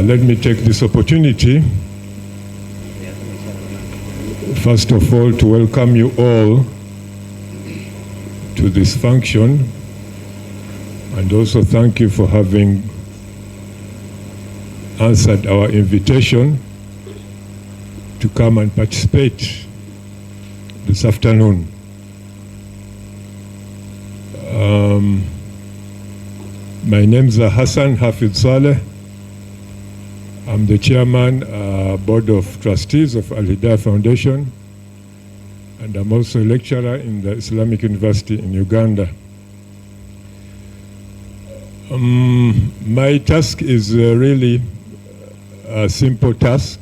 Let me take this opportunity, first of all, to welcome you all to this function, and also thank you for having answered our invitation to come and participate this afternoon. My name is Hassan Hafid Saleh. I'm the chairman, Board of Trustees of Alhidaaya Foundation, and I'm also a lecturer in the Islamic University in Uganda. My task is really a simple task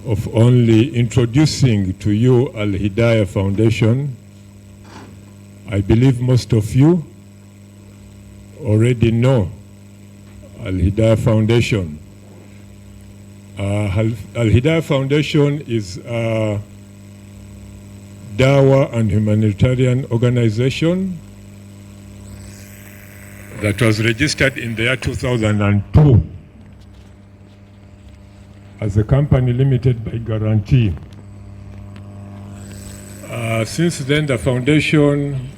of only introducing to you Alhidaaya Foundation. I believe most of you already know Alhidaaya Foundation. Alhidaaya Foundation is a Dawah and humanitarian organization that was registered in the year 2002 as a company limited by guarantee. Since then, the foundation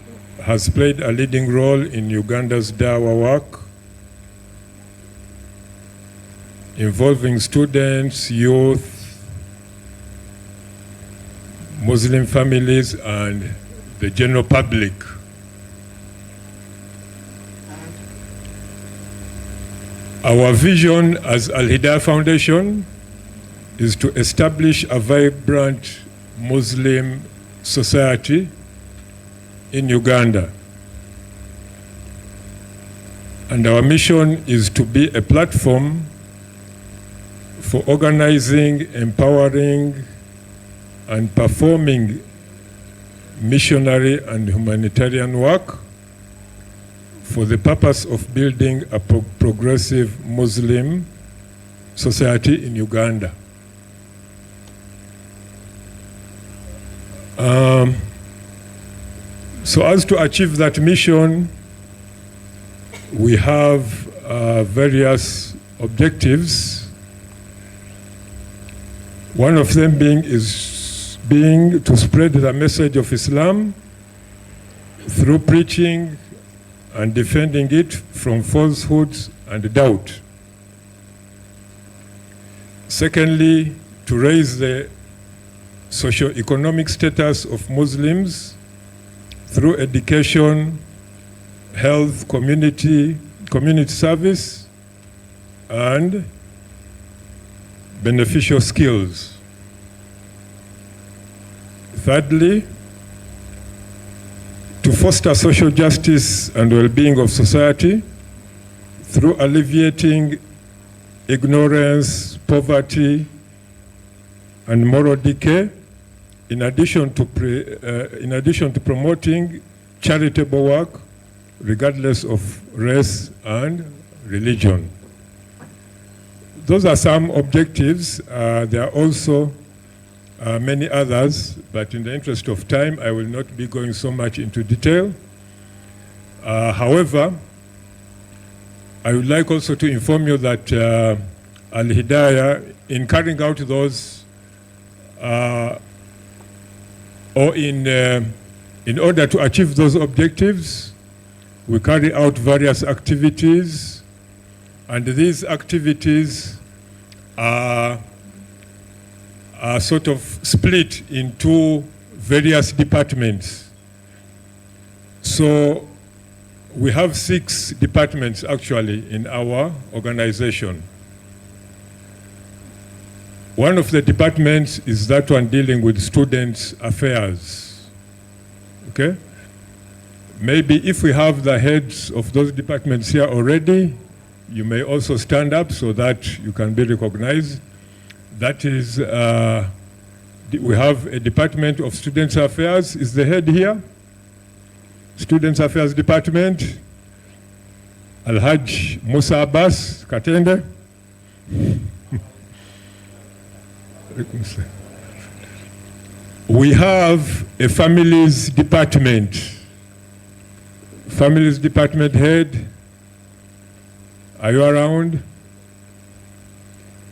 has played a leading role in Uganda's Dawah work, involving students, youth, Muslim families, and the general public. Our vision as Alhidaaya Foundation is to establish a vibrant Muslim society in Uganda. And our mission is to be a platform for organizing, empowering, and performing missionary and humanitarian work for the purpose of building a progressive Muslim society in Uganda. So as to achieve that mission, we have various objectives. One of them being to spread the message of Islam through preaching and defending it from falsehoods and doubt. Secondly, to raise the socio-economic status of Muslims through education, health, community service, and beneficial skills. Thirdly, to foster social justice and well-being of society through alleviating ignorance, poverty, and moral decay, in addition to promoting charitable work regardless of race and religion. Those are some objectives. There are also many others, but in the interest of time, I will not be going so much into detail. However, I would like also to inform you that Alhidaaya, in carrying out those, in order to achieve those objectives, we carry out various activities, and these activities are sort of split into various departments. So we have 6 departments actually in our organization. One of the departments is that one dealing with students' affairs. Okay? Maybe if we have the heads of those departments here already, you may also stand up so that you can be recognized. That is, we have a Department of Students' Affairs. Is the head here? Students' Affairs Department. Alhaj Musa Abbas Katende. We have a Families Department. Families Department head, are you around?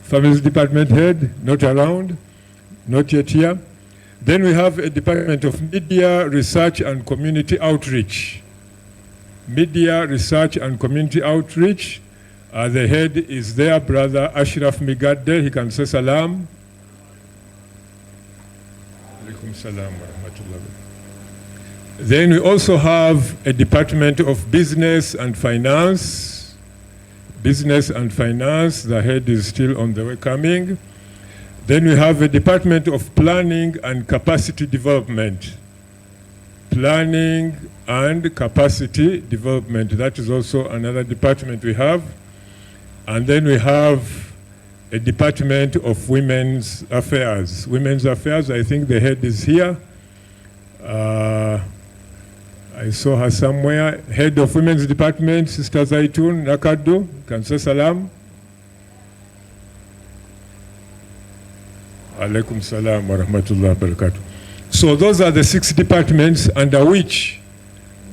Families Department head, not around, not yet here. Then we have a Department of Media, Research and Community Outreach. Media, Research and Community Outreach. The head is there, Brother Ashraf Migadde. He can say salam. Alaikum salam wa rahmatullah. Then we also have a Department of Business and Finance. Business and Finance, the head is still on the way coming. Then we have a Department of Planning and Capacity Development. Planning and Capacity Development, that is also another department we have. And then we have a Department of Women's Affairs. Women's Affairs, I think the head is here. I saw her somewhere. Head of Women's Department, Sister Zaitun Nakadu, can say salam. Alaikum salam wa rahmatullah wa barakatuh. So those are the 6 departments under which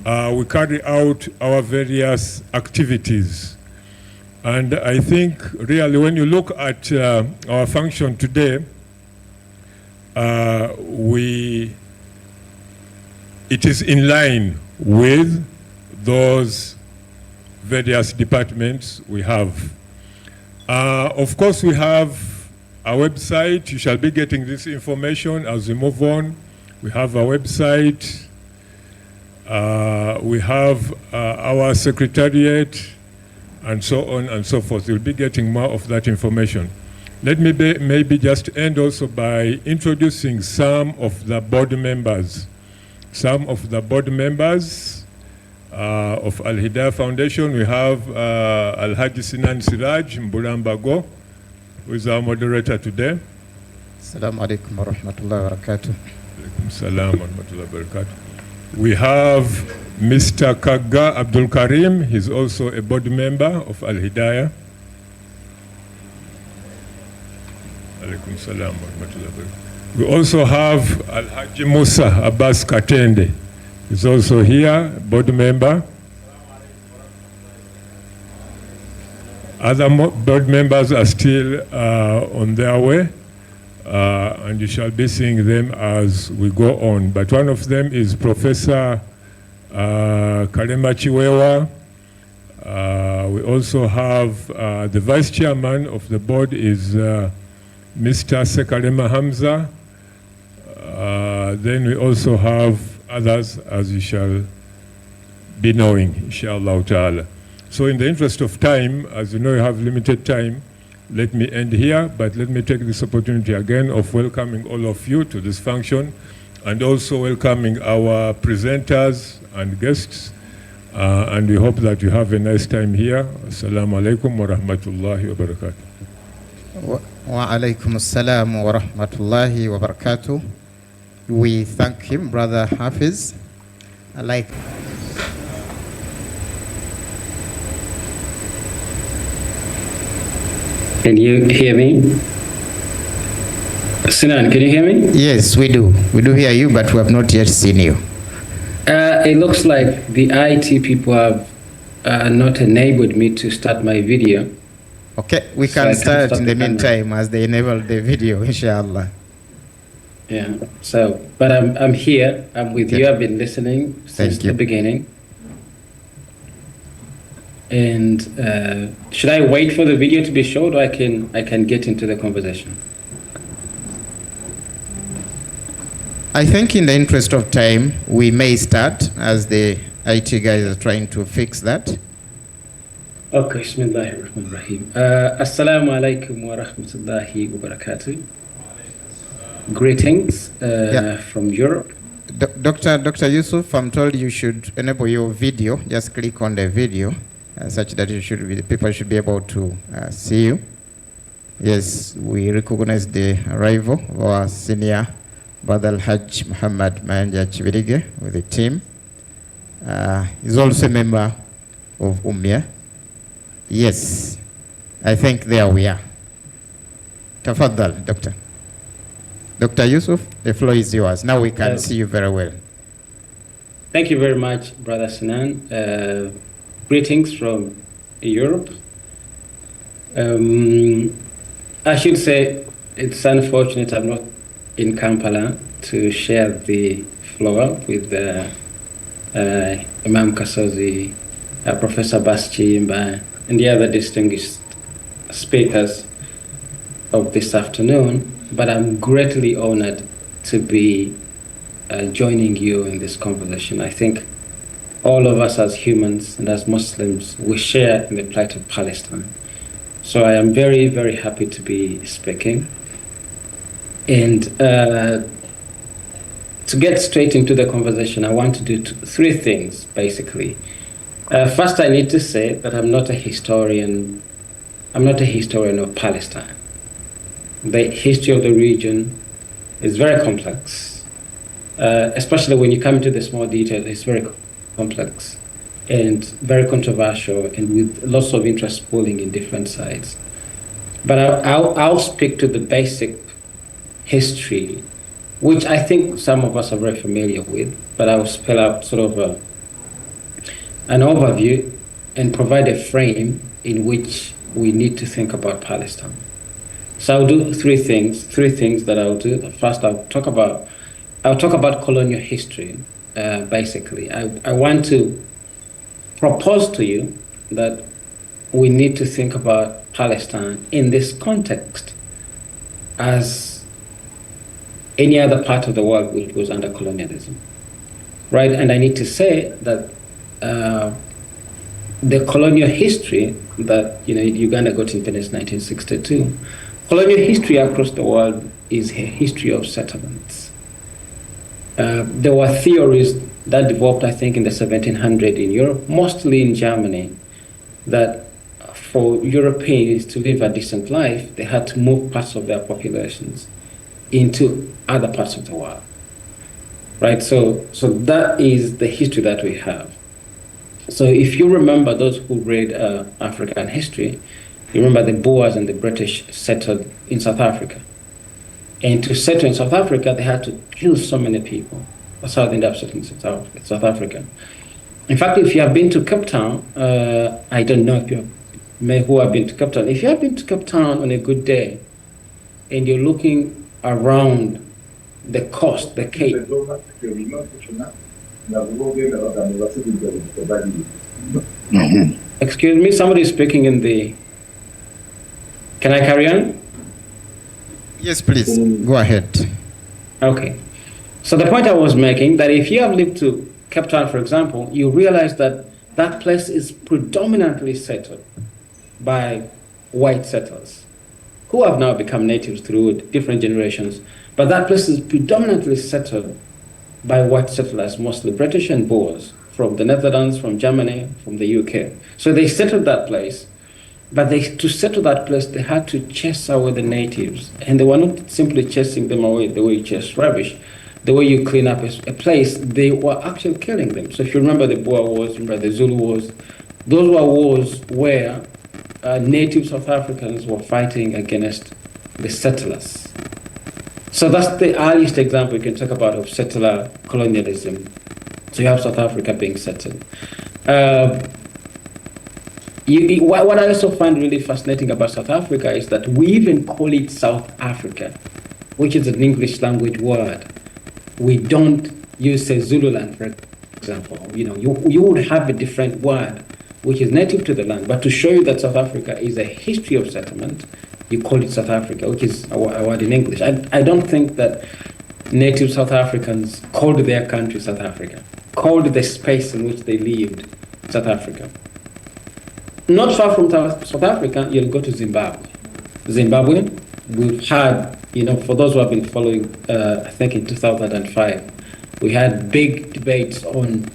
we carry out our various activities. And I think really when you look at our function today, it is in line with those various departments we have. Of course, we have a website. You shall be getting this information as we move on. We have a website. We have our secretariat, and so on and so forth. You'll be getting more of that information. Let me maybe just end also by introducing some of the board members. Some of the board members of Alhidaaya Foundation. We have Alhaji Sinan Siraj Mbulambago, who is our moderator today. Assalamu alaikum wa rahmatullahi wa barakatuh. Alaikum salam wa rahmatullahi wa barakatuh. We have Mr. Kaga Abdul Karim. He's also a board member of Alhidaaya. Alaikum salam wa rahmatullahi wa barakatuh. We also have Alhaji Musa Abbas Katende. He's also here, board member. Other board members are still on their way, and you shall be seeing them as we go on. But one of them is Professor Kalema Chiwewa. We also have the vice chairman of the board is Mr. Sekalema Hamza. Then we also have others, as you shall be knowing, inshallah ta'ala. So in the interest of time, as you know, you have limited time, let me end here, but let me take this opportunity again of welcoming all of you to this function, and also welcoming our presenters and guests, and we hope that you have a nice time here. Assalamu alaikum wa rahmatullahi wa barakatuh. Wa alaikum assalam wa rahmatullahi wa barakatuh. We thank him, Brother Hafiz. Can you hear me? Sinan, can you hear me? Yes, we do. We do hear you, but we have not yet seen you. It looks like the IT people have not enabled me to start my video. Okay, we can start in the meantime as they enable the video, inshallah. Yeah, so, but I'm here, I'm with you, I've been listening since the beginning. And should I wait for the video to be showed, or I can get into the conversation? I think in the interest of time, we may start as the IT guys are trying to fix that. Okay, Bismillahirrahmanirrahim. Assalamu alaikum wa rahmatullahi wa barakatuh. Greetings from Europe. Dr. Yusuf, I'm told you should enable your video. Just click on the video such that people should be able to see you. Yes, we recognize the arrival of our senior Brother Hajj Muhammad Mayanja Chivirige with the team. He's also a member of Ummia. Yes, I think there we are. Tafadhal, Doctor. Dr. Yusuf, the floor is yours. Now we can see you very well. Thank you very much, Brother Sinan. Greetings from Europe. I should say it's unfortunate I'm not in Kampala to share the floor with Imam Kasozi, Professor Baschimba, and the other distinguished speakers of this afternoon, but I'm greatly honored to be joining you in this conversation. I think all of us as humans and as Muslims, we share in the plight of Palestine. So I am very, very happy to be speaking. And to get straight into the conversation, I want to do three things, basically. First, I need to say that I'm not a historian. I'm not a historian of Palestine. The history of the region is very complex, especially when you come to the small detail. It's very complex and very controversial, and with lots of interest pooling in different sides. But I'll speak to the basic history, which I think some of us are very familiar with, but I will spell out sort of an overview and provide a frame in which we need to think about Palestine. So I'll do three things that I'll do. First, I'll talk about colonial history, basically. I want to propose to you that we need to think about Palestine in this context as any other part of the world which was under colonialism, right? And I need to say that the colonial history that Uganda got independence in 1962, colonial history across the world is a history of settlements. There were theories that developed, I think, in the 1700s in Europe, mostly in Germany, that for Europeans to live a decent life, they had to move parts of their populations into other parts of the world, right? So that is the history that we have. So if you remember, those who read African history, you remember the Boers and the British settled in South Africa. And to settle in South Africa, they had to kill so many people. That's how they ended up settling in South Africa. In fact, if you have been to Cape Town, I don't know if you who have been to Cape Town. If you have been to Cape Town on a good day, and you're looking around the coast, the Cape. Excuse me, somebody is speaking in the... Can I carry on? Yes, please, go ahead. Okay. So the point I was making, that if you have lived to Cape Town, for example, you realize that that place is predominantly settled by white settlers who have now become natives through different generations. But that place is predominantly settled by white settlers, mostly British and Boers, from the Netherlands, from Germany, from the UK. So they settled that place, but to settle that place, they had to chase away the natives. And they were not simply chasing them away the way you chase rubbish, the way you clean up a place, they were actually killing them. So if you remember the Boer Wars, remember the Zulu Wars, those were wars where native South Africans were fighting against the settlers. So that's the earliest example you can talk about of settler colonialism. So you have South Africa being settled. What I also find really fascinating about South Africa is that we even call it South Africa, which is an English language word. We don't use, say, Zululand, for example. You would have a different word which is native to the land, but to show you that South Africa is a history of settlement, you call it South Africa, which is a word in English. I don't think that native South Africans called their country South Africa, called the space in which they lived South Africa. Not far from South Africa, you'll go to Zimbabwe. Zimbabwe, we've had, for those who have been following, I think in 2005, we had big debates on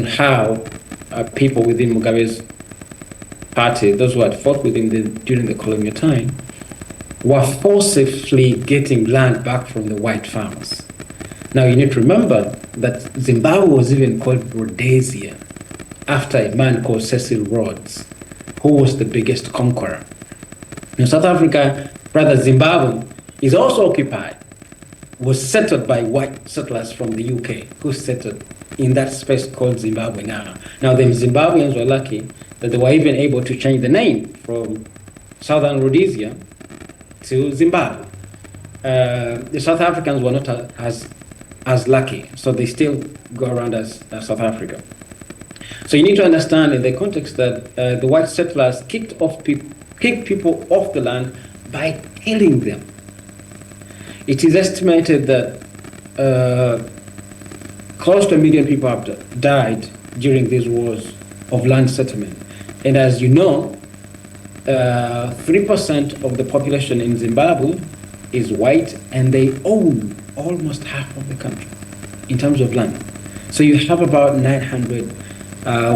how people within Mugabe's party, those who had fought with him during the colonial time, were forcibly getting land back from the white farmers. Now you need to remember that Zimbabwe was even called Rhodesia after a man called Cecil Rhodes, who was the biggest conqueror. Now South Africa, rather Zimbabwe, is also occupied, was settled by white settlers from the UK, who settled in that space called Zimbabwe now. Now the Zimbabweans were lucky that they were even able to change the name from Southern Rhodesia to Zimbabwe. The South Africans were not as lucky, so they still go around as South Africa. So you need to understand in the context that the white settlers kicked people off the land by killing them. It is estimated that close to 1 million people have died during these wars of land settlement. And as you know, 3% of the population in Zimbabwe is white, and they own almost half of the country in terms of land. So you have about 900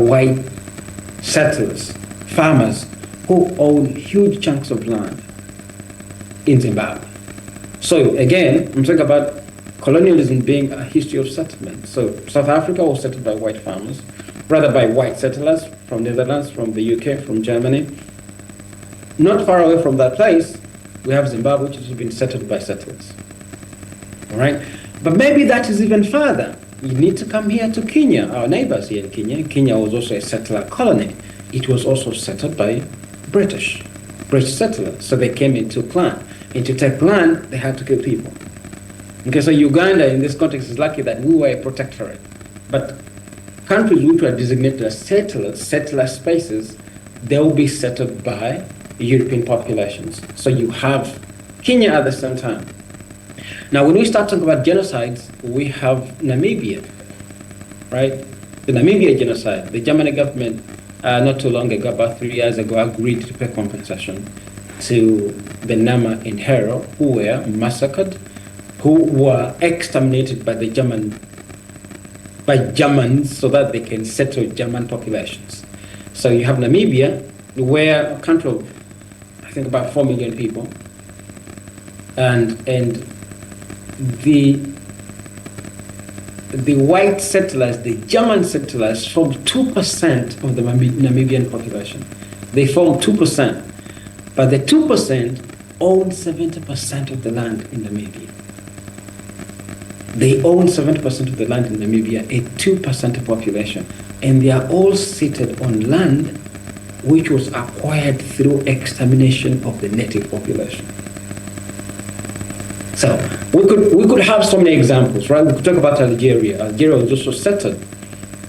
white settlers, farmers, who own huge chunks of land in Zimbabwe. So again, I'm talking about colonialism being a history of settlement. So South Africa was settled by white farmers, rather by white settlers from Netherlands, from the UK, from Germany. Not far away from that place, we have Zimbabwe, which has been settled by settlers. All right? But maybe that is even further. You need to come here to Kenya, our neighbors here in Kenya. Kenya was also a settler colony. It was also settled by British settlers. So they came into land. And to take land, they had to kill people. Okay, so Uganda in this context is lucky that we were a protectorate. But countries which were designated as settler spaces, they will be settled by European populations. So you have Kenya at the same time. Now, when we start talking about genocides, we have Namibia, right? The Namibia genocide. The German government, not too long ago, about 3 years ago, agreed to pay compensation to the Nama and Hero, who were massacred, who were exterminated by the Germans so that they can settle German populations. So you have Namibia, where a country of, I think, about 4 million people, and the white settlers, the German settlers, formed 2% of the Namibian population. They formed 2%, but the 2% own 70% of the land in Namibia. They own 70% of the land in Namibia, a 2% of population, and they are all seated on land which was acquired through extermination of the native population. So we could have so many examples, right? We could talk about Algeria. Algeria was also settled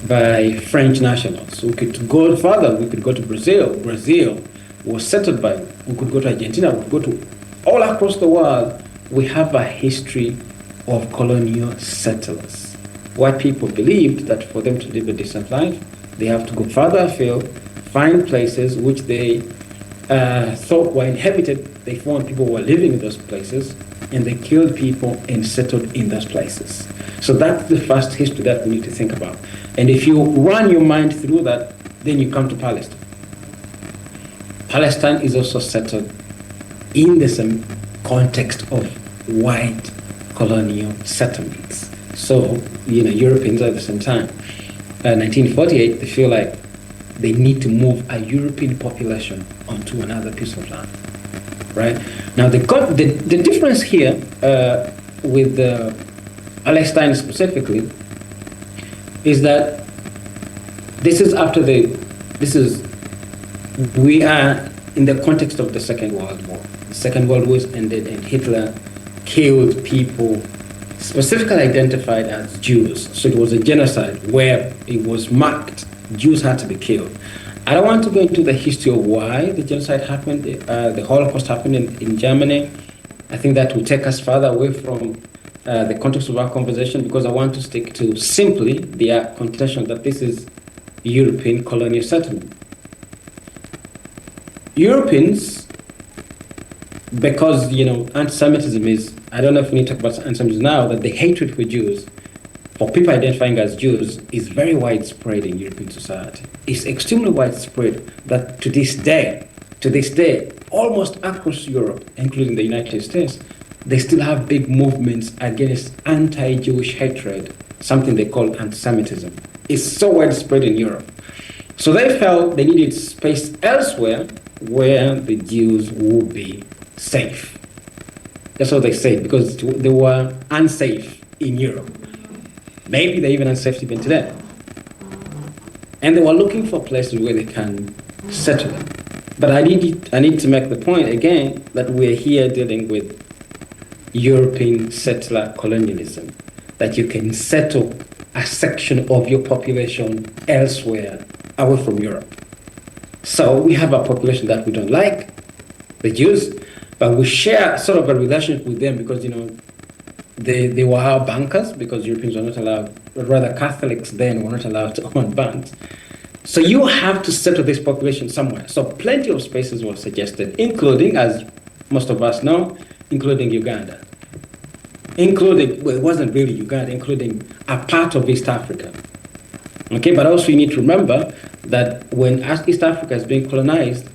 by French nationals. We could go further. We could go to Brazil. Brazil was settled by. We could go to Argentina. We could go to all across the world. We have a history of colonial settlers. White people believed that for them to live a decent life, they have to go further afield, find places which they thought were inhabited. They found people who were living in those places, and they killed people and settled in those places. So that's the first history that we need to think about. And if you run your mind through that, then you come to Palestine. Palestine is also settled in the same context of white colonial settlements. So, Europeans at the same time. 1948, they feel like they need to move a European population onto another piece of land, right? Now, the difference here with Palestine specifically is that we are in the context of the Second World War. The Second World War ended and Hitler killed people specifically identified as Jews. So it was a genocide where it was marked. Jews had to be killed. I don't want to go into the history of why the genocide happened, the Holocaust happened in Germany. I think that will take us further away from the context of our conversation, because I want to stick to simply the contention that this is European colonial settlement. Europeans, because, anti-Semitism is, I don't know if we need to talk about anti-Semitism now, that the hatred for Jews, for people identifying as Jews, is very widespread in European society. It's extremely widespread that to this day, almost across Europe, including the United States, they still have big movements against anti-Jewish hatred, something they call anti-Semitism. It's so widespread in Europe. So they felt they needed space elsewhere where the Jews would be safe. That's what they said, because they were unsafe in Europe. Maybe they're even unsafe even today. And they were looking for places where they can settle them. But I need to make the point again that we're here dealing with European settler colonialism, that you can settle a section of your population elsewhere away from Europe. So we have a population that we don't like, the Jews, but we share sort of a relationship with them because, they were our bankers, because Europeans were not allowed, or rather Catholics then were not allowed to own banks. So you have to settle this population somewhere. So plenty of spaces were suggested, including, as most of us know, including Uganda. Well, it wasn't really Uganda, including a part of East Africa. Okay, but also you need to remember that when East Africa is being colonized,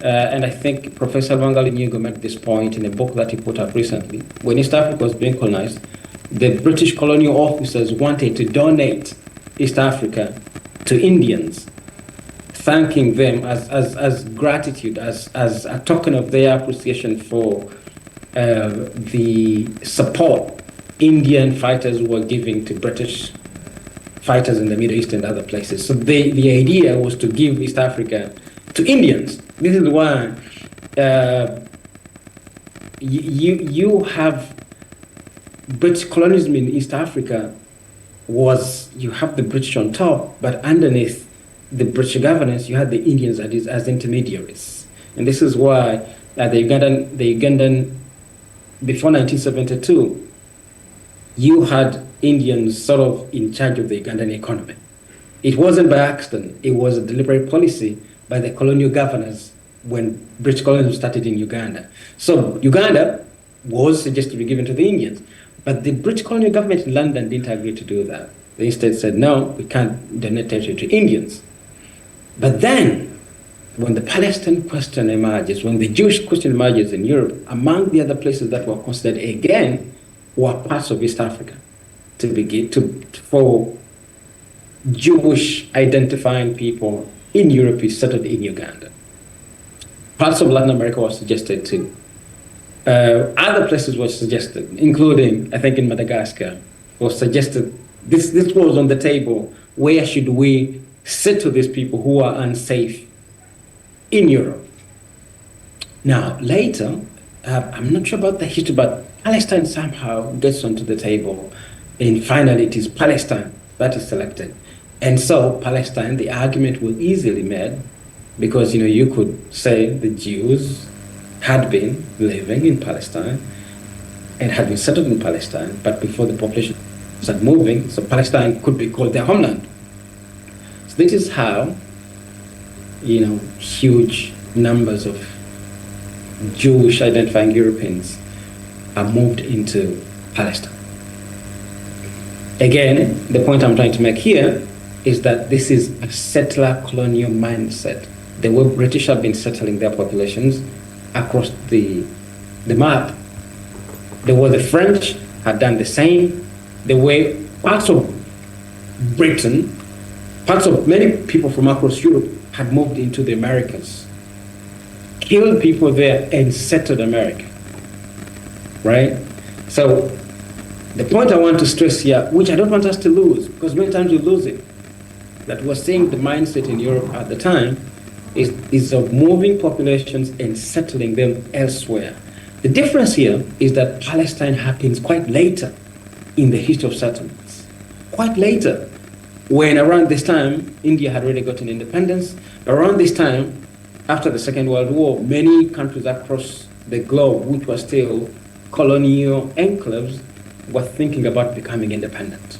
and I think Professor Lwangali Nyugo made this point in a book that he put up recently, when East Africa was being colonized, the British colonial officers wanted to donate East Africa to Indians, thanking them as gratitude, as a token of their appreciation for the support Indian fighters were giving to British fighters in the Middle East and other places. So the idea was to give East Africa to Indians. This is why you have British colonialism in East Africa you have the British on top, but underneath the British governance, you had the Indians as intermediaries. And this is why the Ugandan, before 1972, you had Indians sort of in charge of the Ugandan economy. It wasn't by accident. It was a deliberate policy by the colonial governors when British colonialism started in Uganda. So Uganda was suggested to be given to the Indians, but the British colonial government in London didn't agree to do that. They instead said, no, we can't donate territory to Indians. But then, when the Palestine question emerges, when the Jewish question emerges in Europe, among the other places that were considered again were parts of East Africa for Jewish identifying people in Europe is settled in Uganda. Parts of Latin America were suggested too. Other places were suggested, including, I think in Madagascar, was suggested, this was on the table, where should we settle these people who are unsafe in Europe? Now, later, I'm not sure about the history, but Palestine somehow gets onto the table, and finally it is Palestine that is selected. And so Palestine, the argument was easily made, because you could say the Jews had been living in Palestine and had been settled in Palestine, but before the population started moving, so Palestine could be called their homeland. So this is how, huge numbers of Jewish identifying Europeans are moved into Palestine. Again, the point I'm trying to make here is that this is a settler colonial mindset. The way British have been settling their populations across the map, the way the French had done the same, the way parts of Britain, parts of many people from across Europe had moved into the Americas, killed people there and settled America, right? So the point I want to stress here, which I don't want us to lose, because many times we lose it, that we're seeing the mindset in Europe at the time is of moving populations and settling them elsewhere. The difference here is that Palestine happens quite later in the history of settlements. Quite later, when around this time, India had already gotten independence. Around this time, after the Second World War, many countries across the globe, which were still colonial enclaves, were thinking about becoming independent.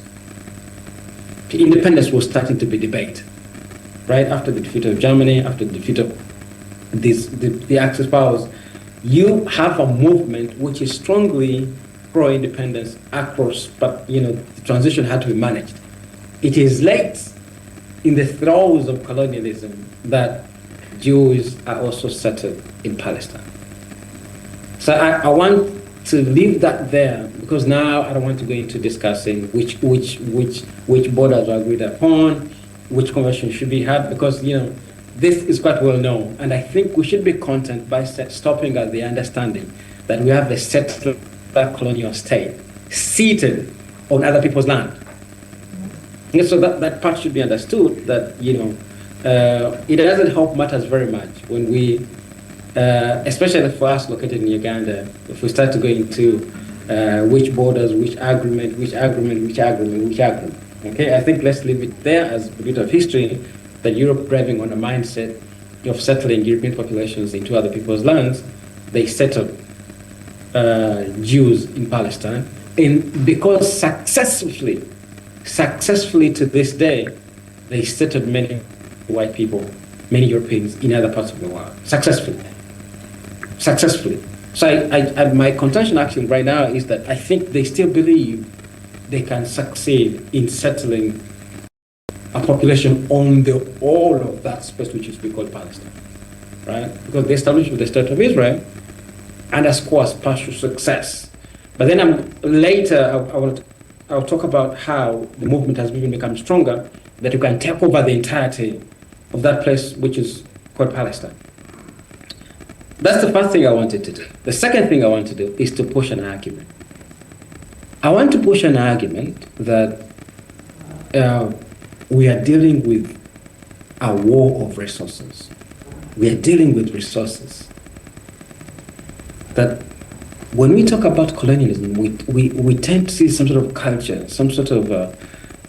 The independence was starting to be debated. Right after the defeat of Germany, after the defeat of the Axis powers, you have a movement which is strongly pro-independence across, but the transition had to be managed. It is late in the throes of colonialism that Jews are also settled in Palestine. So I want to leave that there, because now I don't want to go into discussing which borders are agreed upon, which convention should be had, because this is quite well known, and I think we should be content by stopping at the understanding that we have a settler colonial state seated on other people's land. And so that part should be understood, that it doesn't help matters very much when we, especially for us located in Uganda, if we start to go into which borders, which agreement, which agreement, which agreement, which agreement. Okay, I think let's leave it there as a bit of history that Europe driving on a mindset of settling European populations into other people's lands. They settled Jews in Palestine, and because successfully to this day, they settled many white people, many Europeans in other parts of the world, successfully. So my contention actually right now is that I think they still believe they can succeed in settling a population on the all of that space which is we call Palestine, right? Because they established the state of Israel underscores partial success. But then later I'll talk about how the movement has even become stronger, that you can take over the entirety of that place which is called Palestine. That's the first thing I wanted to do. The second thing I want to do is to push an argument. I want to push an argument that we are dealing with a war of resources. We are dealing with resources. That when we talk about colonialism, we tend to see some sort of culture, some sort of,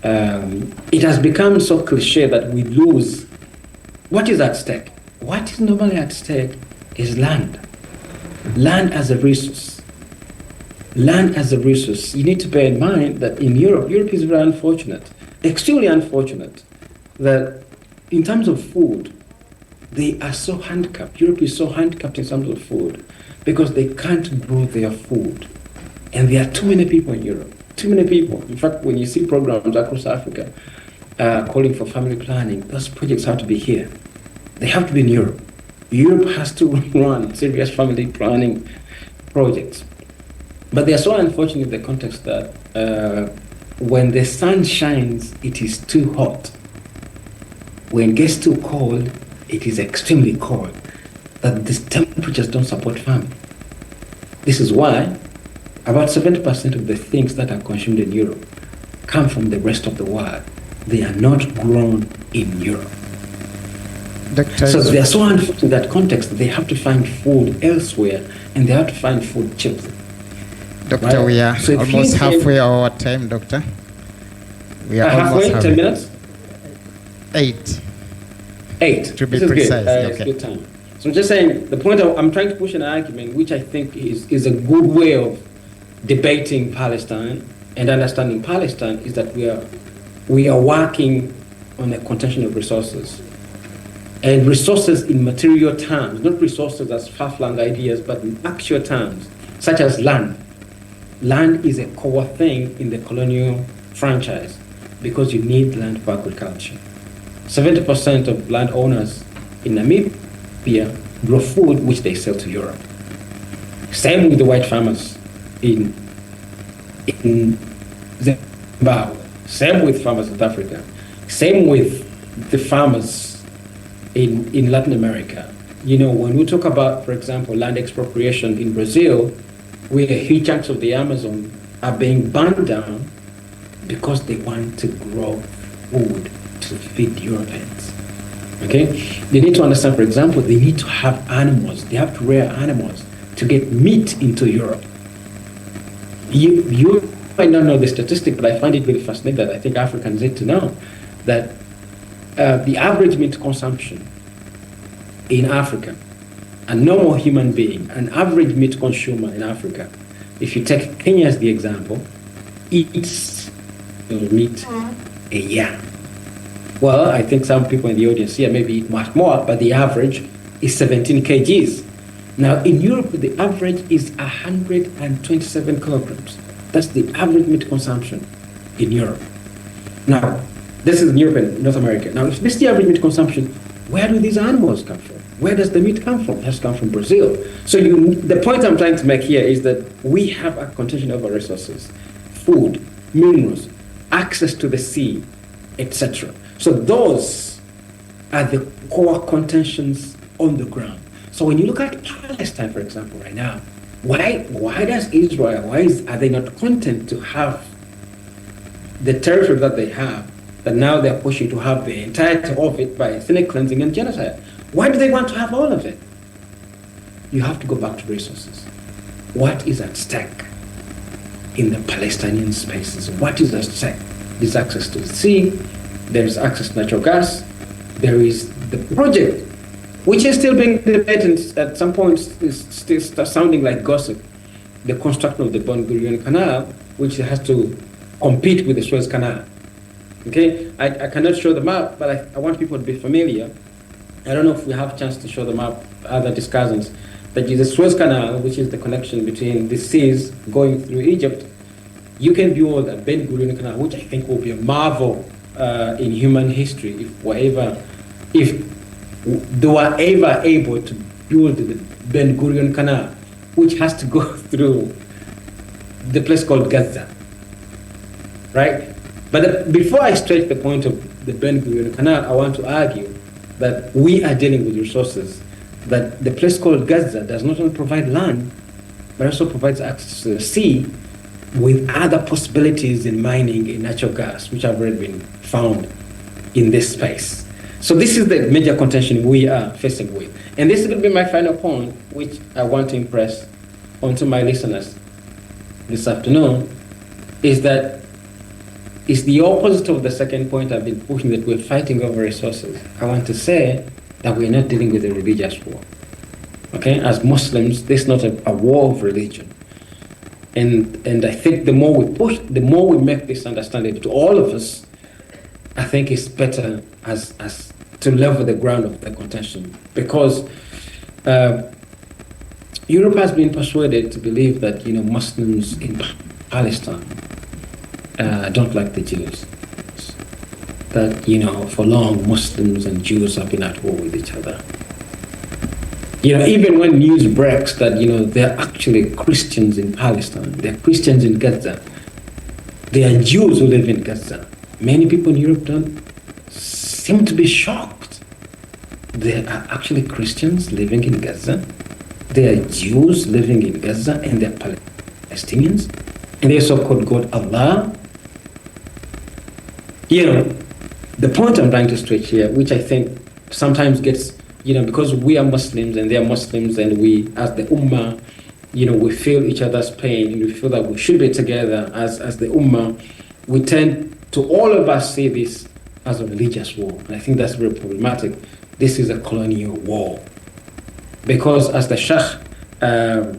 it has become so cliche that we lose what is at stake. What is normally at stake is land. Land as a resource. Land as a resource. You need to bear in mind that in Europe is very unfortunate, extremely unfortunate, that in terms of food, they are so handicapped. Europe is so handicapped in terms of food because they can't grow their food. And there are too many people in Europe, too many people. In fact, when you see programs across Africa calling for family planning, those projects have to be here. They have to be in Europe. Europe has to run serious family planning projects. But they are so unfortunate in the context that when the sun shines, it is too hot. When it gets too cold, it is extremely cold. That these temperatures don't support farming. This is why about 70% of the things that are consumed in Europe come from the rest of the world. They are not grown in Europe. So they are so unfortunate in that context, they have to find food elsewhere, and they have to find food cheaply. Doctor, right? we are so almost halfway our time, Doctor. We are halfway, almost 10 minutes? 8. To be precise. It's good time. So I'm just saying, the point I'm trying to push an argument, which I think is a good way of debating Palestine and understanding Palestine, is that we are working on a contention of resources. And resources in material terms, not resources as far-flung ideas, but in actual terms, such as land. Land is a core thing in the colonial franchise because you need land for agriculture. 70% of landowners in Namibia grow food which they sell to Europe. Same with the white farmers in Zimbabwe. Same with farmers in South Africa. Same with the farmers in Latin America. You know, when we talk about, for example, land expropriation in Brazil, where huge chunks of the Amazon are being burned down because they want to grow food to feed Europeans. Okay? They need to understand, for example, they need to have animals. They have to rear animals to get meat into Europe. You might not know the statistic, but I find it really fascinating that I think Africans need to know that the average meat consumption in Africa, a normal human being, an average meat consumer in Africa, if you take Kenya as the example, eats meat a year. Well, I think some people in the audience here maybe eat much more, but the average is 17 kgs. Now, in Europe, the average is 127 kilograms. That's the average meat consumption in Europe. Now, this is in Europe and North America. Now, if this is the average meat consumption, where do these animals come from? Where does the meat come from? It has come from Brazil. So the point I'm trying to make here is that we have a contention over resources, food, minerals, access to the sea, etc. So those are the core contentions on the ground. So when you look at Palestine, for example, right now, why does Israel, are they not content to have the territory that they have that now they're pushing to have the entirety of it by ethnic cleansing and genocide. Why do they want to have all of it? You have to go back to resources. What is at stake in the Palestinian spaces? What is at stake? There's access to the sea, there is access to natural gas, there is the project, which is still being debated at some point, is still sounding like gossip. The construction of the Ben Gurion Canal, which has to compete with the Suez Canal. Okay, I cannot show the map, but I want people to be familiar. I don't know if we have a chance to show the map, other discussants. That is the Suez Canal, which is the connection between the seas going through Egypt. You can build a Ben Gurion Canal, which I think will be a marvel in human history if they were ever able to build the Ben Gurion Canal, which has to go through the place called Gaza, right? But before I stretch the point of the Ben Gurion Canal, I want to argue that we are dealing with resources, that the place called Gaza does not only provide land, but also provides access to the sea with other possibilities in mining in natural gas, which have already been found in this space. So this is the major contention we are facing with. And this is going to be my final point, which I want to impress onto my listeners this afternoon, is that it's the opposite of the second point I've been pushing, that we're fighting over resources. I want to say that we're not dealing with a religious war. Okay, as Muslims, this is not a war of religion. And I think the more we push, the more we make this understanding to all of us, I think it's better as to level the ground of the contention. Because Europe has been persuaded to believe that, Muslims in Palestine don't like the Jews. That, for long, Muslims and Jews have been at war with each other. Even when news breaks that, they're actually Christians in Palestine, they're Christians in Gaza, they are Jews who live in Gaza, many people in Europe don't seem to be shocked. There are actually Christians living in Gaza, there are Jews living in Gaza, and they're Palestinians, and they're so-called God Allah. The point I'm trying to stretch here, which I think sometimes gets, because we are Muslims and they are Muslims, and we, as the Ummah, we feel each other's pain, and we feel that we should be together as the Ummah, we tend to, all of us, see this as a religious war. And I think that's very problematic. This is a colonial war. Because as the Sheikh, I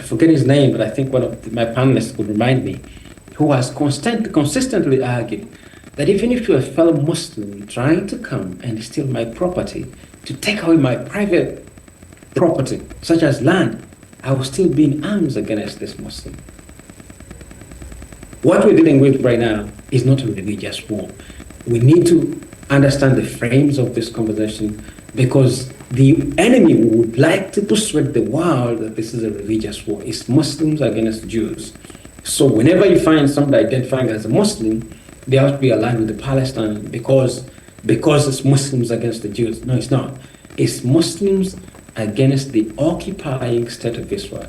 forget his name, but I think one of my panelists could remind me, who has consistently argued that even if you're a fellow Muslim trying to come and steal my property, to take away my private property, such as land, I will still be in arms against this Muslim. What we're dealing with right now is not a religious war. We need to understand the frames of this conversation, because the enemy would like to persuade the world that this is a religious war. It's Muslims against Jews. So whenever you find somebody identifying as a Muslim, they have to be aligned with the Palestine because it's Muslims against the Jews. No, it's not. It's Muslims against the occupying state of Israel.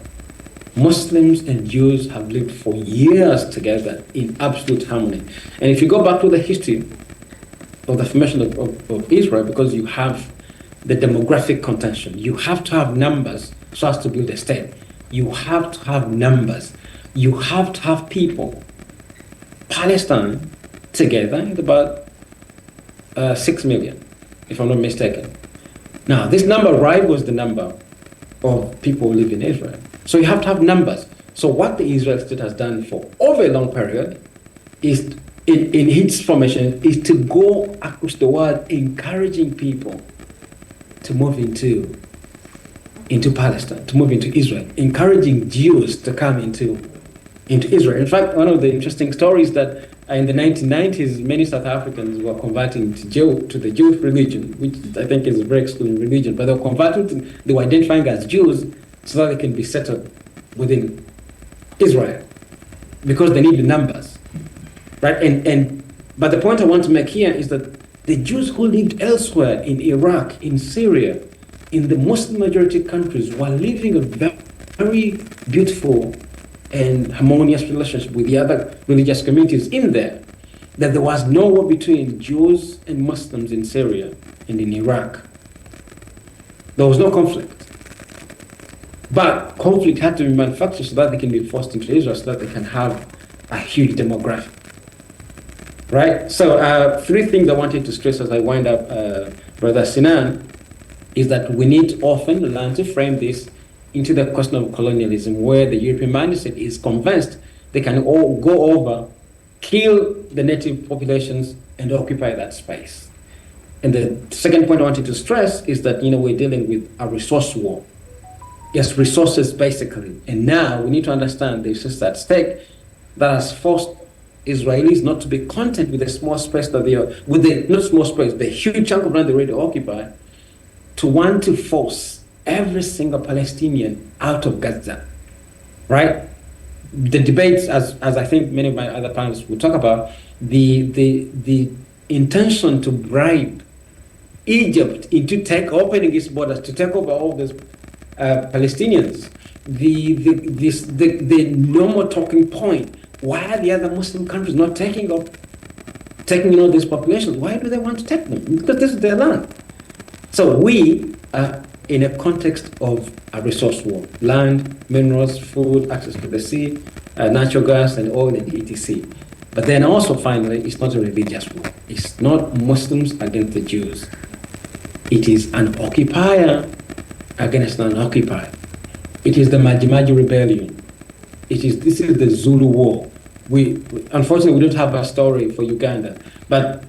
Muslims and Jews have lived for years together in absolute harmony. And if you go back to the history of the formation of Israel, because you have the demographic contention, you have to have numbers so as to build a state. You have to have numbers. You have to have people. Palestine together is about 6 million, if I'm not mistaken. Now, this number rivals the number of people who live in Israel. So you have to have numbers. So what the Israel state has done for over a long period is, in its formation, is to go across the world encouraging people to move into Palestine, to move into Israel, encouraging Jews to come into Israel. In fact, one of the interesting stories that in the 1990s, many South Africans were converting to the Jewish religion, which I think is a very exclusive religion, but they were identifying as Jews so that they can be settled within Israel, because they need the numbers, right? But the point I want to make here is that the Jews who lived elsewhere in Iraq, in Syria, in the Muslim majority countries, were living a very beautiful and harmonious relationship with the other religious communities in there, that there was no war between Jews and Muslims in Syria and in Iraq. There was no conflict. But conflict had to be manufactured so that they can be forced into Israel, so that they can have a huge demographic. Right? So 3 things I wanted to stress as I wind up, Brother Sinan, is that we need to often learn to frame this into the question of colonialism, where the European mindset is convinced they can all go over, kill the native populations, and occupy that space. And the second point I wanted to stress is that, we're dealing with a resource war. Yes, resources basically. And now we need to understand there's just at stake that has forced Israelis not to be content with the small space that they are, with the, not small space, the huge chunk of land they already occupy, to want to force every single Palestinian out of Gaza, right? The debates, as I think many of my other panelists will talk about, the intention to bribe Egypt into opening its borders, to take over all these Palestinians, the normal talking point. Why are the other Muslim countries not taking these populations? Why do they want to take them? Because this is their land. So we are in a context of a resource war: land, minerals, food, access to the sea, natural gas, and oil, and etc. But then also, finally, it's not a religious war. It's not Muslims against the Jews. It is an occupier against an occupier. It is the Maji rebellion. This is the Zulu war. Unfortunately, we don't have a story for Uganda, but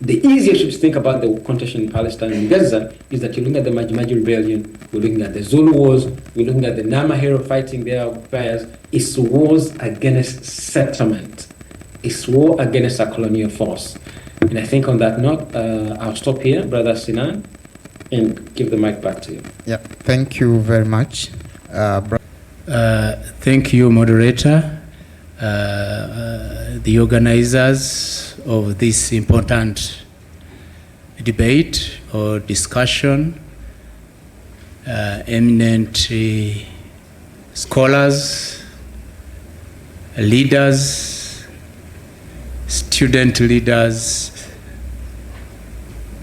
the easiest to think about the contention in Palestine and Gaza is that you're looking at the Maji rebellion, we're looking at the Zulu wars, we're looking at the Nama hero fighting their occupiers. It's wars against settlement. It's war against a colonial force. And I think on that note, I'll stop here, Brother Sinan, and give the mic back to you. Yeah, thank you very much. Thank you, moderator, the organizers of this important debate or discussion, eminent scholars, leaders, student leaders,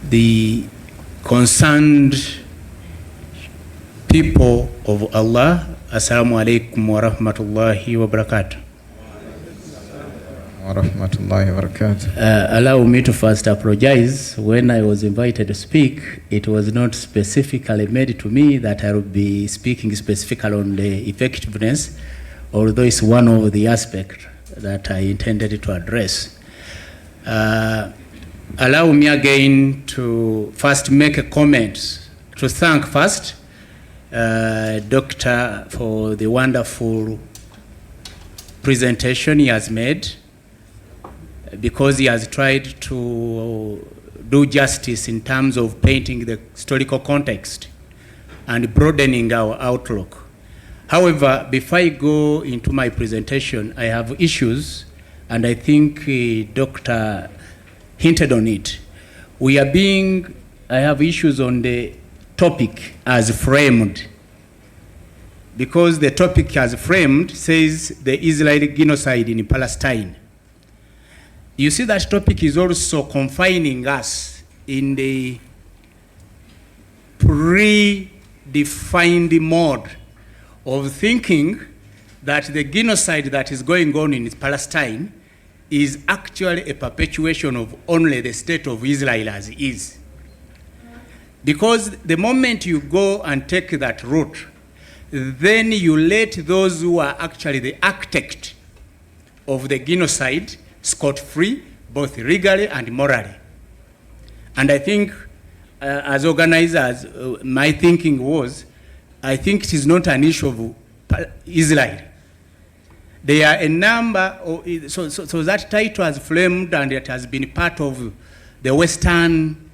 the concerned people of Allah. Assalamu alaikum wa rahmatullahi wa barakatuh. Wa rahmatullahi wa barakatuh. Allow me to first apologize. When I was invited to speak, it was not specifically made to me that I would be speaking specifically on the effectiveness, although it's one of the aspects that I intended to address. Allow me again to first make a comment to thank first Doctor for the wonderful presentation he has made, because he has tried to do justice in terms of painting the historical context and broadening our outlook. However, before I go into my presentation, I have issues, and I think Dr. hinted on it. I have issues on the topic as framed, because the topic as framed says the Israeli genocide in Palestine. You see, that topic is also confining us in the predefined mode of thinking that the genocide that is going on in Palestine is actually a perpetuation of only the state of Israel as is. Because the moment you go and take that route, then you let those who are actually the architect of the genocide scot-free, both legally and morally. And I think, as organizers, my thinking was, I think it is not an issue of Israel. There are a number of, so that title has framed, and it has been part of the Western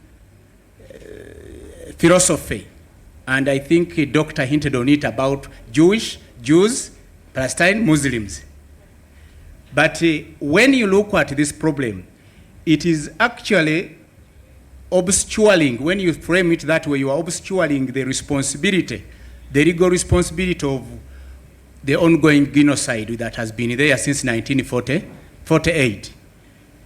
philosophy. And I think a doctor hinted on it about Jews, Palestine, Muslims. But when you look at this problem, it is actually obscuring. When you frame it that way, you are obscuring the responsibility, the legal responsibility of the ongoing genocide that has been there since 1948,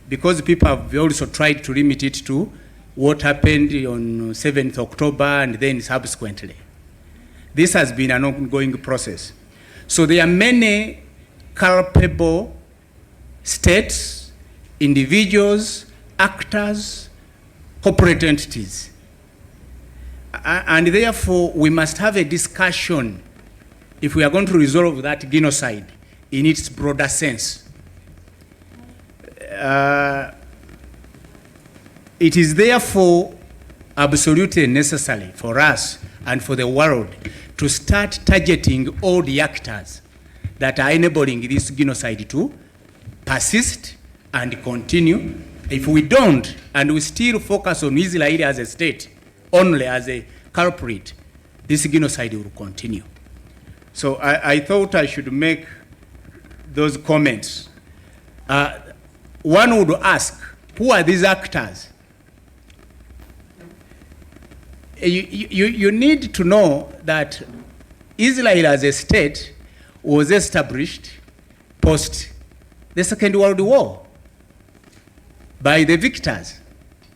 because people have also tried to limit it to what happened on 7th October and then subsequently. This has been an ongoing process. So there are many culpable states, individuals, actors, corporate entities. And therefore, we must have a discussion if we are going to resolve that genocide in its broader sense. It is therefore absolutely necessary for us and for the world to start targeting all the actors that are enabling this genocide to persist and continue. If we don't, and we still focus on Israel as a state, only as a culprit, this genocide will continue. So I thought I should make those comments. One would ask, who are these actors? You need to know that Israel as a state was established post the Second World War by the victors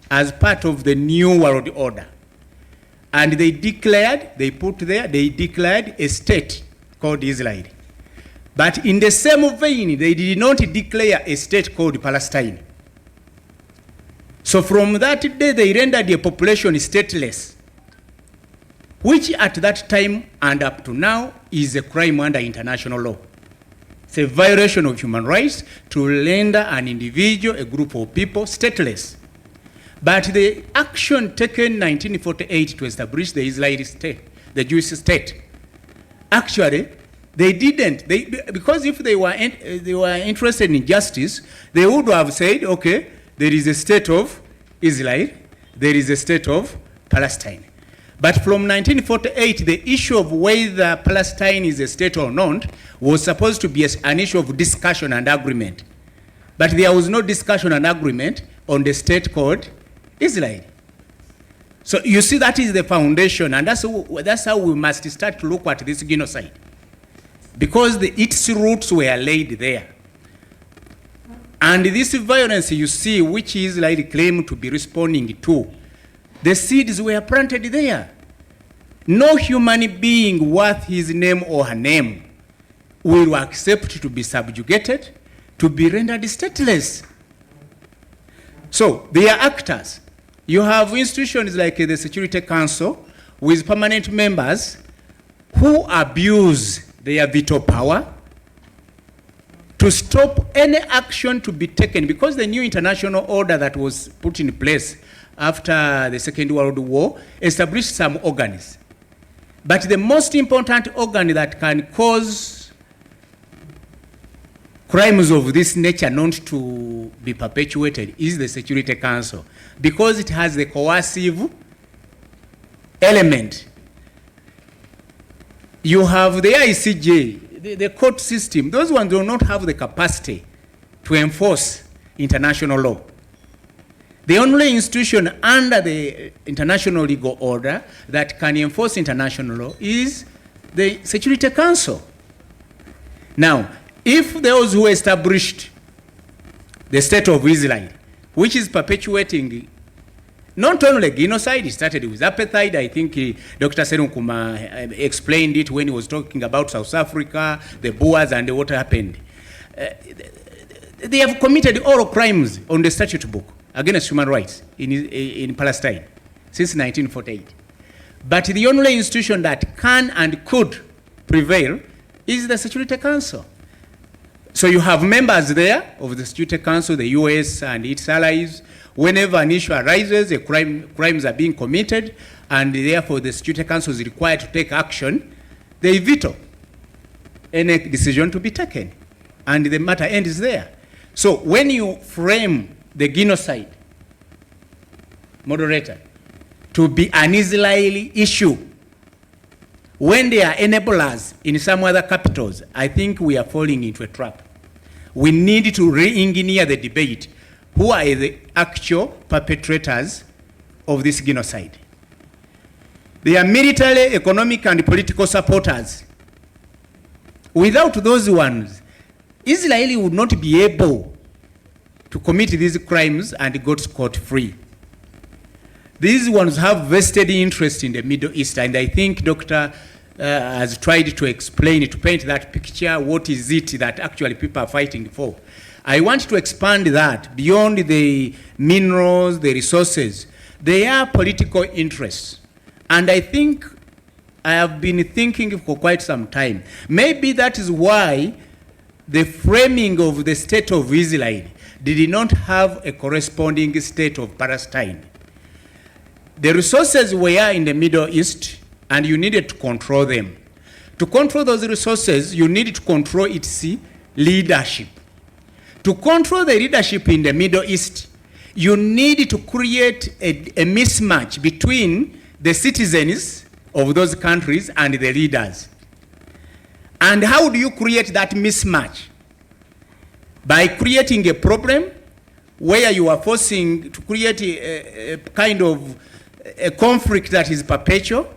as part of the New World Order. And they declared a state called Israel. But in the same vein, they did not declare a state called Palestine. So from that day, they rendered the population stateless, which at that time and up to now is a crime under international law. It's a violation of human rights to render an individual, a group of people, stateless. But the action taken in 1948 to establish the Israeli state, the Jewish state, actually, they didn't. Because if they were interested in justice, they would have said, okay, there is a state of Israel, there is a state of Palestine. But from 1948, the issue of whether Palestine is a state or not was supposed to be an issue of discussion and agreement. But there was no discussion and agreement on the state called Israel. So you see, that is the foundation, and that's how we must start to look at this genocide. Because its roots were laid there. And this violence you see, which Israel claimed to be responding to, the seeds were planted there. No human being worth his name or her name will accept to be subjugated, to be rendered stateless. So they are actors. You have institutions like the Security Council with permanent members who abuse their veto power to stop any action to be taken, because the new international order that was put in place after the Second World War established some organs. But the most important organ that can cause crimes of this nature not to be perpetuated is the Security Council, because it has the coercive element. You have the ICJ, the court system. Those ones do not have the capacity to enforce international law. The only institution under the international legal order that can enforce international law is the Security Council. Now, if those who established the state of Israel, which is perpetuating not only genocide, it started with apartheid. I think Dr. Serunkuma explained it when he was talking about South Africa, the Boers, and what happened. They have committed all crimes on the statute book against human rights in Palestine since 1948. But the only institution that can and could prevail is the Security Council. So you have members there of the Security Council, the US and its allies. Whenever an issue arises, crimes are being committed, and therefore the Security Council is required to take action, they veto any decision to be taken, and the matter ends there. So when you frame the genocide, moderator, to be an Israeli issue, when they are enablers in some other capitals, I think we are falling into a trap. We need to re-engineer the debate. Who are the actual perpetrators of this genocide? They are military, economic, and political supporters Without those ones, Israel would not be able to commit these crimes and go scot-free. These ones have vested interest in the Middle East, and I think Dr. Has tried to explain, to paint that picture, what is it that actually people are fighting for. I want to expand that beyond the minerals, the resources. They are political interests. And I think I have been thinking for quite some time. Maybe that is why the framing of the state of Israel did not have a corresponding state of Palestine. The resources were in the Middle East, and you needed to control them. To control those resources, you needed to control its leadership. To control the leadership in the Middle East, you need to create a mismatch between the citizens of those countries and the leaders. And how do you create that mismatch? By creating a problem where you are forcing to create a kind of a conflict that is perpetual,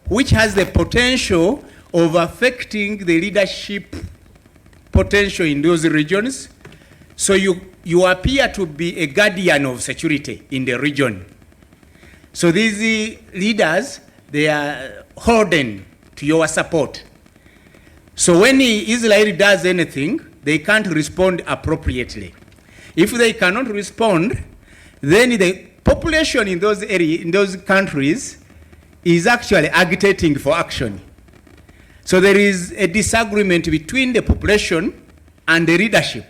which has the potential of affecting the leadership potential in those regions. So you appear to be a guardian of security in the region. So these leaders, they are holding to your support. So when Israel does anything, they can't respond appropriately. If they cannot respond, then the population in those areas, in those countries, is actually agitating for action. So there is a disagreement between the population and the leadership.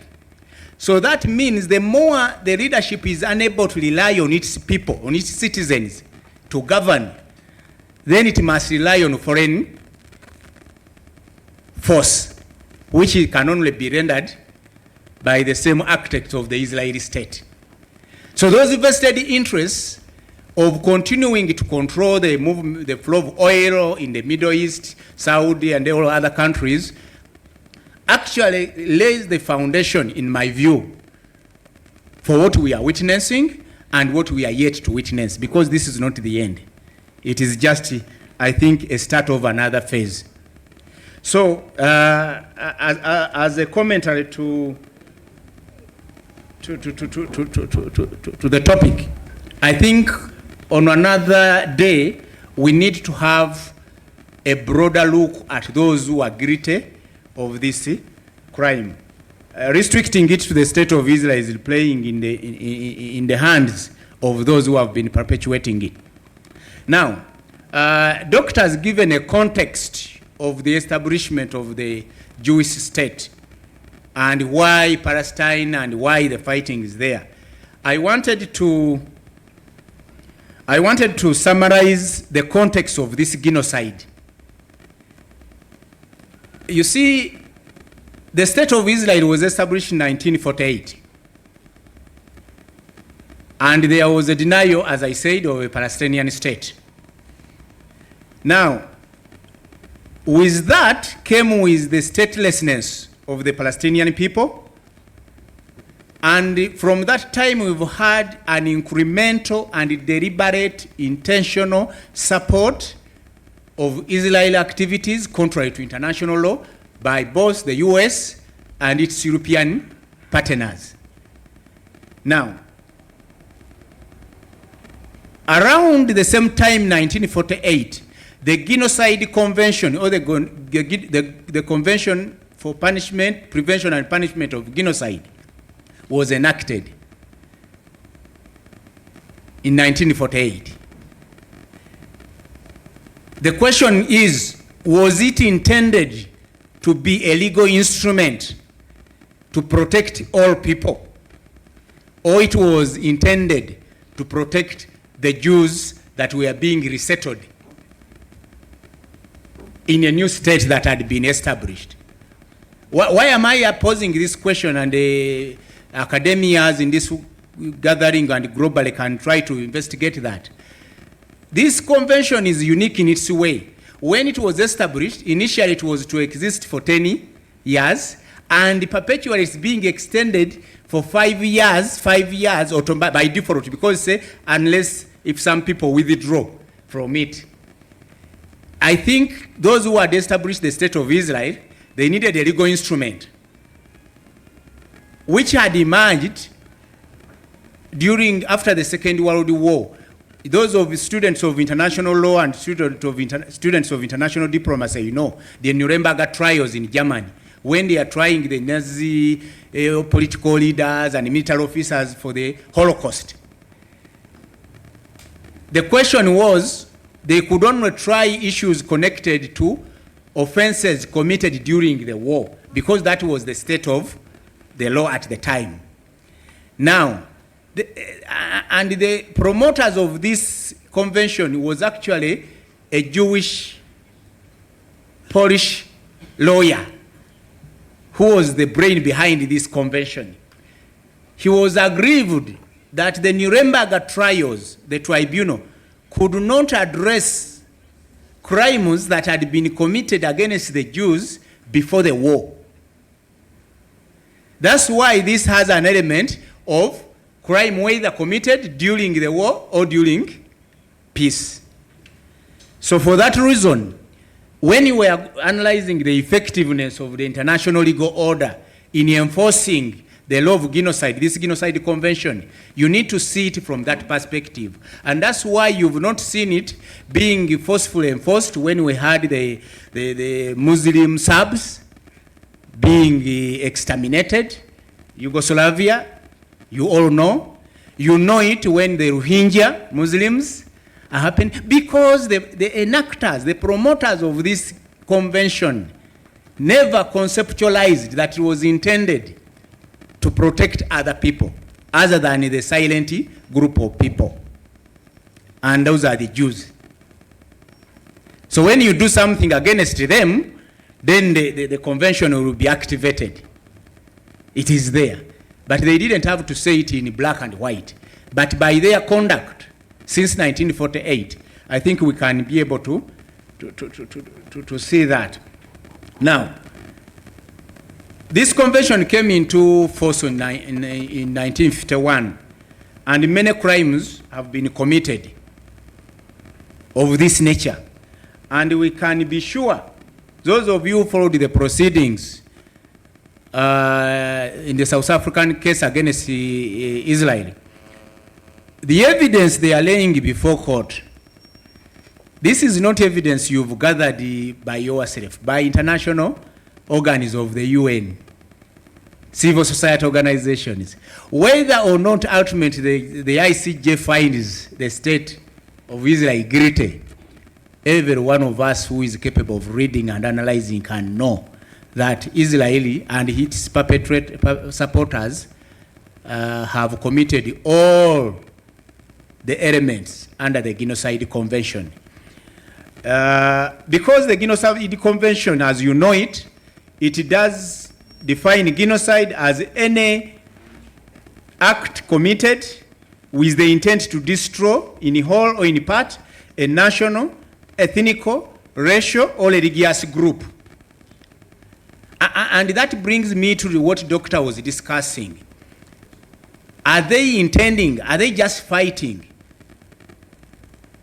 So that means the more the leadership is unable to rely on its people, on its citizens to govern, then it must rely on foreign force, which can only be rendered by the same architects of the Israeli state. So those vested interests of continuing to control the flow of oil in the Middle East, Saudi, and all other countries actually lays the foundation, in my view, for what we are witnessing and what we are yet to witness, because this is not the end. It is just, I think, a start of another phase. So, as a commentary to the topic, I think on another day, we need to have a broader look at those who are guilty of this crime. Restricting it to the state of Israel is playing in the hands of those who have been perpetuating it. Now, Dr. has given a context of the establishment of the Jewish state and why Palestine and why the fighting is there. I wanted to summarize the context of this genocide. You see, the state of Israel was established in 1948. And there was a denial, as I said, of a Palestinian state. Now, with that came with the statelessness of the Palestinian people. And from that time, we've had an incremental and deliberate, intentional support of Israeli activities contrary to international law by both the US and its European partners. Now, around the same time, 1948, the Genocide Convention, or the Convention for Punishment, Prevention and Punishment of Genocide, was enacted in 1948. The question is, was it intended to be a legal instrument to protect all people, or it was intended to protect the Jews that were being resettled in a new state that had been established? Why am I posing this question, and the academians in this gathering and globally can try to investigate that? This convention is unique in its way. When it was established, initially it was to exist for 10 years, and perpetually it's being extended for 5 years, or by default, because unless if some people withdraw from it. I think those who had established the state of Israel They needed a legal instrument which had emerged after the Second World War. Those of students of international law and students of international diplomacy, you know, the Nuremberg trials in Germany, when they are trying the Nazi political leaders and military officers for the Holocaust. The question was, they could only try issues connected to offenses committed during the war, because that was the state of the law at the time. Now, the promoters of this convention was actually a Jewish Polish lawyer who was the brain behind this convention. He was aggrieved that the Nuremberg trials, the tribunal, could not address crimes that had been committed against the Jews before the war. That's why this has an element of crime whether committed during the war or during peace. So for that reason, when you were analyzing the effectiveness of the international legal order in enforcing the law of genocide, this genocide convention, you need to see it from that perspective. And that's why you've not seen it being forcefully enforced when we had the Muslim Serbs being exterminated. Yugoslavia, you all know. You know it when the Rohingya Muslims are happening, because the enactors, the promoters of this convention never conceptualized that it was intended to protect other people other than the silent group of people. And those are the Jews. So when you do something against them, then the convention will be activated. It is there. But they didn't have to say it in black and white. But by their conduct since 1948, I think we can be able to see that. Now, this convention came into force in 1951, and many crimes have been committed of this nature. And we can be sure, those of you who followed the proceedings in the South African case against Israel, the evidence they are laying before court, this is not evidence you've gathered by yourself, by international organs of the UN, civil society organizations. Whether or not ultimately the ICJ finds the state of Israel guilty, every one of us who is capable of reading and analyzing can know that Israel and its supporters have committed all the elements under the Genocide Convention. Because the Genocide Convention, as you know it, it does define genocide as any act committed with the intent to destroy in whole or in part a national, ethnic, racial, or religious group. And that brings me to what the doctor was discussing. Are they intending, are they just fighting?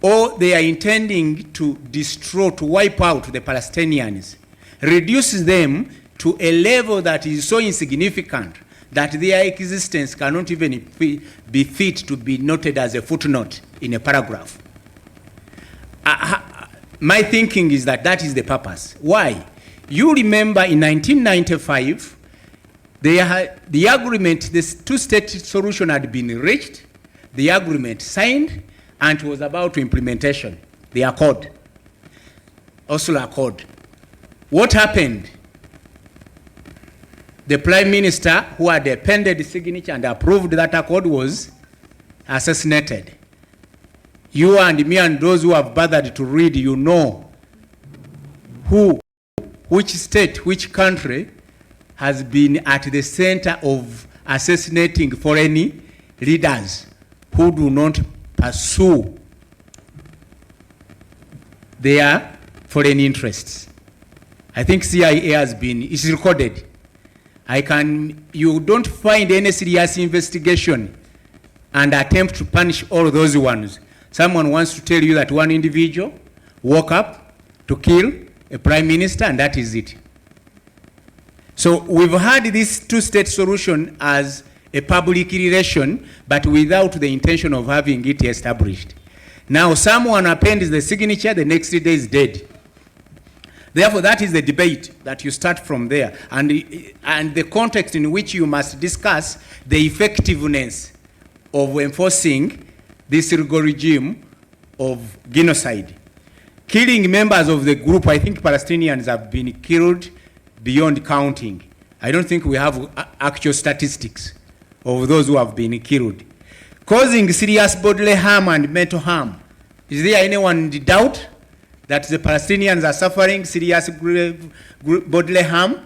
Or they are intending to destroy, to wipe out the Palestinians, reduce them to a level that is so insignificant that their existence cannot even be fit to be noted as a footnote in a paragraph. My thinking is that that is the purpose. Why? You remember in 1995, the agreement, this two-state solution had been reached, the agreement signed, and it was about implementation, the accord, Oslo Accord. What happened? The Prime Minister, who had appended the signature and approved that accord, was assassinated. You and me and those who have bothered to read, you know who, which state, which country has been at the center of assassinating foreign leaders who do not pursue their foreign interests. I think CIA has been, it's recorded. You don't find any serious investigation and attempt to punish all those ones. Someone wants to tell you that one individual woke up to kill a prime minister and that is it. So we've had this two-state solution as a public relation, but without the intention of having it established. Now someone appends the signature, the next day is dead. Therefore, that is the debate that you start from there, and the context in which you must discuss the effectiveness of enforcing this legal regime of genocide. Killing members of the group, I think Palestinians have been killed beyond counting. I don't think we have actual statistics of those who have been killed. Causing serious bodily harm and mental harm. Is there anyone in doubt that the Palestinians are suffering serious bodily harm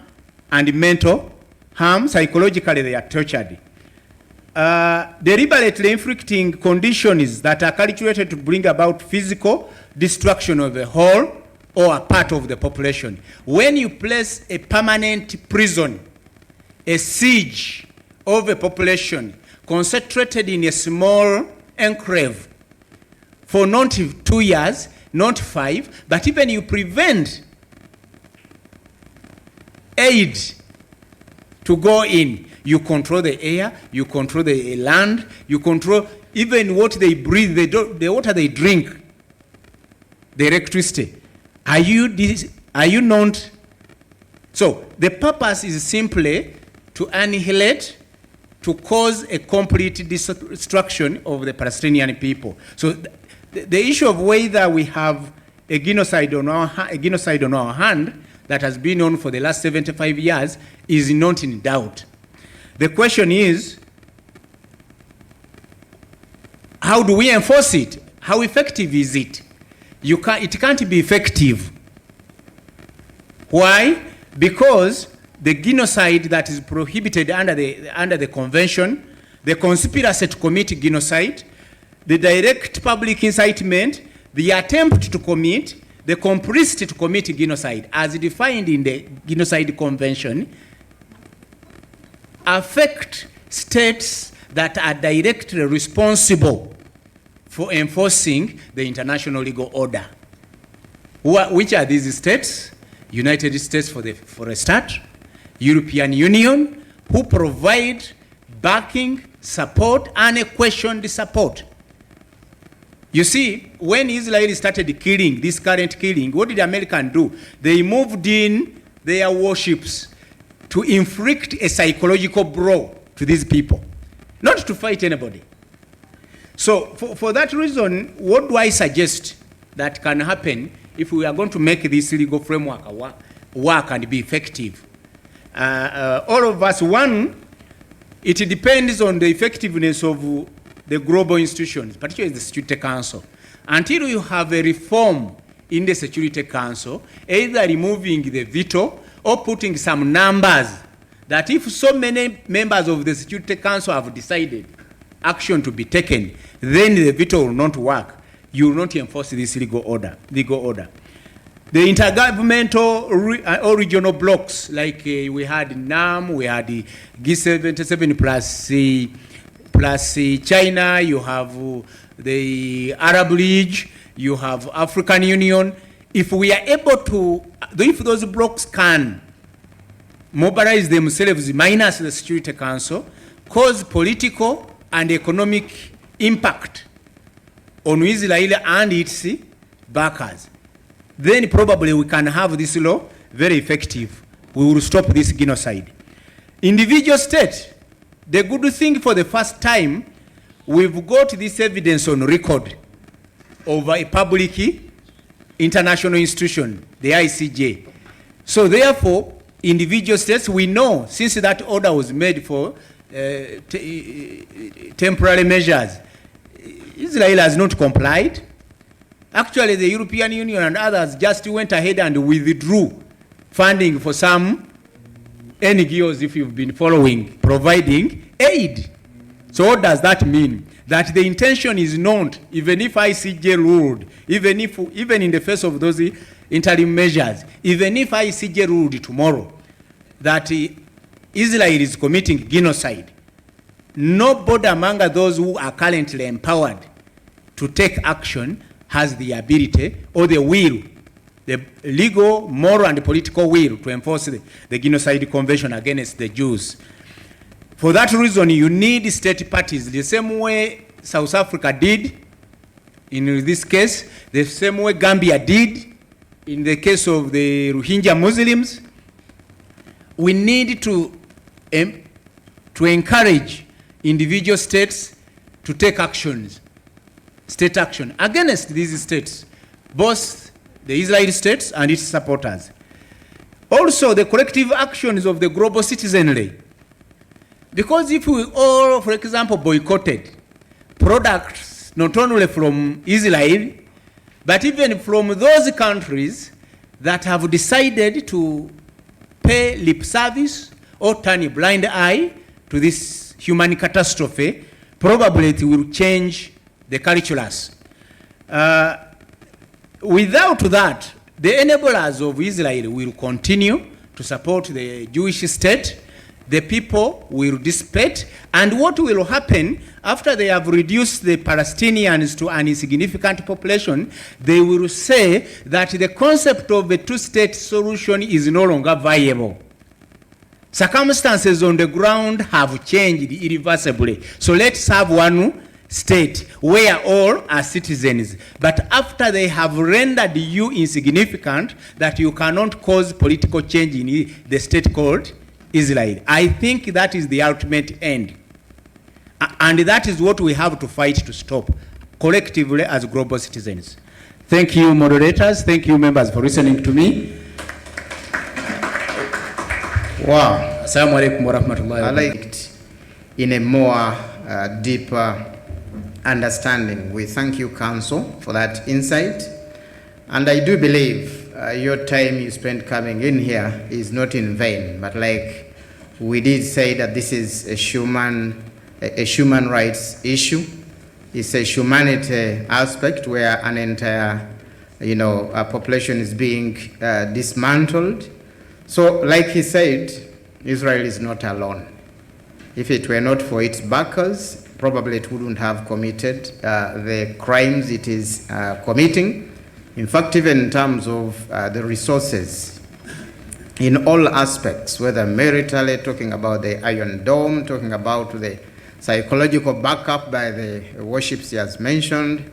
and mental harm? Psychologically, they are tortured. Deliberately inflicting conditions that are calculated to bring about physical destruction of a whole or a part of the population. When you place a permanent prison, a siege of a population concentrated in a small enclave for not 2 years, not 5, but even you prevent aid to go in. You control the air, you control the land, you control even what they breathe, the water they drink, the electricity. Are you not? So the purpose is simply to annihilate, to cause a complete destruction of the Palestinian people. So the issue of whether we have a genocide on our hand that has been on for the last 75 years is not in doubt. The question is, how do we enforce it? How effective is it? It can't be effective. Why? Because the genocide that is prohibited under the convention, the conspiracy to commit genocide, the direct public incitement, the attempt to commit, the complicity to commit genocide, as defined in the Genocide Convention, affect states that are directly responsible for enforcing the international legal order. Which are these states? United States for a start, European Union, who provide backing, support, unquestioned support. You see, when Israel started killing, this current killing, what did the Americans do? They moved in their warships to inflict a psychological blow to these people, not to fight anybody. So for that reason, what do I suggest that can happen if we are going to make this legal framework work and be effective? All of us, one, it depends on the effectiveness of the global institutions, particularly the Security Council. Until you have a reform in the Security Council, either removing the veto or putting some numbers that if so many members of the Security Council have decided action to be taken, then the veto will not work. You will not enforce this legal order. The intergovernmental or regional blocks, like we had NAM, we had the G77 plus China, you have the Arab League, you have African Union. If we are able to, if those blocks can mobilize themselves minus the Security Council, cause political and economic impact on Israel and its backers, then probably we can have this law very effective. We will stop this genocide. Individual state, the good thing for the first time, we've got this evidence on record over a public international institution, the ICJ. So therefore, individual states, we know since that order was made for temporary measures, Israel has not complied. Actually, the European Union and others just went ahead and withdrew funding for some NGOs, if you've been following, providing aid. So what does that mean? That the intention is not, even if ICJ ruled, even in the face of those interim measures, even if ICJ ruled tomorrow that Israel is committing genocide, nobody among those who are currently empowered to take action has the ability or the will the legal, moral, and political will to enforce the Genocide Convention against the Jews. For that reason, you need state parties, the same way South Africa did in this case, the same way Gambia did in the case of the Rohingya Muslims. We need to encourage individual states to take actions, state action against these states, both the Israeli states and its supporters. Also, the collective actions of the global citizenry. Because if we all, for example, boycotted products not only from Israel, but even from those countries that have decided to pay lip service or turn a blind eye to this human catastrophe, probably it will change the calculus. Without that, the enablers of Israel will continue to support the Jewish state. The people will dissipate, and what will happen after they have reduced the Palestinians to an insignificant population, they will say that the concept of a two-state solution is no longer viable. Circumstances on the ground have changed irreversibly. So let's have one state where all are citizens. But after they have rendered you insignificant, that you cannot cause political change in the state called Israel. I think that is the ultimate end. And that is what we have to fight to stop, collectively as global citizens. Thank you, moderators. Thank you, members, for listening to me. Wow. Assalamu alaikum wa rahmatullahi wa I liked in a more deeper understanding. We thank you, Council, for that insight. And I do believe your time you spent coming in here is not in vain, but like we did say that this is a human rights issue. It's a humanity aspect where an entire, population is being dismantled. So, like he said, Israel is not alone. If it were not for its backers, probably it wouldn't have committed the crimes it is committing. In fact, even in terms of the resources, in all aspects, whether maritally, talking about the Iron Dome, talking about the psychological backup by the warships he has mentioned,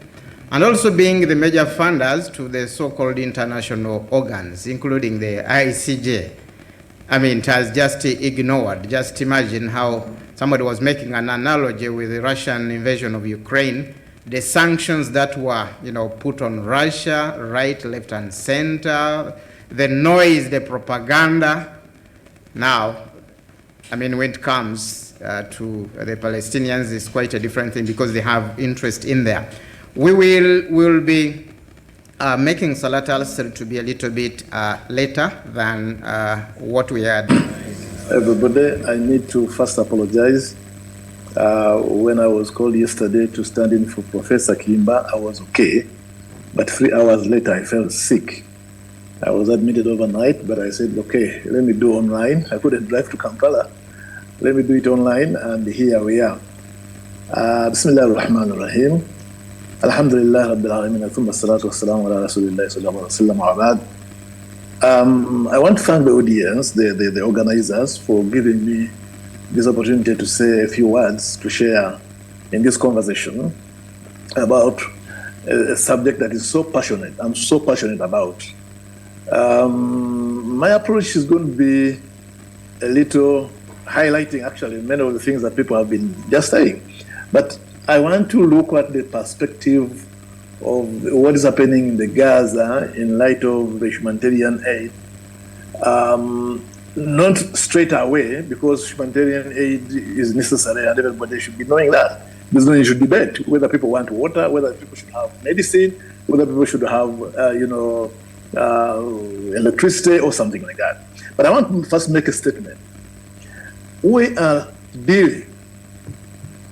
and also being the major funders to the so-called international organs, including the ICJ. I mean, it has just ignored. Just imagine how somebody was making an analogy with the Russian invasion of Ukraine, the sanctions that were, put on Russia, right, left, and center, the noise, the propaganda. Now, I mean, when it comes to the Palestinians, it's quite a different thing because they have interest in there. We will be making Salat al-Asr to be a little bit later than what we had. Everybody, I need to first apologize. When I was called yesterday to stand in for Professor Kimba, I was okay. But 3 hours later, I felt sick. I was admitted overnight, but I said, okay, let me do online. I couldn't drive to Kampala. Let me do it online, and here we are. Bismillah ar-Rahman ar-Rahim. Alhamdulillah Rabbil Alameen. Thumma salatu wassalamu ala Rasulillah sallallahu alayhi wa sallam. I want to thank the audience, the organizers, for giving me this opportunity to say a few words to share in this conversation about a subject that is so passionate. I'm so passionate about. My approach is going to be a little highlighting actually many of the things that people have been just saying. But I want to look at the perspective of what is happening in the Gaza in light of the humanitarian aid. Not straight away, because humanitarian aid is necessary and everybody should be knowing that. There's no issue debate whether people want water, whether people should have medicine, whether people should have, electricity or something like that. But I want to first make a statement. We are dealing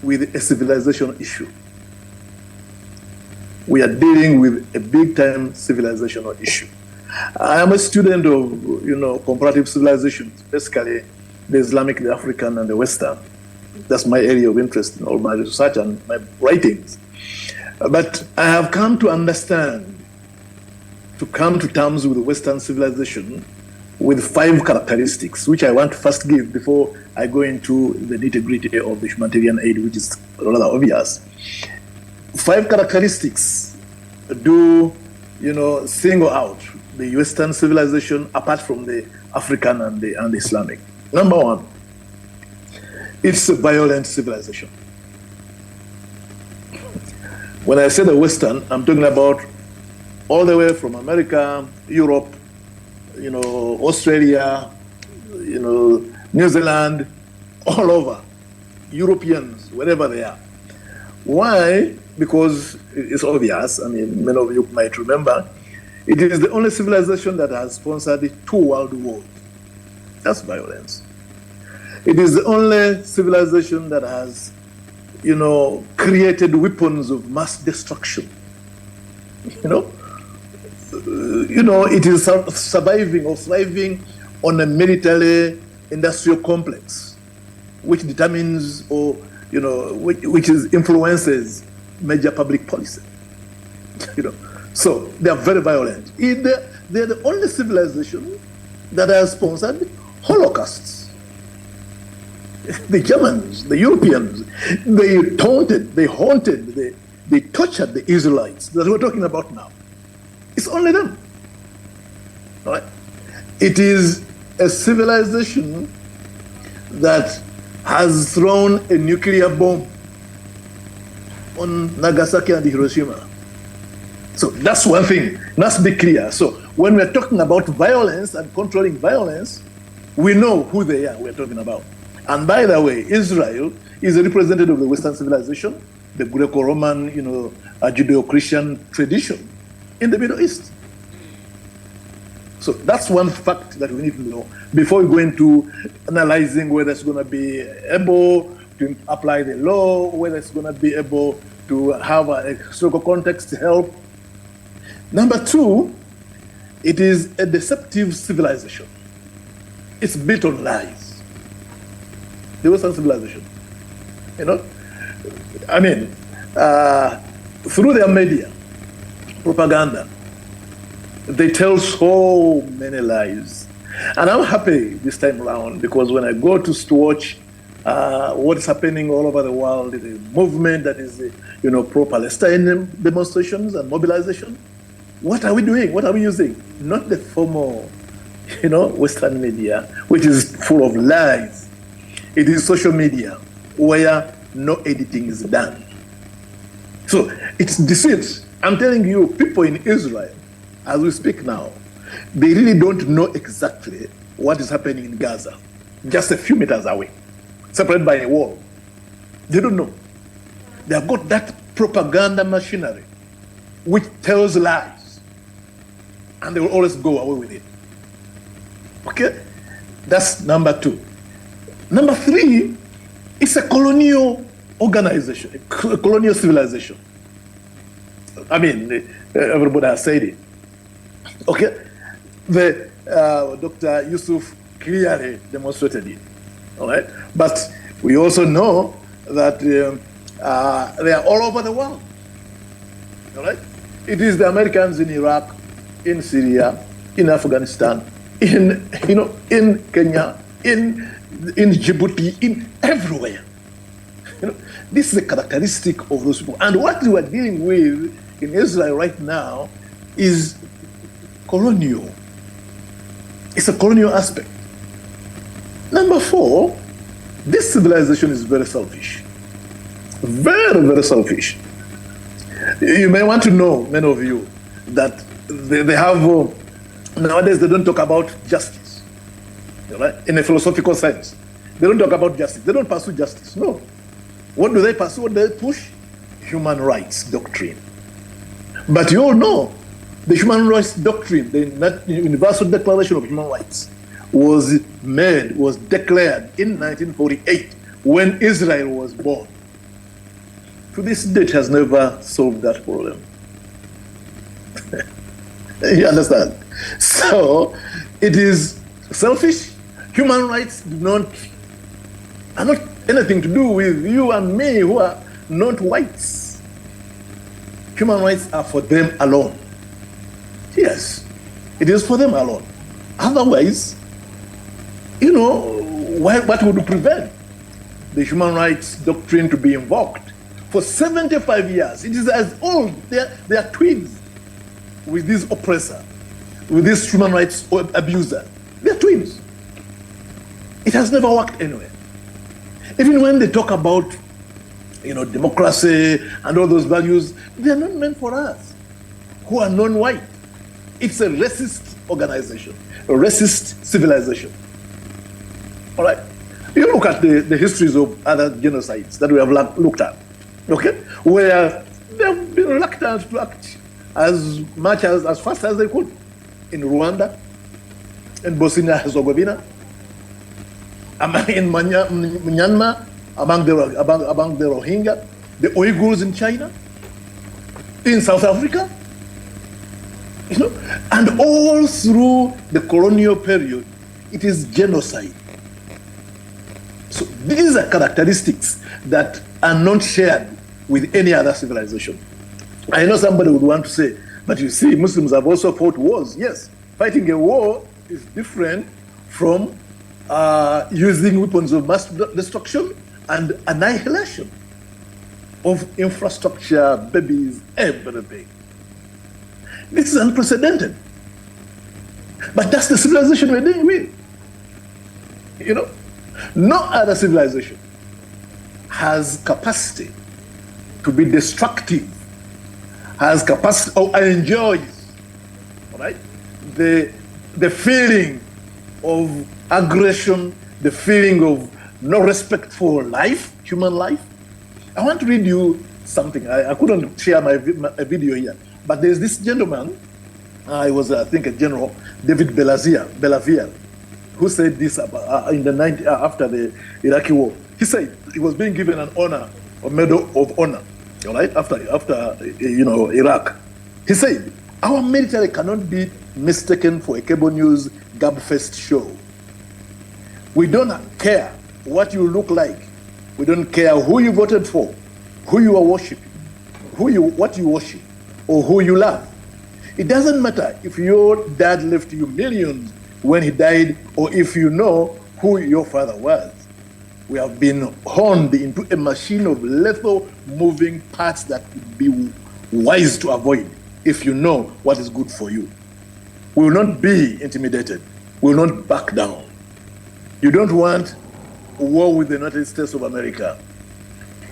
with a civilization issue. We are dealing with a big-time civilizational issue. I am a student of, comparative civilizations, basically the Islamic, the African, and the Western. That's my area of interest in all my research and my writings. But I have come to understand to come to terms with Western civilization with 5 characteristics, which I want to first give before I go into the nitty-gritty of the humanitarian aid, which is rather obvious. 5 characteristics do, single out the Western civilization apart from the African and the Islamic. Number 1, it's a violent civilization. When I say the Western, I'm talking about all the way from America, Europe, Australia, New Zealand, all over, Europeans, wherever they are. Why? Because it's obvious. I mean, many of you might remember, it is the only civilization that has sponsored 2 world wars. That's violence. It is the only civilization that has, created weapons of mass destruction. It is surviving or thriving on a military industrial complex, which determines or, which influences major public policy. So they are very violent. They're the only civilization that has sponsored holocausts. The Germans, the Europeans, they taunted, they haunted, they tortured the Israelites that we're talking about now. It's only them. All right? It is a civilization that has thrown a nuclear bomb on Nagasaki and Hiroshima. So that's one thing. Let's be clear. So when we're talking about violence and controlling violence, we know who they are we're talking about. And by the way, Israel is a representative of the Western civilization, the Greco-Roman, Judeo-Christian tradition in the Middle East. So that's one fact that we need to know before we go into analyzing whether it's going to be able to apply the law, whether it's going to be able to have a historical context to help. Number 2, it is a deceptive civilization. It's built on lies. The Western civilization. I mean, through their media, propaganda, they tell so many lies. And I'm happy this time around because when I go to watch what is happening all over the world, the movement that is, pro-Palestine demonstrations and mobilization, what are we doing? What are we using? Not the formal, Western media, which is full of lies. It is social media where no editing is done. So it's deceit. I'm telling you, people in Israel, as we speak now, they really don't know exactly what is happening in Gaza, just a few meters away, separated by a wall. They don't know. They have got that propaganda machinery which tells lies, and they will always go away with it. Okay? That's number 2. Number 3, it's a colonial organization, a colonial civilization. I mean, everybody has said it. Okay? Dr. Yusuf clearly demonstrated it. All right? But we also know that they are all over the world. All right? It is the Americans in Iraq, in Syria, in Afghanistan, in Kenya, in Djibouti, in everywhere. This is a characteristic of those people. And what we are dealing with in Israel right now is colonial. It's a colonial aspect. Number 4, this civilization is very selfish. Very, very selfish. You may want to know, many of you, that they have, nowadays they don't talk about justice. Right? In a philosophical sense. They don't talk about justice. They don't pursue justice. No. What do they pursue? What do they push? Human rights doctrine. But you all know the human rights doctrine, the Universal Declaration of Human Rights, was declared in 1948 when Israel was born. To this date has never solved that problem. You understand? So it is selfish. Human rights are not anything to do with you and me who are not whites. Human rights are for them alone. Yes, it is for them alone. Otherwise, you know, what would prevent the human rights doctrine to be invoked? For 75 years, it is as old. They are twins with this oppressor, with this human rights abuser. They are twins. It has never worked anywhere. Even when they talk about, you know, democracy and all those values, they are not meant for us, who are non-white. It's a racist organization, a racist civilization. All right? You look at the histories of other genocides that we have looked at, okay? Where they've been reluctant to act as much as fast as they could. In Rwanda, in Bosnia-Herzegovina, in Myanmar, among the Rohingya, the Uyghurs in China, in South Africa, you know, and all through the colonial period, it is genocide. So these are characteristics that are not shared with any other civilization. I know somebody would want to say, but you see, Muslims have also fought wars. Yes, fighting a war is different from using weapons of mass destruction and annihilation of infrastructure, babies, everything. This is unprecedented. But that's the civilization we're dealing with. You know, no other civilization has capacity to be destructive, has capacity or enjoys, all right, the feeling of aggression, the feeling of no respect for life, human life. I want to read you something. I couldn't share my video here, but there's this gentleman, he was, I think, a general, David Belavier, who said this about, in the 90s, after the Iraqi war. He said he was being given an honor, a medal of honor, all right, after you know, Iraq. He said, our military cannot be mistaken for a cable news gab-fest show. We don't care what you look like. We don't care who you voted for, who you are worshiping, what you worship, or who you love. It doesn't matter if your dad left you millions when he died, or if you know who your father was. We have been honed into a machine of lethal moving parts that would be wise to avoid if you know what is good for you. We will not be intimidated. We will not back down. You don't want war with the United States of America.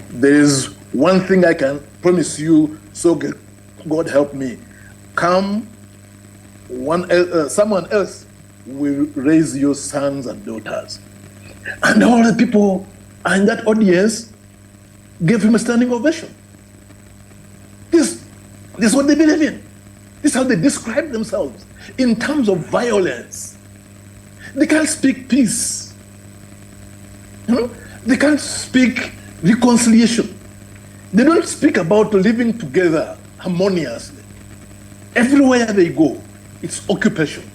There is one thing I can promise you, so God help me. Come, someone else will raise your sons and daughters. And all the people in that audience gave him a standing ovation. This is what they believe in. This is how they describe themselves in terms of violence. They can't speak peace. You know, they can't speak reconciliation. They don't speak about living together harmoniously. Everywhere they go, it's occupation.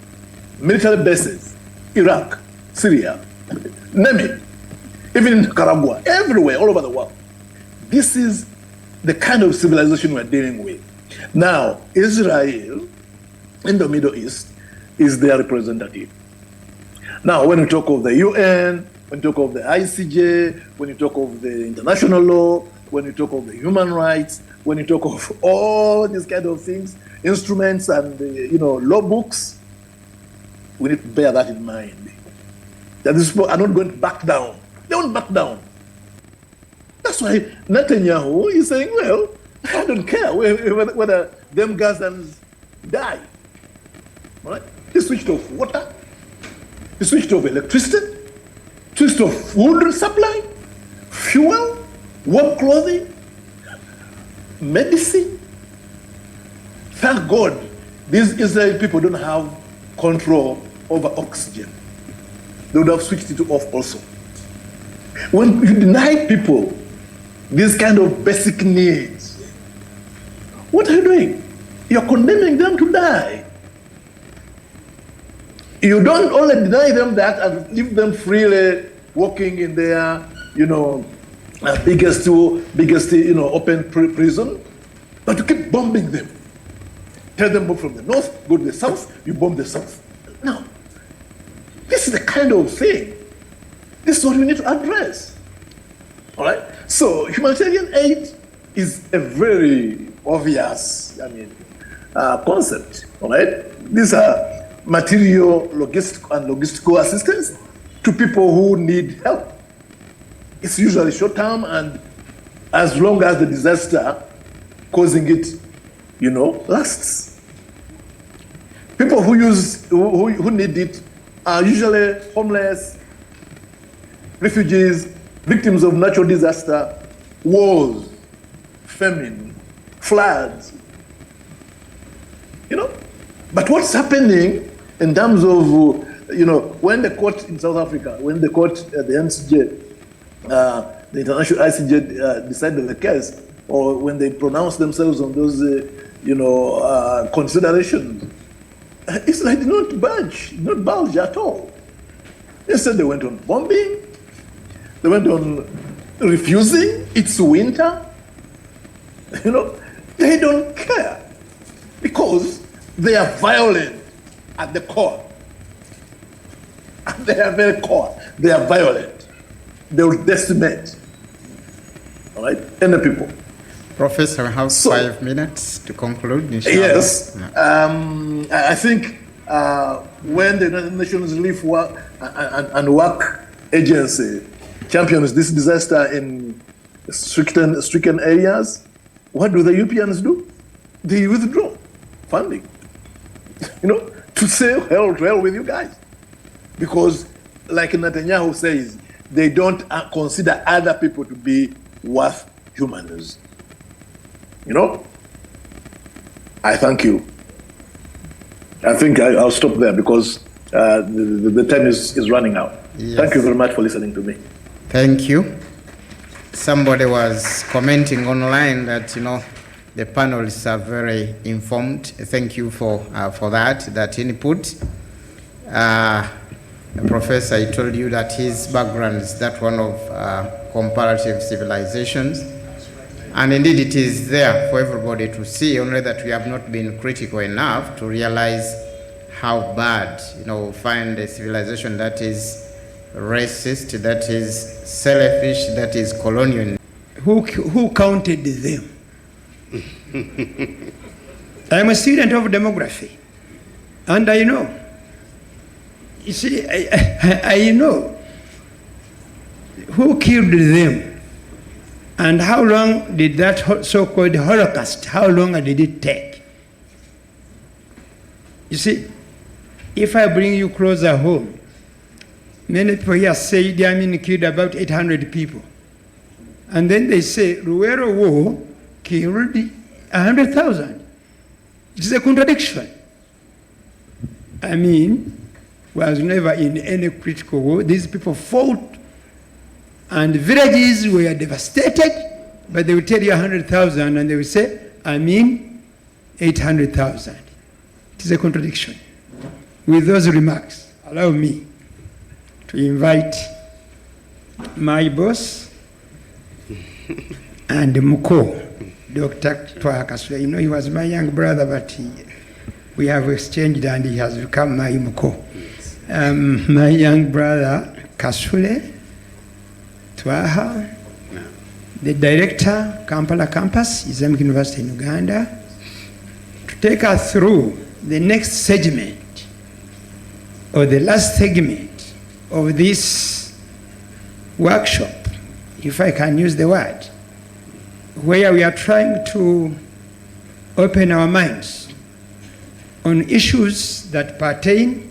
Military bases, Iraq, Syria, name it. Even in Nicaragua, everywhere, all over the world. This is the kind of civilization we're dealing with. Now, Israel in the Middle East is their representative. Now, when we talk of the UN, when you talk of the ICJ, when you talk of the international law, when you talk of the human rights, when you talk of all these kind of things, instruments and you know, law books, we need to bear that in mind. That these people are not going to back down. They won't back down. That's why Netanyahu is saying, well, I don't care whether them Gazans die. All right? He switched off water. He switched off electricity. Switched off food supply, fuel, warm clothing, medicine. Thank God these Israeli people don't have control over oxygen. They would have switched it off also. When you deny people these kind of basic needs, what are you doing? You're condemning them to die. You don't only deny them that and leave them freely walking in their, you know, biggest, you know, open prison, but you keep bombing them. Tell them bomb from the north, go to the south, you bomb the south. Now, this is the kind of thing. This is what we need to address. All right? So humanitarian aid is a very obvious, concept. All right? These are material, logistical assistance to people who need help. It's usually short term, and as long as the disaster causing it, lasts. People who need it are usually homeless, refugees, victims of natural disaster, wars, famine, floods. But what's happening in terms of, when the court in South Africa, the NCJ, the international ICJ decided the case, or when they pronounced themselves on those, considerations, it's like not budge at all. Instead, they went on bombing, they went on refusing. It's winter. They don't care because they are violent at the core. At their very core, they are violent. They will decimate. All right, any people. Professor, we have 5 minutes to conclude. Inshallah. Yes, I think when the United Nations Relief and Work Agency champions this disaster in stricken areas, what do the Europeans do? They withdraw funding, to say hell with you guys. Because, like Netanyahu says, they don't consider other people to be worth humans. I thank you. I think I'll stop there because the time is running out. Yes. Thank you very much for listening to me. Thank you. Somebody was commenting online that, the panelists are very informed. Thank you for that input. The professor, I told you that his background is that one of comparative civilizations. And indeed, it is there for everybody to see, only that we have not been critical enough to realize how bad, find a civilization that is racist, that is selfish, that is colonial. Who counted them? I'm a student of demography, and I know. You see, I know who killed them. And how long did that so-called Holocaust, how long did it take? You see, if I bring you closer home, many people here say Idi Amin killed about 800 people. And then they say Ruwero War killed 100,000. It is a contradiction. Amin was never in any critical war. These people fought, and villages were devastated, but they will tell you 100,000 and they will say, 800,000. It is a contradiction. With those remarks, allow me to invite my boss and Muko, Dr. Twaha Kasule. He was my young brother, but we have exchanged and he has become my Muko. My young brother, Kasule, Twaha, the director, Kampala campus, Islamic University in Uganda, to take us through the next segment, or the last segment of this workshop, if I can use the word, where we are trying to open our minds on issues that pertain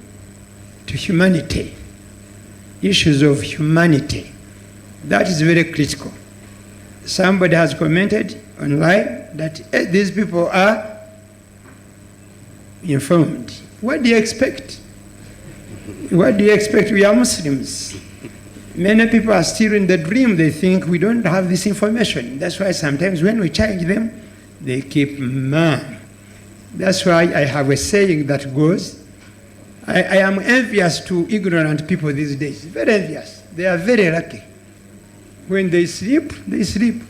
to humanity, issues of humanity. That is very critical. Somebody has commented online that these people are informed. What do you expect? What do you expect? We are Muslims. Many people are still in the dream. They think we don't have this information. That's why sometimes when we challenge them, they keep mum. That's why I have a saying that goes, I am envious to ignorant people these days. Very envious. They are very lucky. When they sleep, they sleep.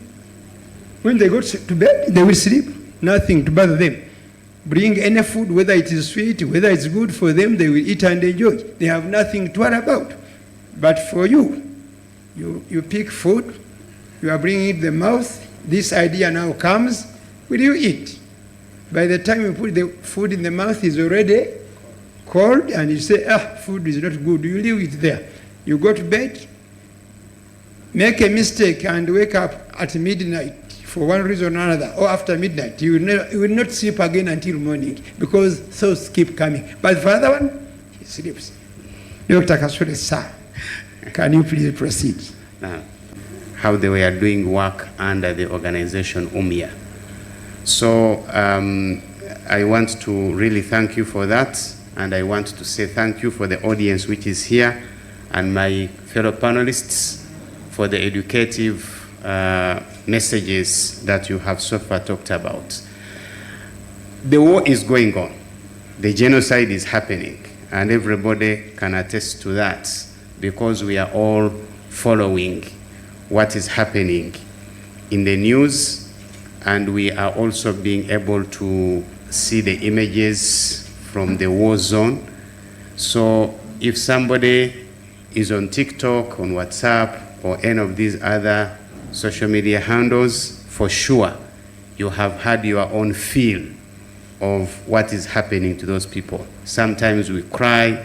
When they go to bed, they will sleep. Nothing to bother them. Bring any food, whether it is sweet, whether it's good for them, they will eat and enjoy. They have nothing to worry about. But for you, you pick food, you are bringing it to the mouth, this idea now comes, will you eat? By the time you put the food in the mouth, it's already cold, and you say, food is not good, you leave it there. You go to bed, make a mistake and wake up at midnight for one reason or another, or after midnight, you will not sleep again until morning because thoughts keep coming. But for the other one, he sleeps. Dr. Kasule, sir, can you please proceed? How they were doing work under the organization UMIA. So I want to really thank you for that, and I want to say thank you for the audience which is here and my fellow panelists for the educative messages that you have so far talked about. The war is going on. The genocide is happening, and everybody can attest to that because we are all following what is happening in the news, and we are also being able to see the images from the war zone. So if somebody is on TikTok, on WhatsApp, or any of these other social media handles, for sure you have had your own feel of what is happening to those people. Sometimes we cry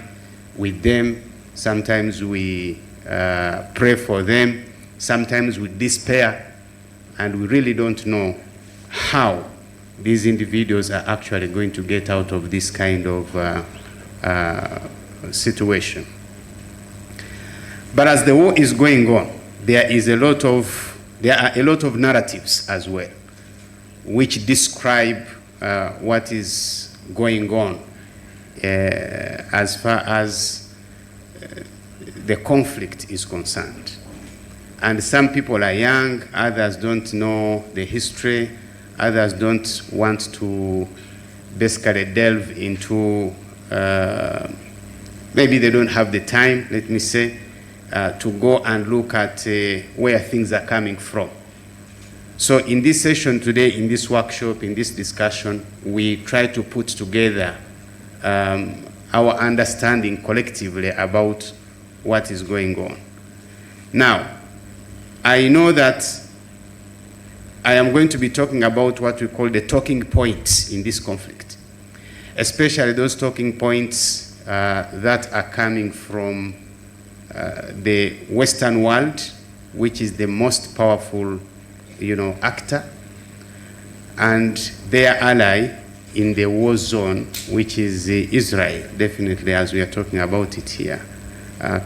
with them, sometimes we pray for them, sometimes we despair, and we really don't know how these individuals are actually going to get out of this kind of situation. But as the war is going on, there are a lot of narratives as well, which describe what is going on as far as the conflict is concerned. And some people are young, others don't know the history, others don't want to basically delve into, maybe they don't have the time, let me say, to go and look at where things are coming from. So in this session today, in this workshop, in this discussion, we try to put together our understanding collectively about what is going on. Now, I know that I am going to be talking about what we call the talking points in this conflict, especially those talking points that are coming from the Western world, which is the most powerful, actor, and their ally in the war zone, which is Israel, definitely, as we are talking about it here.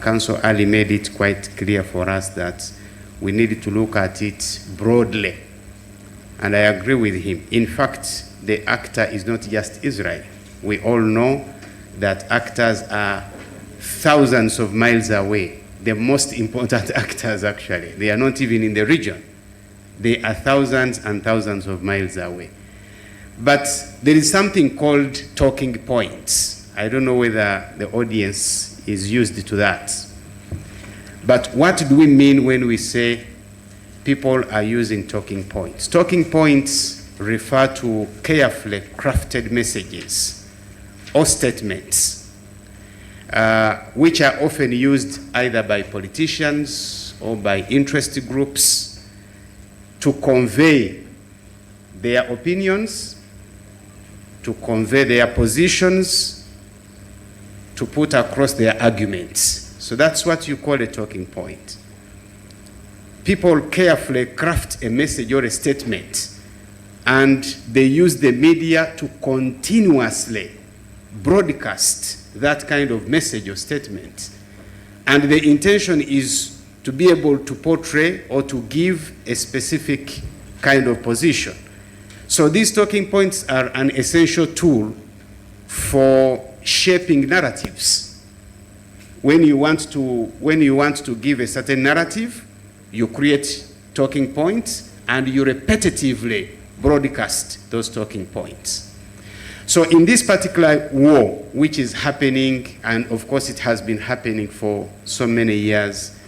Council Ali made it quite clear for us that we need to look at it broadly, and I agree with him. In fact, the actor is not just Israel. We all know that actors are thousands of miles away. The most important actors, actually, they are not even in the region. They are thousands and thousands of miles away. But there is something called talking points. I don't know whether the audience is used to that. But what do we mean when we say people are using talking points? Talking points refer to carefully crafted messages or statements which are often used either by politicians or by interest groups to convey their opinions, to convey their positions, to put across their arguments. So that's what you call a talking point. People carefully craft a message or a statement, and they use the media to continuously broadcast that kind of message or statement. And the intention is to be able to portray or to give a specific kind of position. So these talking points are an essential tool for shaping narratives. When you want to give a certain narrative, you create talking points and you repetitively broadcast those talking points. So in this particular war, which is happening, and of course it has been happening for so many years,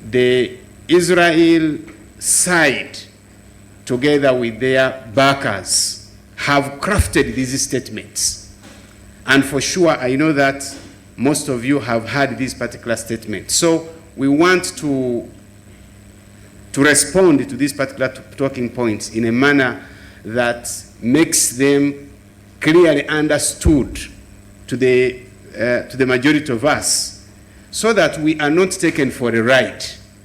the Israel side, together with their backers, have crafted these statements. And for sure, I know that most of you have heard these particular statements. So we want to respond to these particular talking points in a manner that makes them clearly understood to the majority of us, so that we are not taken for a ride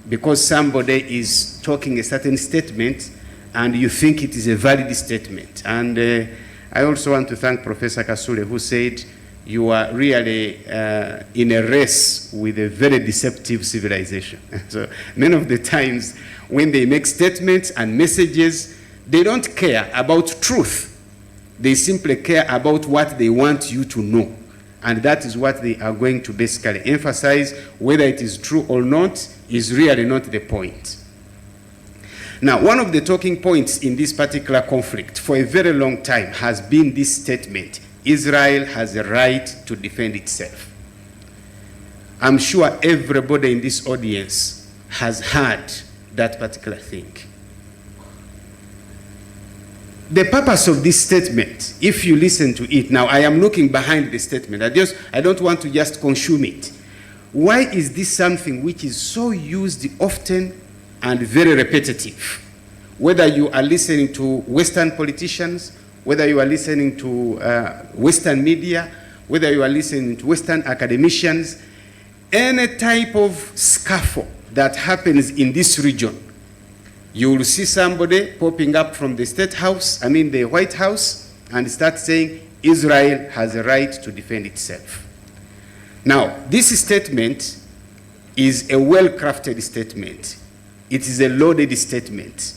because somebody is talking a certain statement and you think it is a valid statement. And I also want to thank Professor Kasule, who said you are really in a race with a very deceptive civilization. So many of the times when they make statements and messages, they don't care about truth. They simply care about what they want you to know. And that is what they are going to basically emphasize. Whether it is true or not is really not the point. Now, one of the talking points in this particular conflict for a very long time has been this statement: Israel has a right to defend itself. I'm sure everybody in this audience has heard that particular thing. The purpose of this statement, if you listen to it, now I am looking behind the statement. I don't want to just consume it. Why is this something which is so used often and very repetitive? Whether you are listening to Western politicians, whether you are listening to Western media, whether you are listening to Western academicians, any type of scuffle that happens in this region, you will see somebody popping up from the the White House, and start saying Israel has a right to defend itself. Now, this statement is a well-crafted statement. It is a loaded statement.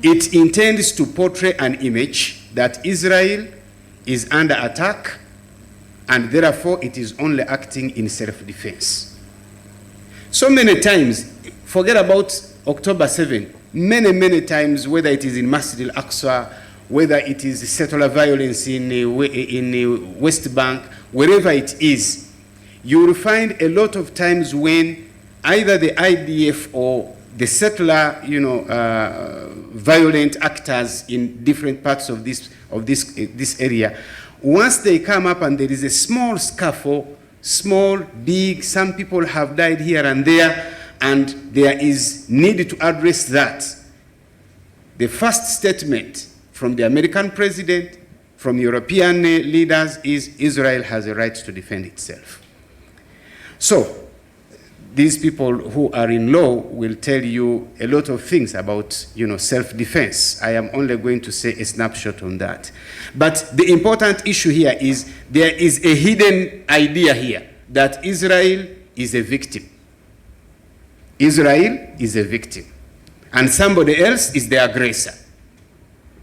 It intends to portray an image that Israel is under attack, and therefore it is only acting in self-defense. So many times, forget about October 7, many times, whether it is in Masjid al-Aqsa, whether it is settler violence in West Bank, wherever it is, you will find a lot of times when either the IDF or the settler, violent actors in different parts of this area, once they come up and there is a small scuffle, small, big, some people have died here and there, and there is need to address that. The first statement from the American president, from European leaders, is Israel has a right to defend itself. So, these people who are in law will tell you a lot of things about, self-defense. I am only going to say a snapshot on that. But the important issue here is there is a hidden idea here that Israel is a victim. Israel is a victim, and somebody else is the aggressor.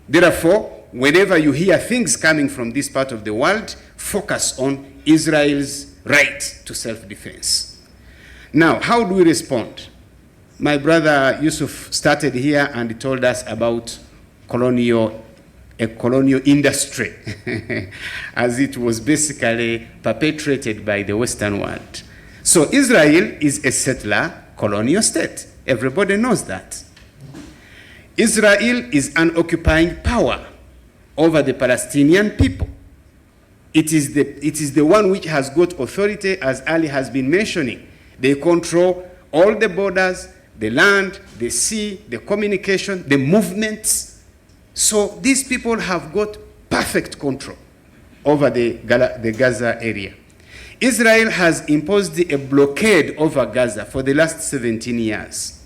Therefore, whenever you hear things coming from this part of the world, focus on Israel's right to self-defense. Now, how do we respond? My brother Yusuf started here and told us about a colonial industry, as it was basically perpetrated by the Western world. So Israel is a settler colonial state. Everybody knows that. Israel is an occupying power over the Palestinian people. It is the one which has got authority, as Ali has been mentioning. They control all the borders, the land, the sea, the communication, the movements. So these people have got perfect control over the Gaza area. Israel has imposed a blockade over Gaza for the last 17 years.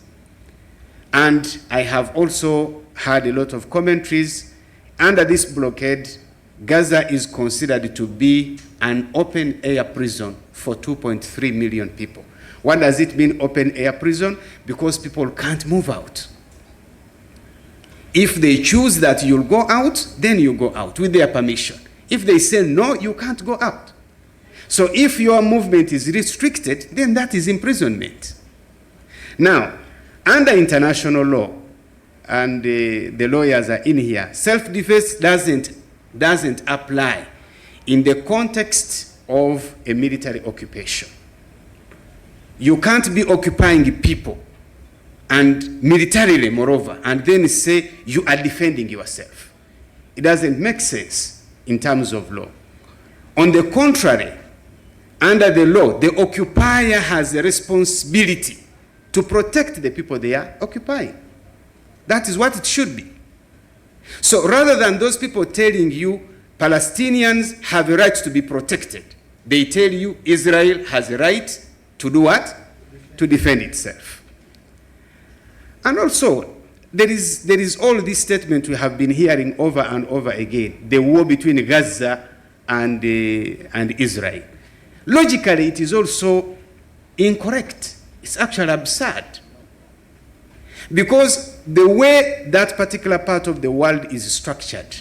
And I have also heard a lot of commentaries. Under this blockade, Gaza is considered to be an open-air prison for 2.3 million people. What does it mean, open-air prison? Because people can't move out. If they choose that you'll go out, then you go out with their permission. If they say no, you can't go out. So if your movement is restricted, then that is imprisonment. Now, under international law, and the lawyers are in here, self-defense doesn't apply in the context of a military occupation. You can't be occupying people, and militarily, moreover, and then say you are defending yourself. It doesn't make sense in terms of law. On the contrary, under the law, the occupier has a responsibility to protect the people they are occupying. That is what it should be. So rather than those people telling you Palestinians have a right to be protected, they tell you Israel has a right to do what? To defend itself. And also, there is all this statement we have been hearing over and over again, the war between Gaza and Israel. Logically, it is also incorrect. It's actually absurd. Because the way that particular part of the world is structured,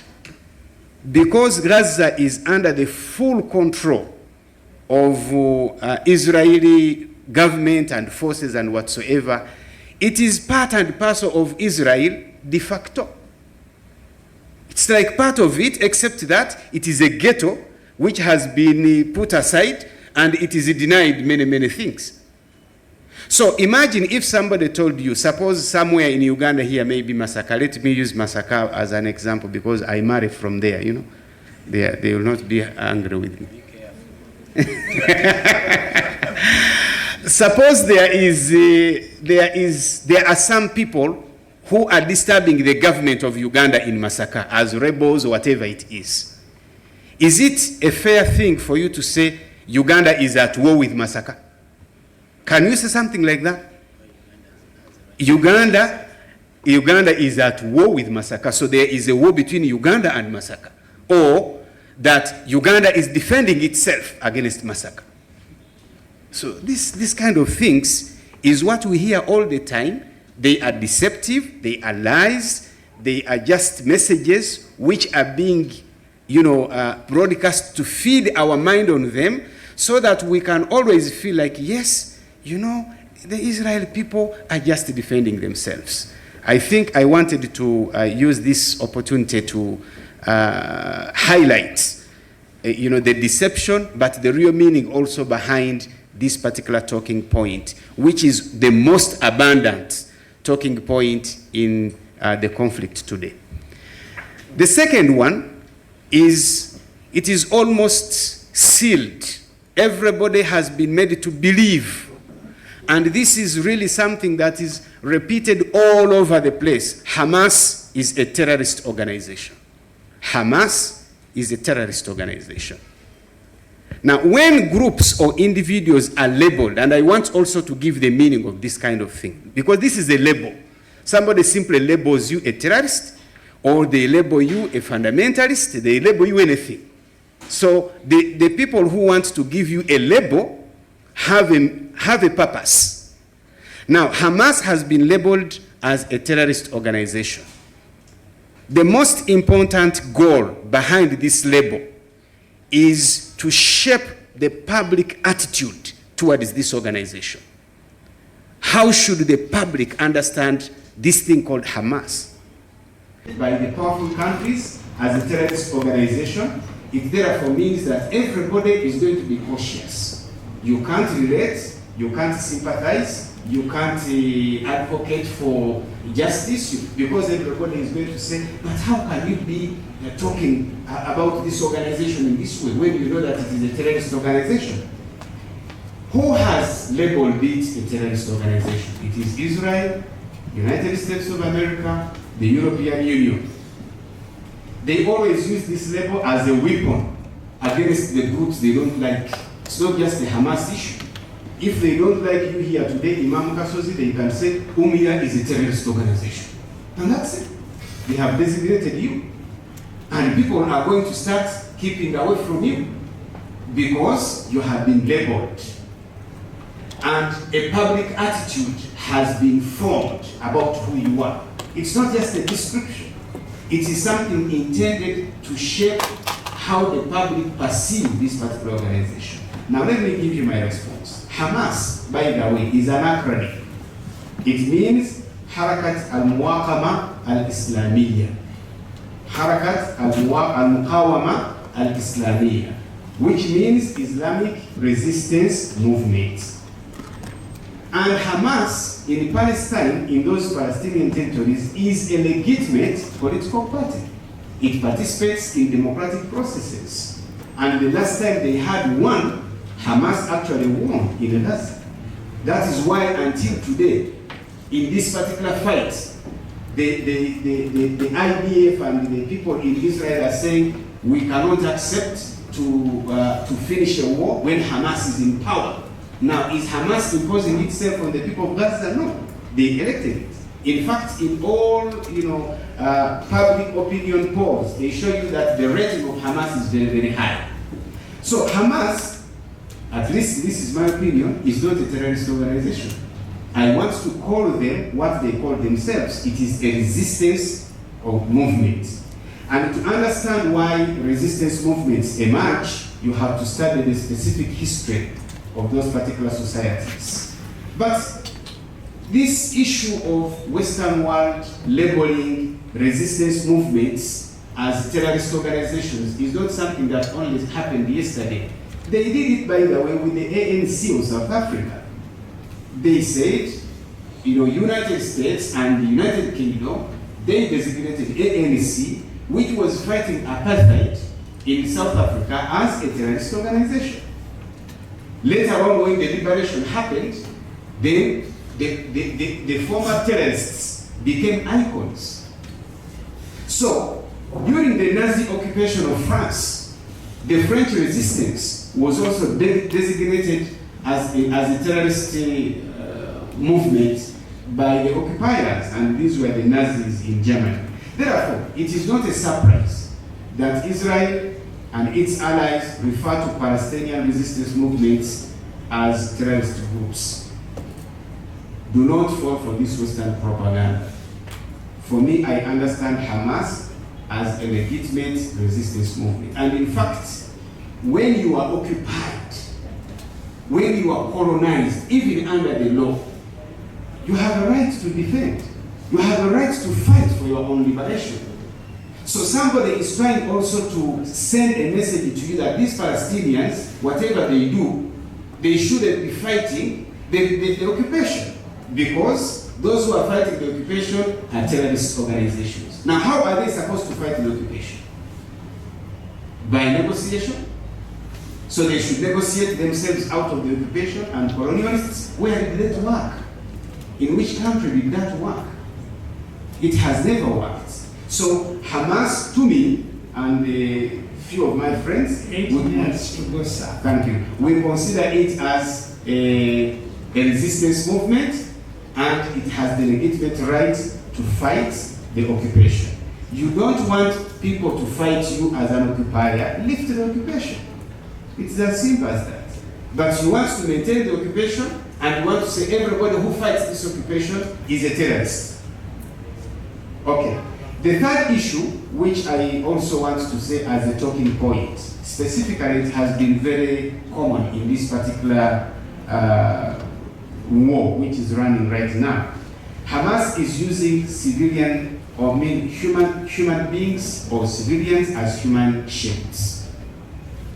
because Gaza is under the full control of Israeli government and forces and whatsoever, it is part and parcel of Israel de facto. It's like part of it, except that it is a ghetto which has been put aside and it is denied many, many things. So imagine if somebody told you, suppose somewhere in Uganda here, maybe Masaka, let me use Masaka as an example because I marry from there, you know. They will not be angry with me. Suppose there are some people who are disturbing the government of Uganda in Masaka as rebels or whatever it is. Is it a fair thing for you to say Uganda is at war with Masaka? Can you say something like that? Uganda is at war with Masaka, so there is a war between Uganda and Masaka. Or that Uganda is defending itself against Masaka. So this kind of things is what we hear all the time. They are deceptive, they are lies, they are just messages which are being, broadcast to feed our mind on them so that we can always feel like, yes, the Israeli people are just defending themselves. I think I wanted to use this opportunity to highlight, the deception, but the real meaning also behind this particular talking point, which is the most abundant talking point in the conflict today. The second one is, it is almost sealed. Everybody has been made to believe. And this is really something that is repeated all over the place. Hamas is a terrorist organization. Hamas is a terrorist organization. Now, when groups or individuals are labeled, and I want also to give the meaning of this kind of thing, because this is a label. Somebody simply labels you a terrorist, or they label you a fundamentalist, they label you anything. So the people who want to give you a label have a purpose. Now, Hamas has been labeled as a terrorist organization. The most important goal behind this label is to shape the public attitude towards this organization. How should the public understand this thing called Hamas? By the powerful countries as a terrorist organization, it therefore means that everybody is going to be cautious. You can't relate, you can't sympathize, you can't advocate for justice, because everybody is going to say, but how can you be talking about this organization in this way when you know that it is a terrorist organization? Who has labeled it a terrorist organization? It is Israel, United States of America, the European Union. They always use this label as a weapon against the groups they don't like. It's not just the Hamas issue. If they don't like you here today, Imam Kasozi, they can say, Umia is a terrorist organization. And that's it. They have designated you. And people are going to start keeping away from you because you have been labeled. And a public attitude has been formed about who you are. It's not just a description. It is something intended to shape how the public perceive this particular organization. Now let me give you my response. Hamas, by the way, is an acronym. It means Harakat al-Muwaqama al-Islamiyya. Harakat al-Muqawama al-Islamiyya, which means Islamic Resistance Movement. And Hamas in Palestine, in those Palestinian territories, is a legitimate political party. It participates in democratic processes. And the last time they had one, Hamas actually won in Gaza. That is why until today, in this particular fight, the IDF and the people in Israel are saying we cannot accept to finish a war when Hamas is in power. Now, is Hamas imposing itself on the people of Gaza? No, they elected it. In fact, in all public opinion polls, they show you that the rating of Hamas is very, very high. So Hamas, at least this is my opinion, is not a terrorist organization. I want to call them what they call themselves. It is a resistance of movement. And to understand why resistance movements emerge, you have to study the specific history of those particular societies. But this issue of Western world labeling resistance movements as terrorist organizations is not something that only happened yesterday. They did it, by the way, with the ANC of South Africa. They said, United States and the United Kingdom, they designated ANC, which was fighting apartheid in South Africa, as a terrorist organization. Later on, when the liberation happened, then the former terrorists became icons. So, during the Nazi occupation of France, the French resistance was also designated as a terrorist movement by the occupiers, and these were the Nazis in Germany. Therefore, it is not a surprise that Israel and its allies refer to Palestinian resistance movements as terrorist groups. Do not fall for this Western propaganda. For me, I understand Hamas as a legitimate resistance movement. And in fact, when you are occupied, when you are colonized, even under the law, you have a right to defend. You have a right to fight for your own liberation. So somebody is trying also to send a message to you that these Palestinians, whatever they do, they shouldn't be fighting the occupation, because those who are fighting the occupation are terrorist organizations. Now, how are they supposed to fight the occupation? By negotiation? So they should negotiate themselves out of the occupation, and colonialists, where did that work? In which country did that work? It has never worked. So Hamas, to me, and a few of my friends, thank you, we consider it as a resistance movement, and it has the legitimate right to fight the occupation. You don't want people to fight you as an occupier, lift the occupation. It's as simple as that. But you want to maintain the occupation, and you want to say everybody who fights this occupation is a terrorist. Okay. The third issue, which I also want to say as a talking point, specifically it has been very common in this particular war which is running right now. Hamas is using civilian, or human beings or civilians as human shields.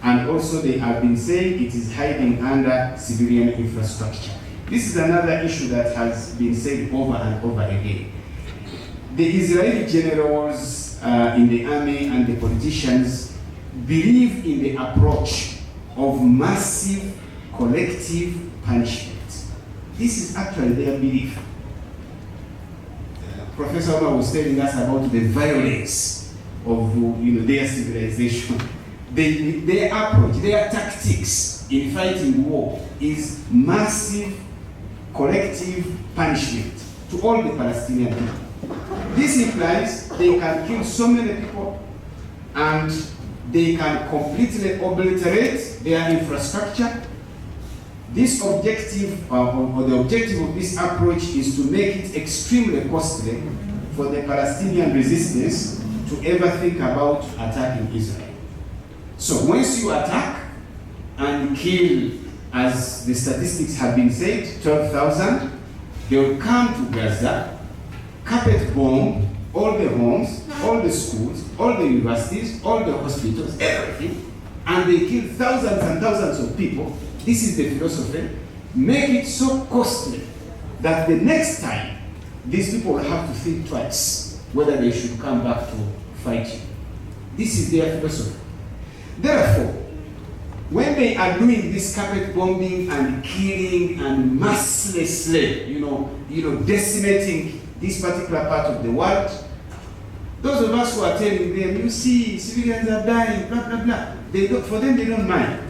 And also they have been saying it is hiding under civilian infrastructure. This is another issue that has been said over and over again. The Israeli generals in the army and the politicians believe in the approach of massive collective punishment. This is actually their belief. Professor Omar was telling us about the violence of their civilization. Their approach, their tactics in fighting war is massive collective punishment to all the Palestinian people. This implies they can kill so many people, and they can completely obliterate their infrastructure. This objective, or the objective of this approach, is to make it extremely costly for the Palestinian resistance to ever think about attacking Israel. So once you attack and kill, as the statistics have been said, 12,000, they will come to Gaza, carpet bomb all the homes, all the schools, all the universities, all the hospitals, everything, and they kill thousands and thousands of people. This is the philosophy. Make it so costly that the next time these people will have to think twice whether they should come back to fight you. This is their philosophy. Therefore, when they are doing this carpet bombing and killing and mercilessly, decimating this particular part of the world, those of us who are telling them, you see, civilians are dying, blah, blah, blah, for them, they don't mind.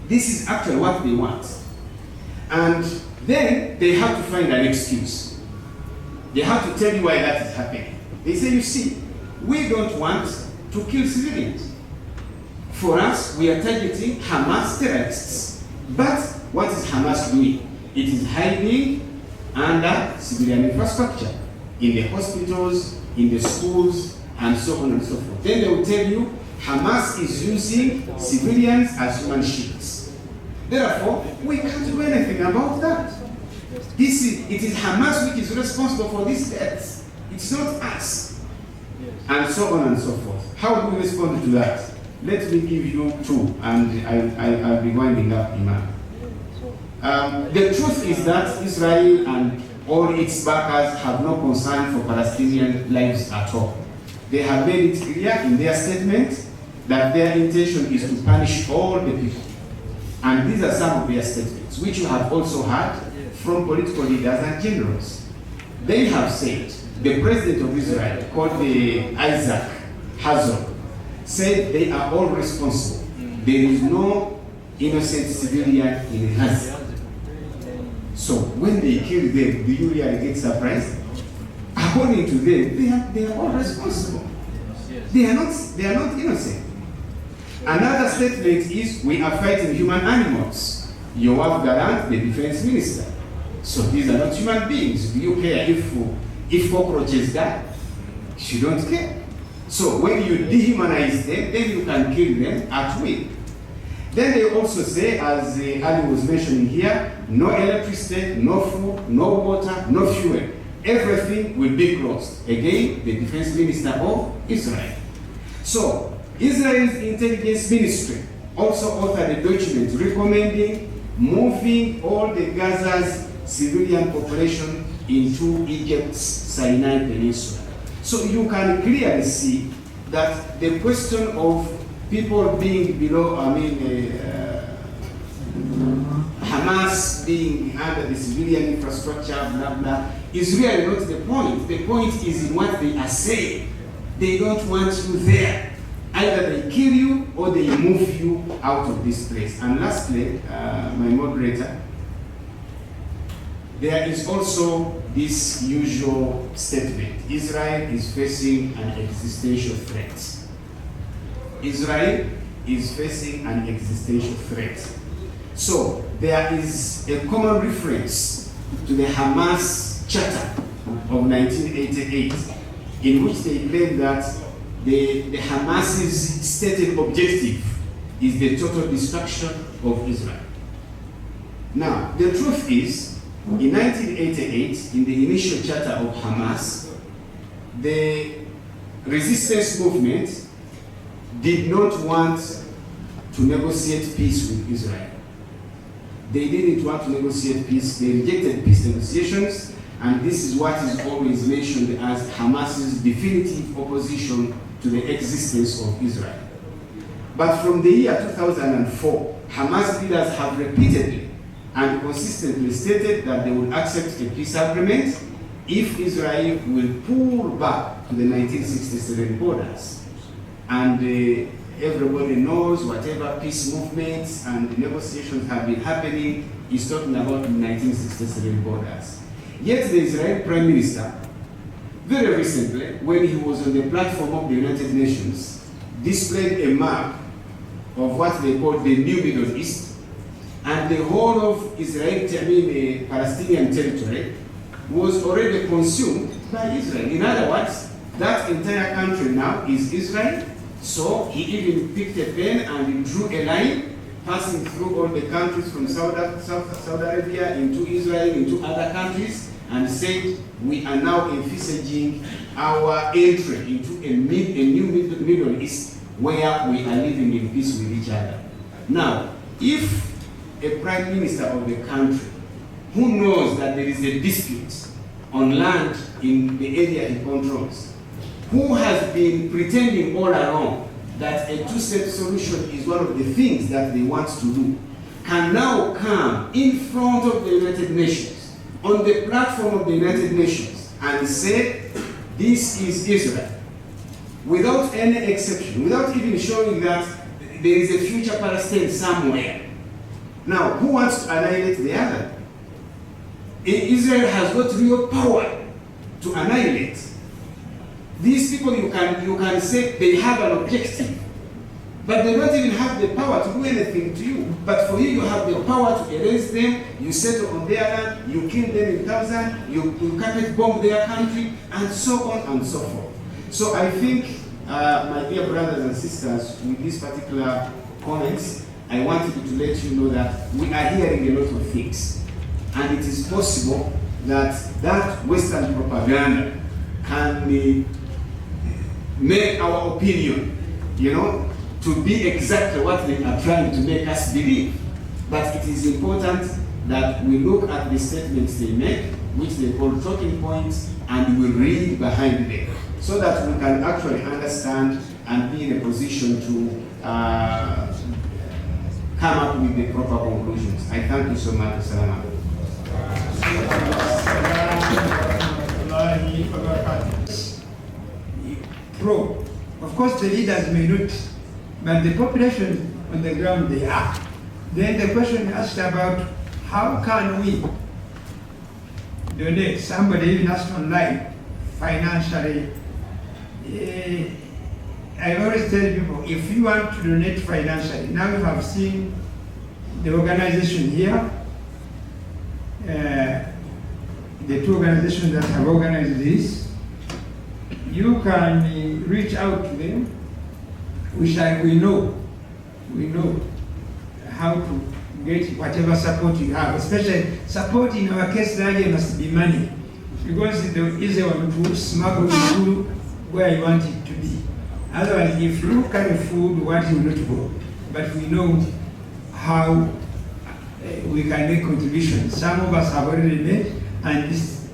This is actually what they want. And then they have to find an excuse. They have to tell you why that is happening. They say, you see, we don't want to kill civilians. For us, we are targeting Hamas terrorists. But what is Hamas doing? It is hiding under civilian infrastructure, in the hospitals, in the schools, and so on and so forth. Then they will tell you, Hamas is using civilians as human shields. Therefore, we can't do anything about that. It is Hamas which is responsible for these deaths. It's not us. And so on and so forth. How do we respond to that? Let me give you two, and I'll be winding up, Imam. The truth is that Israel and all its backers have no concern for Palestinian lives at all. They have made it clear in their statement that their intention is to punish all the people. And these are some of their statements, which you have also heard from political leaders and generals. They have said, the president of Israel, called Isaac Herzog, said they are all responsible. There is no innocent civilian in Gaza. So when they kill them, do you really get surprised? According to them, they are all responsible. They are not innocent. Another statement is, we are fighting human animals. Yoav Gallant, the defense minister. So these are not human beings. Do you care if cockroaches die? You don't care. So when you dehumanize them, then you can kill them at will. Then they also say, as Ali was mentioning here, no electricity, no food, no water, no fuel. Everything will be closed. Again, the defense minister of Israel. So Israel's intelligence ministry also authored a document recommending moving all the Gaza's civilian population into Egypt's Sinai Peninsula. So you can clearly see that the question of people being below, Hamas being under the civilian infrastructure, blah, blah, is really not the point. The point is in what they are saying. They don't want you there. Either they kill you or they move you out of this place. And lastly, my moderator, there is also this usual statement. Israel is facing an existential threat. Israel is facing an existential threat. So there is a common reference to the Hamas Charter of 1988, in which they claim that the Hamas's stated objective is the total destruction of Israel. Now, the truth is, in 1988, in the initial charter of Hamas, the resistance movement did not want to negotiate peace with Israel. They didn't want to negotiate peace. They rejected peace negotiations, and this is what is always mentioned as Hamas's definitive opposition to the existence of Israel. But from the year 2004, Hamas leaders have repeatedly and consistently stated that they will accept a peace agreement if Israel will pull back to the 1967 borders. And everybody knows whatever peace movements and negotiations have been happening is talking about the 1967 borders. Yet the Israeli Prime Minister, very recently, when he was on the platform of the United Nations, displayed a map of what they call the New Middle East, and the whole of Palestinian territory was already consumed by Israel. In other words, that entire country now is Israel. So he even picked a pen and drew a line passing through all the countries from Saudi Arabia into Israel, into other countries, and said, we are now envisaging our entry into a new Middle East where we are living in peace with each other. Now, if a prime minister of the country who knows that there is a dispute on land in the area he controls who has been pretending all along that a two-state solution is one of the things that they want to do, can now come in front of the United Nations, on the platform of the United Nations, and say, this is Israel, without any exception, without even showing that there is a future Palestine somewhere. Now, who wants to annihilate the other? Israel has got real power to annihilate. These people, you can say they have an objective, but they don't even have the power to do anything to you. But for you, you have the power to erase them, you settle on their land, you kill them in thousand, you carpet bomb their country, and so on and so forth. So I think, my dear brothers and sisters, with these particular comments, I wanted to let you know that we are hearing a lot of things. And it is possible that that Western propaganda can make our opinion, to be exactly what they are trying to make us believe. But it is important that we look at the statements they make, which they call talking points, and we read behind them, so that we can actually understand and be in a position to come up with the proper conclusions. I thank you so much. Assalamu alaikum. Pro. Of course, the leaders may not, but the population on the ground, they are. Then the question asked about how can we donate? Somebody even asked online, financially. I always tell people, if you want to donate financially, now you have seen the organization here, the two organizations that have organized this. You can reach out to them. We know how to get whatever support you have, especially support in our case there must be money, because the easy one to smuggle you where you want it to be. Otherwise, if you carry food, what you will not go. But we know how we can make contributions. Some of us have already made, and these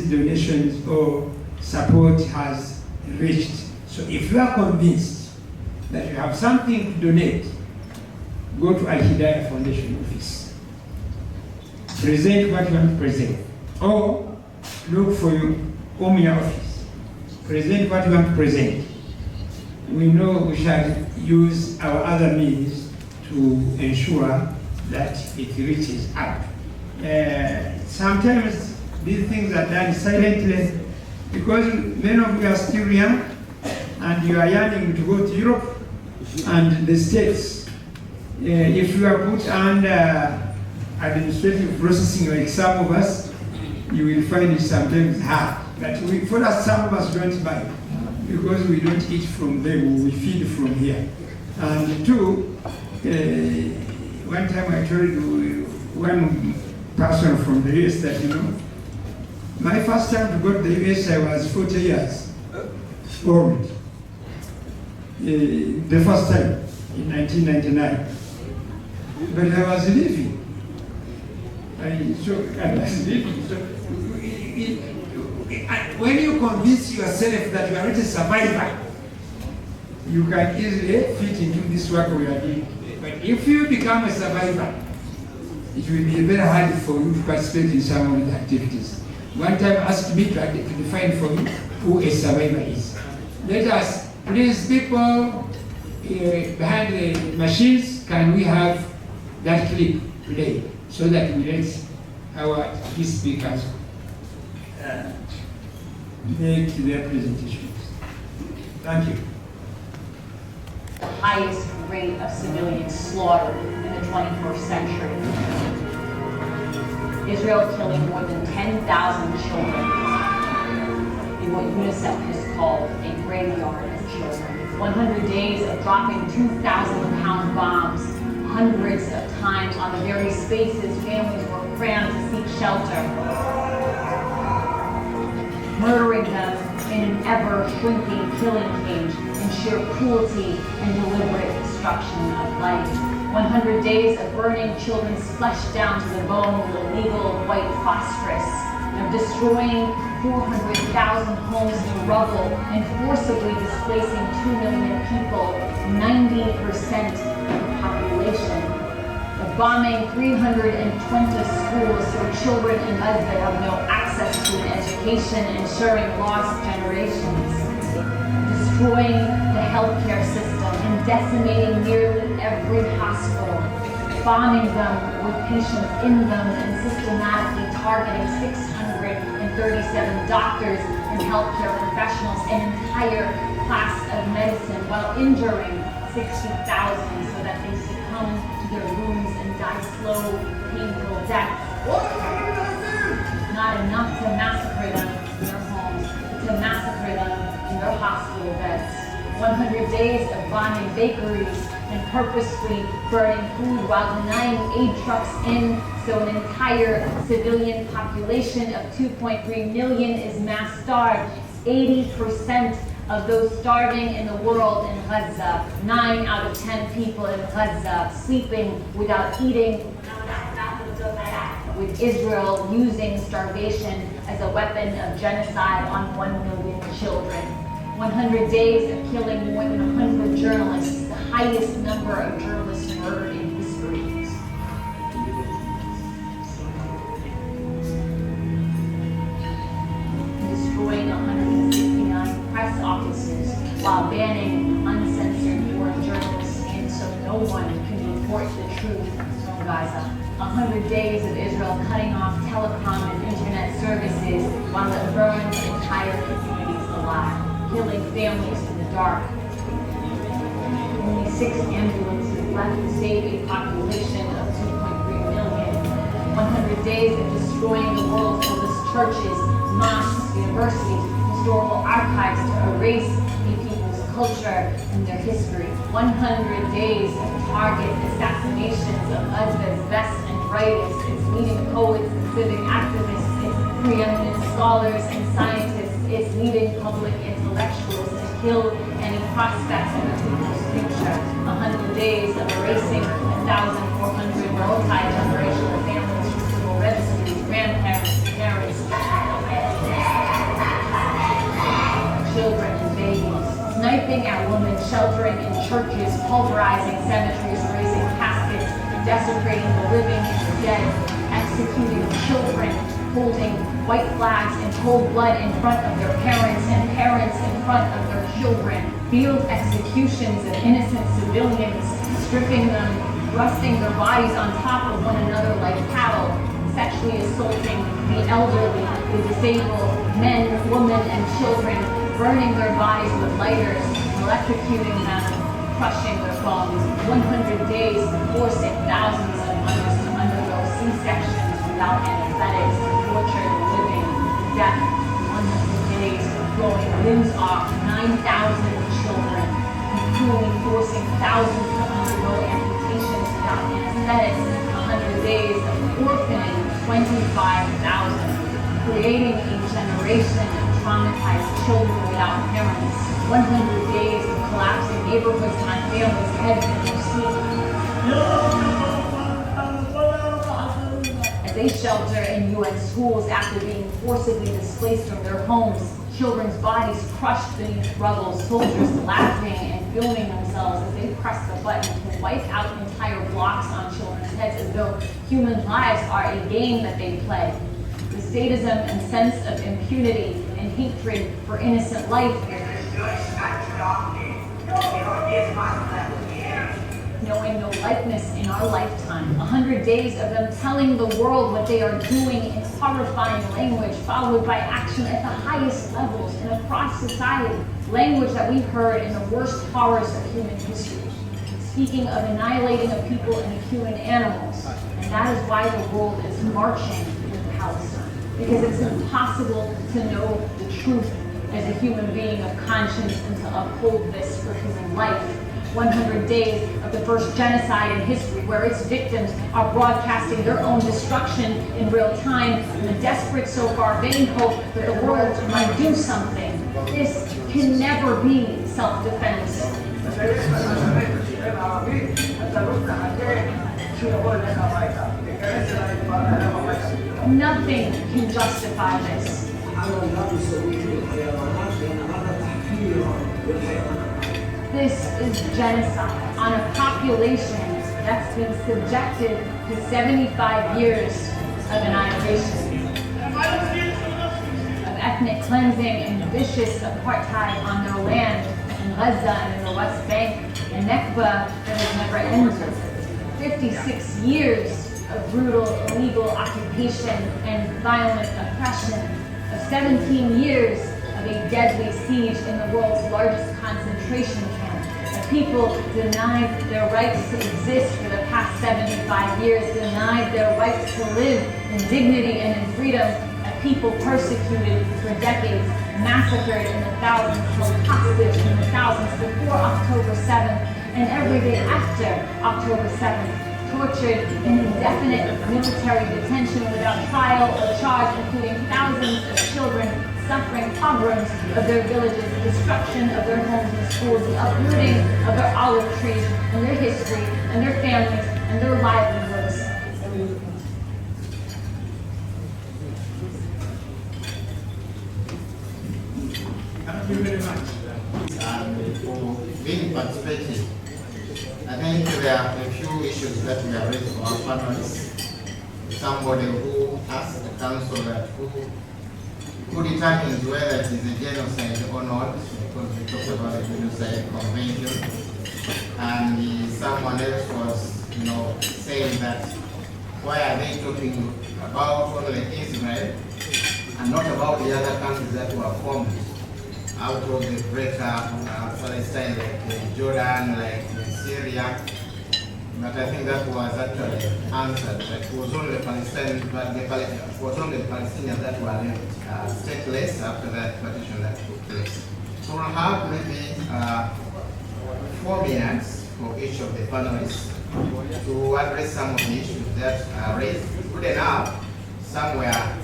donations or support has reached. So if you are convinced that you have something to donate, go to Alhidaaya Foundation office. Present what you want to present. Or look for your Omia office. Present what you want to present. We know we shall use our other means to ensure that it reaches out. Sometimes these things are done silently because many of you are still young and you are yearning to go to Europe and the States. If you are put under administrative processing like some of us, you will find it sometimes hard. But for us, some of us don't buy because we don't eat from them, we feed from here. And two, one time I told one person from the US that, my first time to go to the US, I was 40 years old. The first time, in 1999. But I was living. When you convince yourself that you are not a survivor, you can easily fit into this work we are doing. But if you become a survivor, it will be very hard for you to participate in some of the activities. One time asked me to define for you who a survivor is. Let us, please, people behind the machines, can we have that clip today so that we let our key speakers make their presentations. Thank you. The highest rate of civilian slaughter in the 21st century. Israel killing more than 10,000 children in what UNICEF has called a graveyard of children. 100 days of dropping 2,000-pound bombs hundreds of times on the very spaces families were crammed to seek shelter. Murdering them in an ever-shrinking killing cage in sheer cruelty and deliberate destruction of life. 100 days of burning children's flesh down to the bone with illegal white phosphorus, of destroying 400,000 homes in rubble and forcibly displacing 2 million people, 90% of the population. The bombing 320 schools so children in Gaza have no access to an education, ensuring lost generations. Destroying the healthcare system and decimating nearly every hospital. Bombing them with patients in them and systematically targeting 637 doctors and healthcare professionals, an entire class of medicine, while injuring 60,000 so that they succumb to their wounds and die slow, painful deaths. Not enough to massacre them in their homes, but to massacre them in their hospital beds. 100 days of bombing bakeries and purposefully burning food while denying aid trucks in, so an entire civilian population of 2.3 million is mass starved. 80% of those starving in the world in Gaza, 9 out of 10 people in Gaza sleeping without eating, with Israel using starvation as a weapon of genocide on 1 million children. 100 days of killing more than 100 journalists, the highest number of journalists murdered in history. Destroying 169 press offices while banning uncensored foreign journalists in so no one can report the truth from Gaza. 100 days of Israel cutting off telecom and internet services while it burns entire communities alive, killing families in the dark. Only 6 ambulances left to save a population of 2.3 million. 100 days of destroying the world's oldest churches, mosques, universities, historical archives to erase a people's culture and their history. 100 days of target assassinations of Gaza's best and brightest, its leading poets and civic activists, its preeminent scholars and scientists, its leading public intellectuals, to kill any prospects of a people's future. 100 days of erasing 1,400 multi-generational families from civil registries, grandparents, parents, children and babies. Sniping at women sheltering in churches, pulverizing cemeteries, raising caskets, desecrating the living and the dead, executing children, holding white flags in cold blood in front of their parents and parents in front of their children, field executions of innocent civilians, stripping them, thrusting their bodies on top of one another like cattle, sexually assaulting the elderly, the disabled, men, women, and children, burning their bodies with lighters, electrocuting them, crushing their bones. 100 days forcing thousands of mothers to undergo C-sections without anesthetics, torture the living, death. 100 days blowing limbs off 9,000 children, and cruelly forcing thousands to undergo amputations without anesthetics. 100 days of orphaning 25,000, creating a generation of traumatized children without parents. 100 days of collapsing neighborhoods on families' heads in their sleep. As they shelter in UN schools after being forcibly displaced from their homes, children's bodies crushed beneath rubble, soldiers laughing and filming themselves as they press the button to wipe out entire blocks on children's heads as though human lives are a game that they play. The sadism and sense of impunity and hatred for innocent life, knowing no likeness in our lifetime. 100 days of them telling the world what they are doing in horrifying language, followed by action at the highest levels and across society. Language that we heard in the worst horrors of human history, speaking of annihilating a people and human animals. And that is why the world is marching with Palestine, because it's impossible to know the truth as a human being of conscience and to uphold this for human life. 100 days of the first genocide in history, where its victims are broadcasting their own destruction in real time in the desperate, so far vain hope that the world might do something. This can never be self-defense. Nothing can justify this. This is genocide on a population that's been subjected to 75 years of annihilation, of ethnic cleansing and vicious apartheid on their land in Gaza and in the West Bank, and Nakba that has never ended. 56 years of brutal, illegal occupation and violent oppression, of 17 years of a deadly siege in the world's largest concentration camp, of people denied their rights to exist for the past 75 years, denied their rights to live in dignity and in freedom, of people persecuted for decades, massacred in the thousands, held hostage in the thousands before October 7th, and every day after October 7th, tortured in indefinite military detention without trial or charge, including thousands of children suffering pogroms of their villages, the destruction of their homes and schools, the uprooting of their olive trees and their history and their families and their livelihoods. Thank you very much. And for being participating. I think there are a few issues that we have raised for our panelists. Somebody who asked the council that who determines whether it is a genocide or not, because we talked about the Genocide Convention. And someone else was, saying that why are they talking about only Israel and not about the other countries that were formed out of the greater Palestine, like Jordan, like Syria, but I think that was actually answered. It was only the Palestinians, but it was only the Palestinians that were left stateless after that partition that took place. So we'll have maybe 4 minutes for each of the panelists to address some of the issues that are raised. Good enough, some were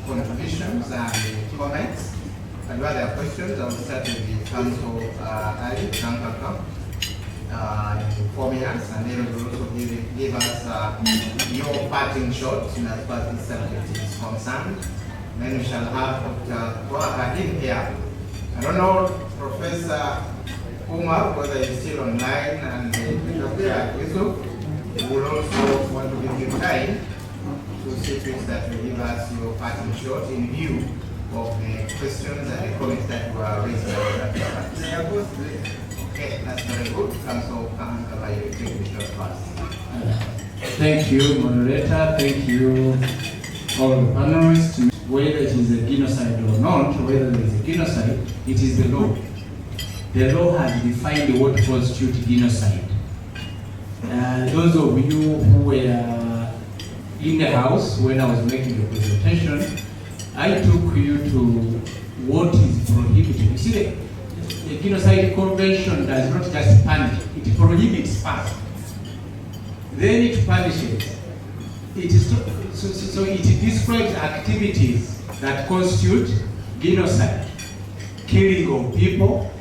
contributions and comments. And where there are questions, I will start with the council Ali, Jean-Claude. 4 minutes, and then will also give us your parting shots as far as this subject is concerned. Then we shall have Dr. Hadim here. I don't know, Professor Umar, whether he's still online, and Dr. Yusuf will also want to give you time to see things that will give us your parting shot in view of the questions and the comments that were raised by Dr. Okay, that's very good. Council, you take the shot first. Thank you, moderator. Thank you, all the panelists. Whether it is a genocide or not, whether there is a genocide, it is the law. The law has defined what constitutes genocide. Those of you who were in the house when I was making the presentation, I took you to what is prohibited. You see, the Genocide Convention does not just punish, it prohibits first. Then it punishes. So it describes activities that constitute genocide, killing of people,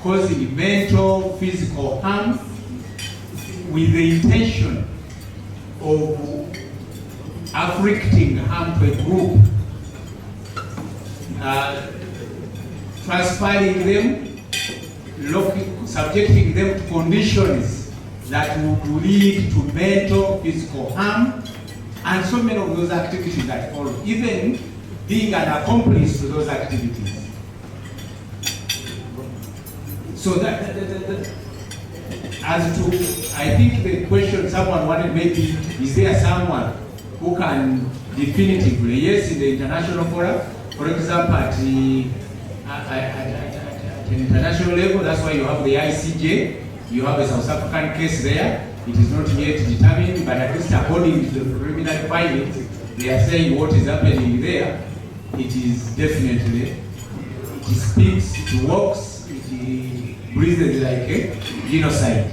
causing mental, physical harm, with the intention of afflicting harm to a group, transferring them, subjecting them to conditions that would lead to mental, physical harm, and so many of those activities that follow, even being an accomplice to those activities. So as to, I think the question someone wanted maybe, is there someone who can definitively, yes, in the international forum, for example, at an international level, that's why you have the ICJ, you have a South African case there. It is not yet determined, but at least according to the preliminary findings, they are saying what is happening there, it is definitely, it speaks, it walks, it breathes like a genocide.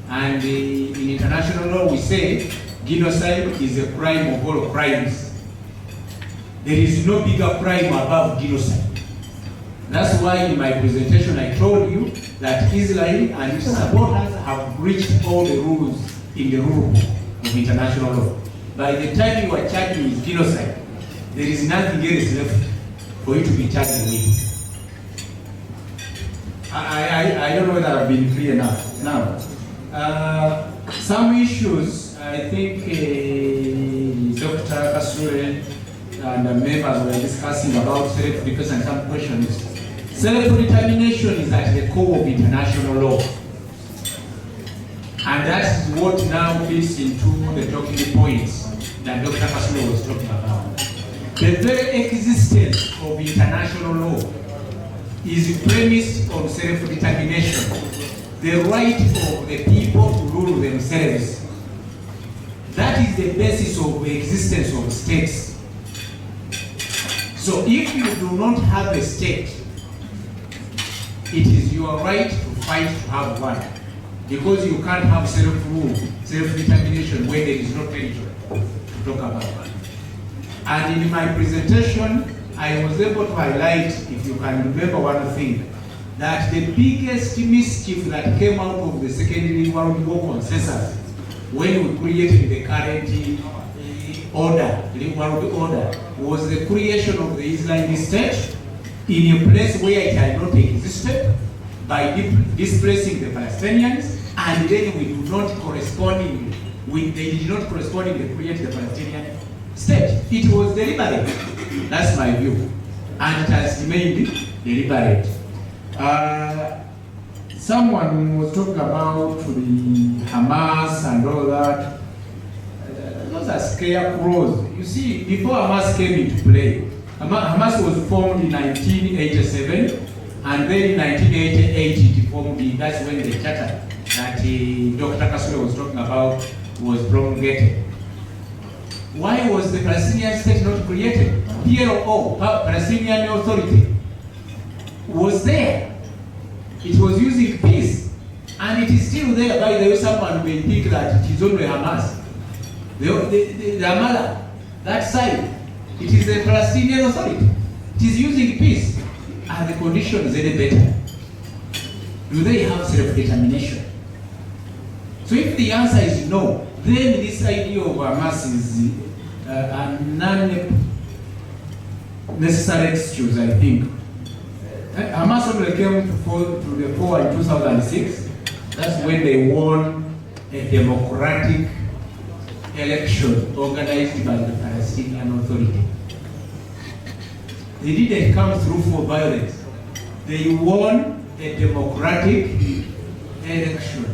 And in international law, we say genocide is a crime of all crimes. There is no bigger crime above genocide. That's why in my presentation I told you that Israel and its supporters have breached all the rules in the rule book of international law. By the time you are charged with genocide, there is nothing else left. for you to be charged with. I don't know whether I've been clear enough. Now, some issues, I think Dr. Kasure and the members were discussing about self-defense and some questions. Self-determination is at the core of international law. And that is what now fits into the talking points that Dr. Kasure was talking about. The very existence of international law is premised on self-determination, the right of the people to rule themselves. That is the basis of the existence of states. So if you do not have a state, it is your right to fight to have one, because you can't have self-rule, self-determination when there is no territory to talk about one. And in my presentation, I was able to highlight, if you can remember one thing, that the biggest mischief that came out of the Second World War consensus when we created the current world order was the creation of the Islamic State in a place where it had not existed by displacing the Palestinians, and then we do not corresponding with, they did not correspondingly create the Palestinian state. It was deliberate. That's my view. And it has remained deliberate. Someone was talking about the Hamas and all that. Those are scarecrows. You see, before Hamas came into play, Hamas was formed in 1987, and then in 1988 it formed, that's when the charter that Dr. Kasure was talking about was promulgated. Why was the Palestinian state not created? PLO, Palestinian Authority, was there. It was using peace, and it is still there. By the way, someone may think that it is only Hamas. The Ramallah, that side, it is the Palestinian Authority. It is using peace. Are the conditions any better? Do they have self-determination? So if the answer is no, then this idea of Hamas is a non-necessary excuse, I think. Hamas only came to the fore in 2006. That's when they won a democratic election organized by the Palestinian Authority. They didn't come through for violence. They won a democratic election.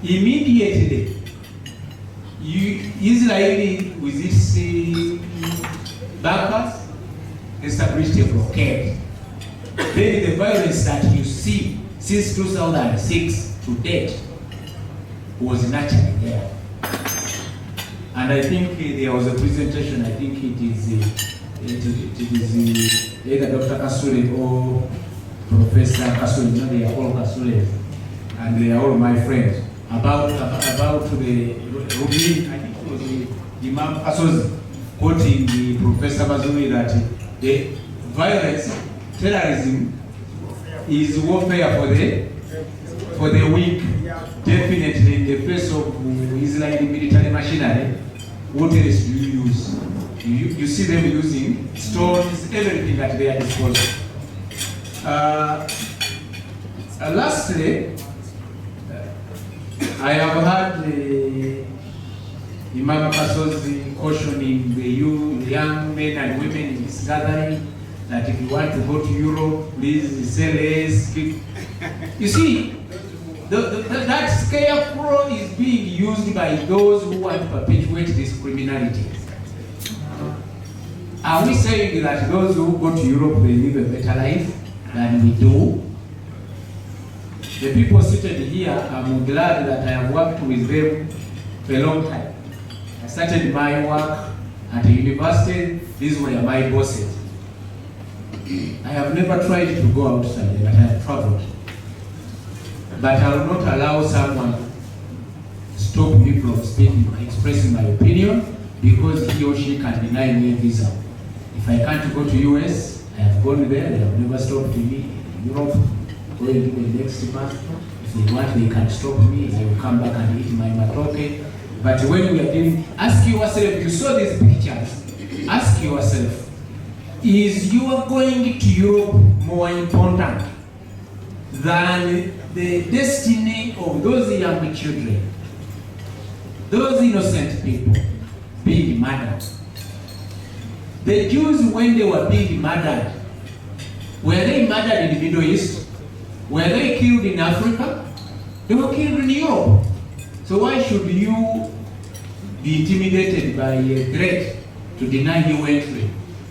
Immediately, Israel, with its backers, established a blockade. Then the violence that you see since 2006 to date was naturally there. And I think there was a presentation, I think it is either Dr. Kasure or Professor Kasure, you know, they are all Kasure, and they are all my friends, about the Rubin, I think it was the Imam Asos quoting the Professor Mazuri that the violence, terrorism is warfare for the weak. Definitely in the face of Israeli military machinery, what else do you use? You see them using stones, everything at their disposal. Lastly, I have heard Imam Kasozi cautioning the young men and women in this gathering that if you want to go to Europe, please say less. You see, that scarecrow is being used by those who want to perpetuate this criminality. Are we saying that those who go to Europe, they live a better life than we do? The people seated here, I'm glad that I have worked with them for a long time. I started my work at the university. These were my bosses. I have never tried to go outside, but I have traveled. But I will not allow someone to stop me from speaking, expressing my opinion, because he or she can deny me a visa. If I can't go to US, I have gone there, they have never stopped me. In Europe, going to the next month, if they want, they can stop me, I will come back and eat my matoke. But when we are dealing, ask yourself, you saw these pictures, ask yourself, Is your going to Europe more important than the destiny of those young children, those innocent people being murdered? The Jews, when they were being murdered, were they murdered in the Middle East? Were they killed in Africa? They were killed in Europe. So why should you be intimidated by a threat to deny you entry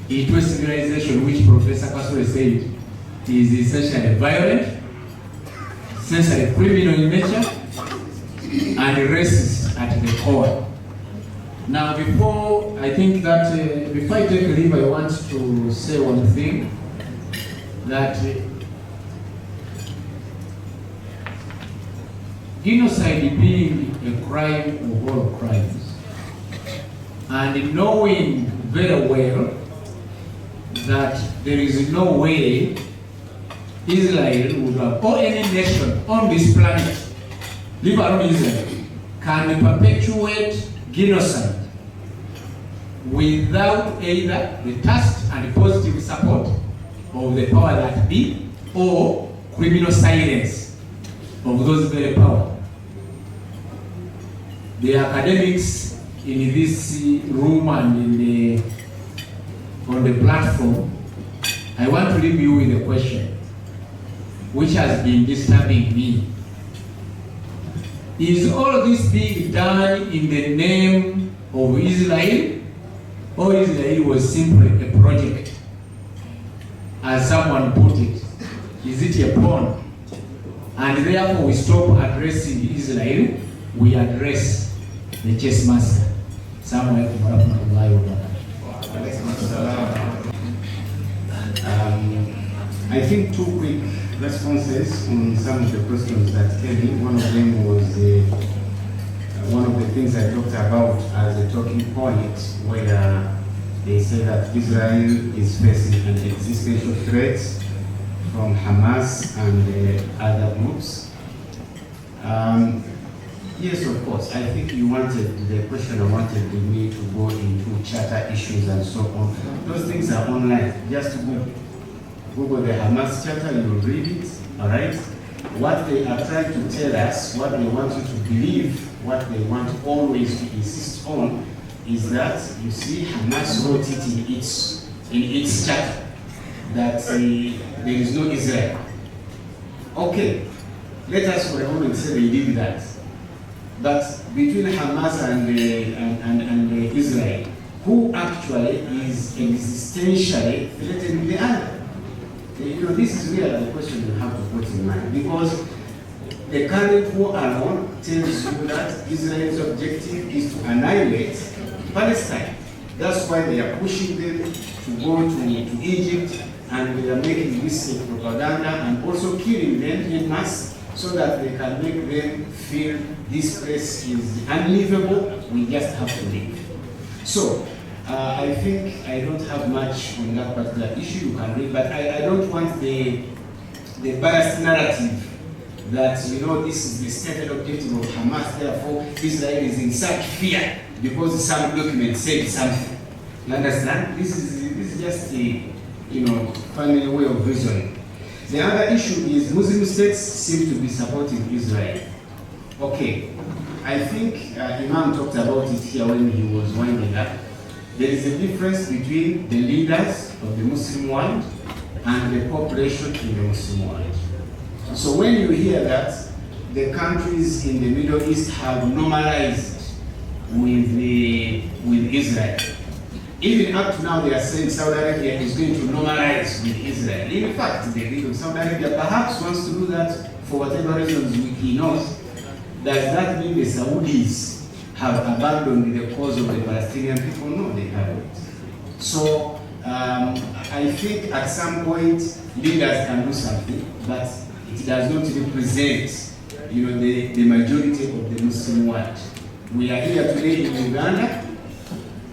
into a civilization which Professor Kasore said is essentially violent, essentially criminal in nature, and racist at the core? Now, before I take a leave, I want to say one thing, that genocide being a crime of all crimes, and knowing very well that there is no way Israel would have, or any nation on this planet, leave alone Israel, can perpetuate genocide without either the trust and positive support of the power that be, or criminal silence of those very power. The academics in this room and on the platform, I want to leave you with a question which has been disturbing me. Is all this being done in the name of Israel, or Israel was simply a project, as someone put it? Is it a pawn? And therefore we stop addressing Israel, we address the chess master. I think two quick responses on some of the questions that came in. One of them was one of the things I talked about as a talking point, where they say that Israel is facing an existential threat from Hamas and other groups. Yes, of course. I think you wanted, the question wanted me to go into charter issues and so on. Those things are online. Just Google the Hamas charter, you will read it, all right? What they are trying to tell us, what they want you to believe, what they want always to insist on, is that, you see, Hamas wrote it in its charter, that there is no Israel. Okay, let us for a moment say they did that. But between Hamas and Israel, who actually is existentially threatening the other? This is really the question you have to put in mind, because the current war alone tells you that Israel's objective is to annihilate Palestine. That's why they are pushing them to go to Egypt, and they are making this propaganda and also killing them in mass, so that they can make them feel this place is unlivable, we just have to leave. So, I think I don't have much on that particular issue, you can read, but I don't want the biased narrative that, this is the stated objective of Hamas, therefore Israel is in such fear because some document said something. You understand? This is just a, funny way of reasoning. The other issue is Muslim states seem to be supporting Israel. Okay, I think Imam talked about it here when he was winding up. There is a difference between the leaders of the Muslim world and the population in the Muslim world. So when you hear that the countries in the Middle East have normalized with Israel, even up to now they are saying Saudi Arabia is going to normalize with Israel. In fact, the leader of Saudi Arabia perhaps wants to do that for whatever reasons he knows. Does that mean the Saudis have abandoned the cause of the Palestinian people? No, they haven't. So I think at some point leaders can do something, but it does not represent, the majority of the Muslim world. We are here today in Uganda.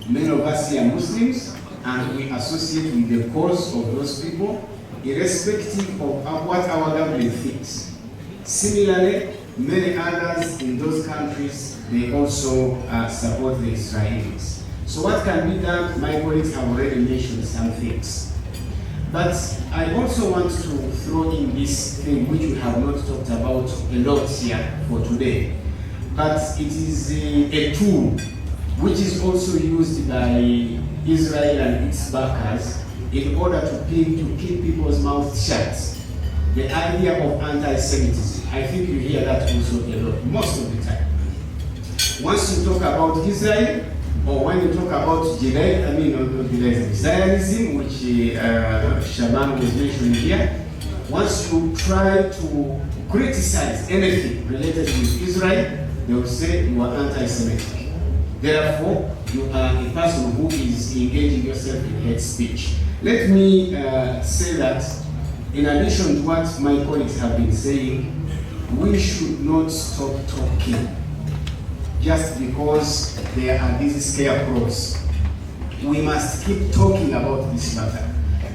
Many of us here are Muslims, and we associate with the cause of those people, irrespective of what our government thinks. Similarly, many others in those countries, they also support the Israelis. So what can be done? My colleagues have already mentioned some things. But I also want to throw in this thing which we have not talked about a lot here for today. But it is a tool which is also used by Israel and its backers in order to keep people's mouths shut. The idea of anti-Semitism. I think you hear that also a lot, most of the time. Once you talk about Israel, or when you talk about Zionism, which Shaban was mentioning here, once you try to criticize anything related with Israel, they will say you are anti-Semitic. Therefore, you are a person who is engaging yourself in hate speech. Let me say that in addition to what my colleagues have been saying, we should not stop talking just because there are these scarecrows. We must keep talking about this matter.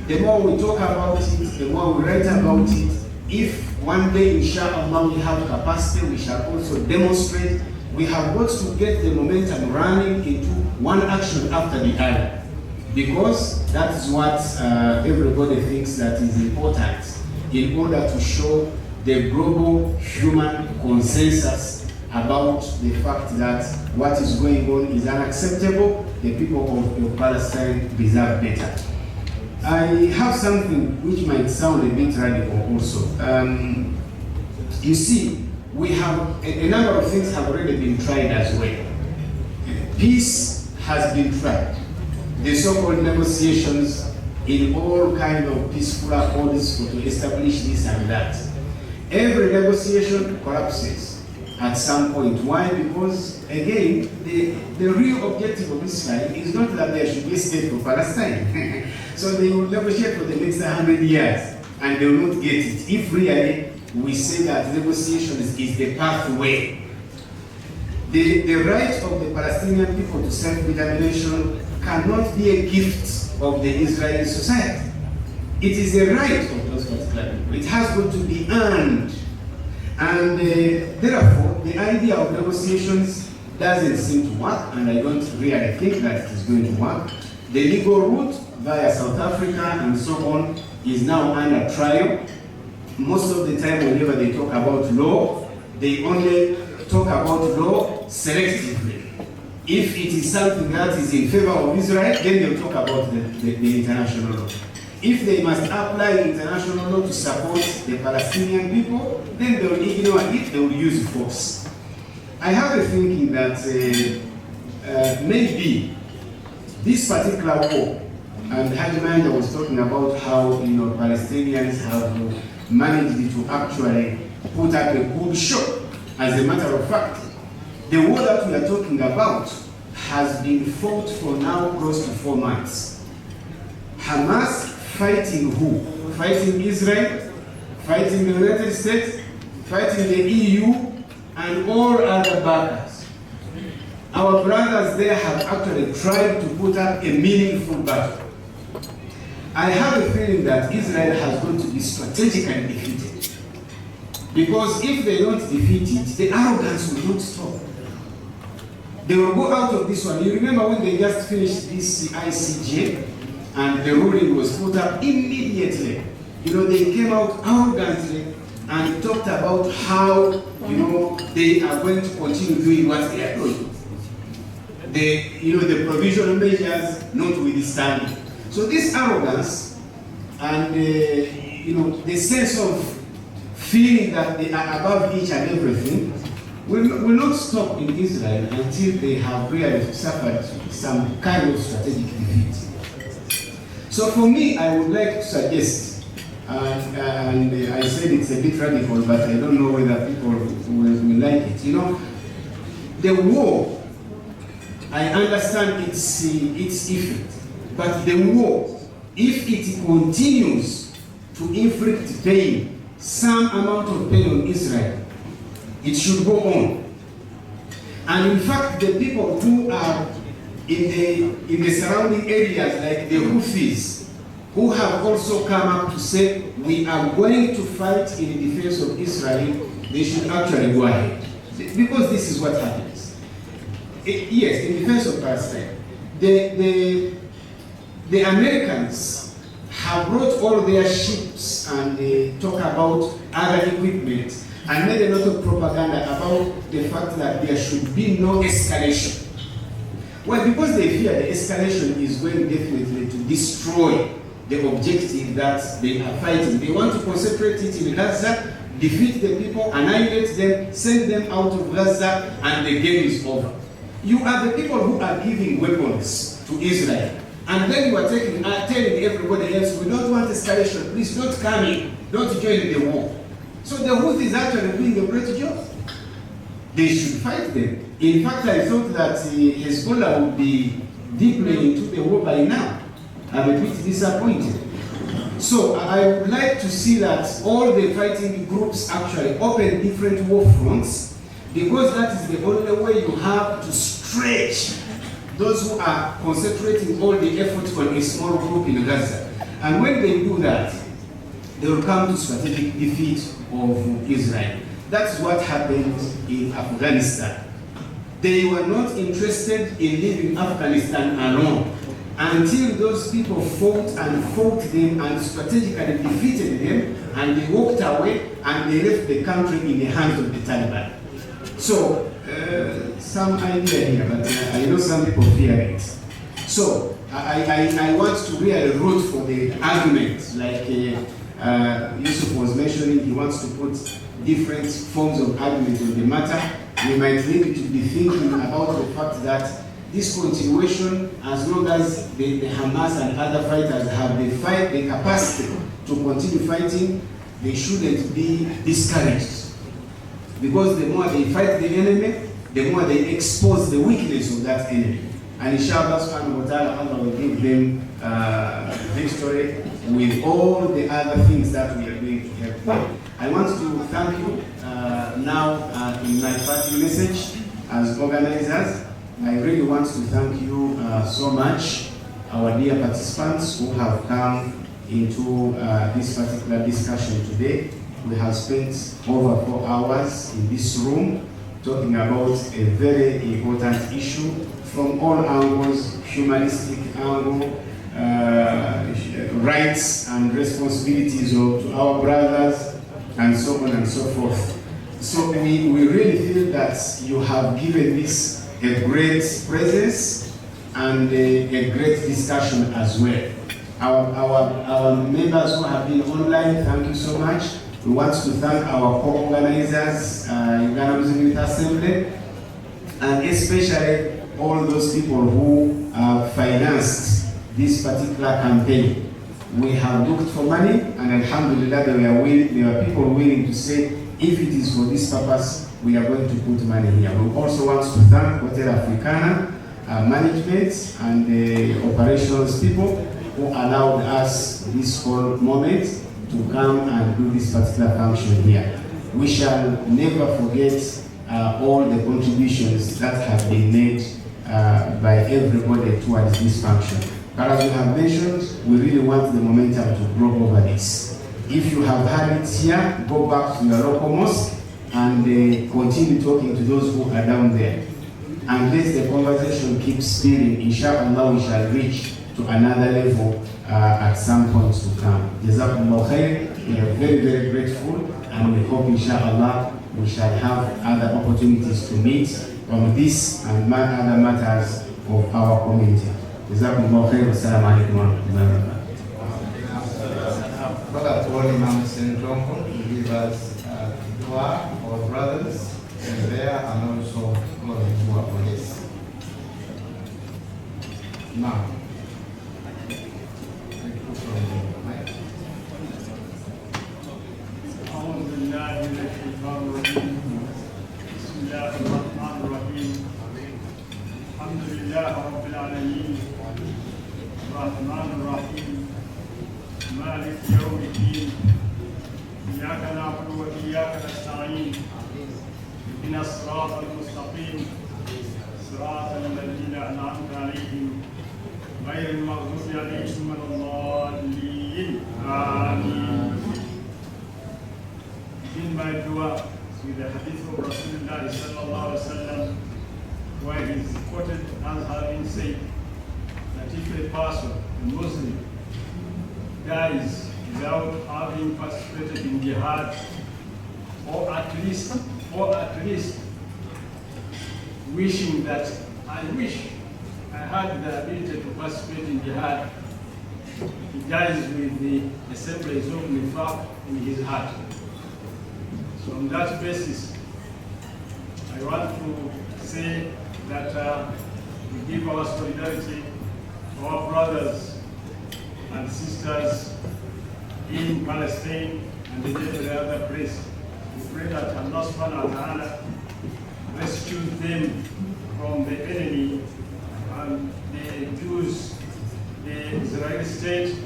The more we talk about it, the more we write about it. If one day, inshallah, we have capacity, we shall also demonstrate. We have got to get the momentum running into one action after the other, because that is what everybody thinks that is important in order to show the global human consensus about the fact that what is going on is unacceptable. The people of Palestine deserve better. I have something which might sound a bit radical also. You see, we have a number of things have already been tried as well. Peace has been tried. The so-called negotiations in all kinds of peaceful accords to establish this and that. Every negotiation collapses at some point. Why? Because, again, the real objective of Israel is not that there should be a state for Palestine. So they will negotiate for the next 100 years, and they will not get it. If really we say that negotiations is the pathway, the right of the Palestinian people to self-determination cannot be a gift of the Israeli society. It is a right of those particular people. It has got to be earned. And therefore, the idea of negotiations doesn't seem to work, and I don't really think that it is going to work. The legal route via South Africa and so on is now under trial. Most of the time, whenever they talk about law, they only talk about law selectively. If it is something that is in favor of Israel, then they'll talk about the international law. If they must apply international law to support the Palestinian people, then they will ignore it, they will use force. I have a thinking that maybe this particular war, and Alhidaaya was talking about how Palestinians have managed to actually put up a good show. As a matter of fact, the war that we are talking about has been fought for now close to 4 months. Hamas fighting who? Fighting Israel, fighting the United States, fighting the EU, and all other backers. Our brothers there have actually tried to put up a meaningful battle. I have a feeling that Israel has going to be strategically defeated. Because if they don't defeat it, the arrogance will not stop. They will go out of this one. You remember when they just finished this ICJ and the ruling was put up immediately. They came out arrogantly and talked about how, they are going to continue doing what they are doing. The provisional measures notwithstanding. So this arrogance and, the sense of feeling that they are above each and everything will not stop in Israel until they have really suffered some kind of strategic defeat. So for me, I would like to suggest, and I said it's a bit radical, but I don't know whether people will like it. The war, I understand its effect, but the war, if it continues to inflict pain, some amount of pain on Israel, it should go on. And in fact, the people who are in the surrounding areas, like the Houthis, who have also come up to say, we are going to fight in defense of Israel, they should actually go ahead. Because this is what happens. Yes, in defense of Palestine. the Americans have brought all their ships and they talk about other equipment and made a lot of propaganda about the fact that there should be no escalation. Well, because they fear the escalation is going definitely to destroy the objective that they are fighting. They want to concentrate it in Gaza, defeat the people, annihilate them, send them out of Gaza, and the game is over. You are the people who are giving weapons to Israel. And then you are telling everybody else, we don't want escalation, please don't come in, don't join the war. So the Houthis actually doing a great job. They should fight them. In fact, I thought that Hezbollah would be deeply into the war by now. I'm a bit disappointed. So I would like to see that all the fighting groups actually open different war fronts, because that is the only way you have to stretch those who are concentrating all the effort on a small group in Gaza. And when they do that, they will come to strategic defeat of Israel. That's what happened in Afghanistan. They were not interested in leaving Afghanistan alone until those people fought them and strategically defeated them, and they walked away and they left the country in the hands of the Taliban. So, some idea here, but I know some people fear it. So, I want to really root for the argument, like Yusuf was mentioning. He wants to put different forms of argument on the matter. We might need to be thinking about the fact that this continuation, as long as the Hamas and other fighters have the capacity to continue fighting, they shouldn't be discouraged. Because the more they fight the enemy, the more they expose the weakness of that enemy. And inshallah subhanahu wa ta'ala, Allah will give them victory with all the other things that we are doing to help them. I want to thank you now in my party message as organizers. I really want to thank you so much, our dear participants who have come into this particular discussion today. We have spent over 4 hours in this room talking about a very important issue from all angles: humanistic angle, rights and responsibilities to our brothers, and so on and so forth. So we really feel that you have given this a great presence and a great discussion as well. Our members who have been online, thank you so much. We want to thank our co-organizers, Uganda Muslim Youth Assembly, and especially all those people who financed this particular campaign. We have looked for money, and alhamdulillah, there were people willing to say, if it is for this purpose, we are going to put money here. We also want to thank Hotel Africana, management, and the operations people who allowed us this whole moment to come and do this particular function here. We shall never forget all the contributions that have been made by everybody towards this function. But as we have mentioned, we really want the momentum to grow over this. If you have had it here, go back to your local mosque and continue talking to those who are down there. And let the conversation keep speeding. Inshallah, we shall reach to another level at some point to come. Jazakumullah khair. We are very, very grateful, and we hope, inshallah, we shall have other opportunities to meet on this and other matters of our community. Jazakumullah khair. Wassalamu alaikum wa rahmatullahi wa barakatuh. Brother Paul Imam Sendrongo to give us dua for our brothers in there and also glory to our police. Now, أعوذ بالله من الشيطان الرجيم. بسم الله الرحمن الرحيم. الحمد لله رب العالمين الرحمن الرحيم مالك يوم الدين. إياك نعبد وإياك نستعين. اهدنا الصراط المستقيم صراط الذين أنعمت عليهم غير المغضوب عليهم ولا الضالين. آمين. In my dua with the hadith of Rasulullah sallallahu alaihi wasallam, where it is quoted as having said, that if a person, a Muslim, dies without having participated in jihad, or at least wishing that I wish I had the ability to participate in jihad, he dies with the semblance of nifaq in his heart. So on that basis, I want to say that we give our solidarity to our brothers and sisters in Palestine and in every other place. We pray that Allah subhanahu wa ta'ala rescues them from the enemy and the Jews, the Israeli state,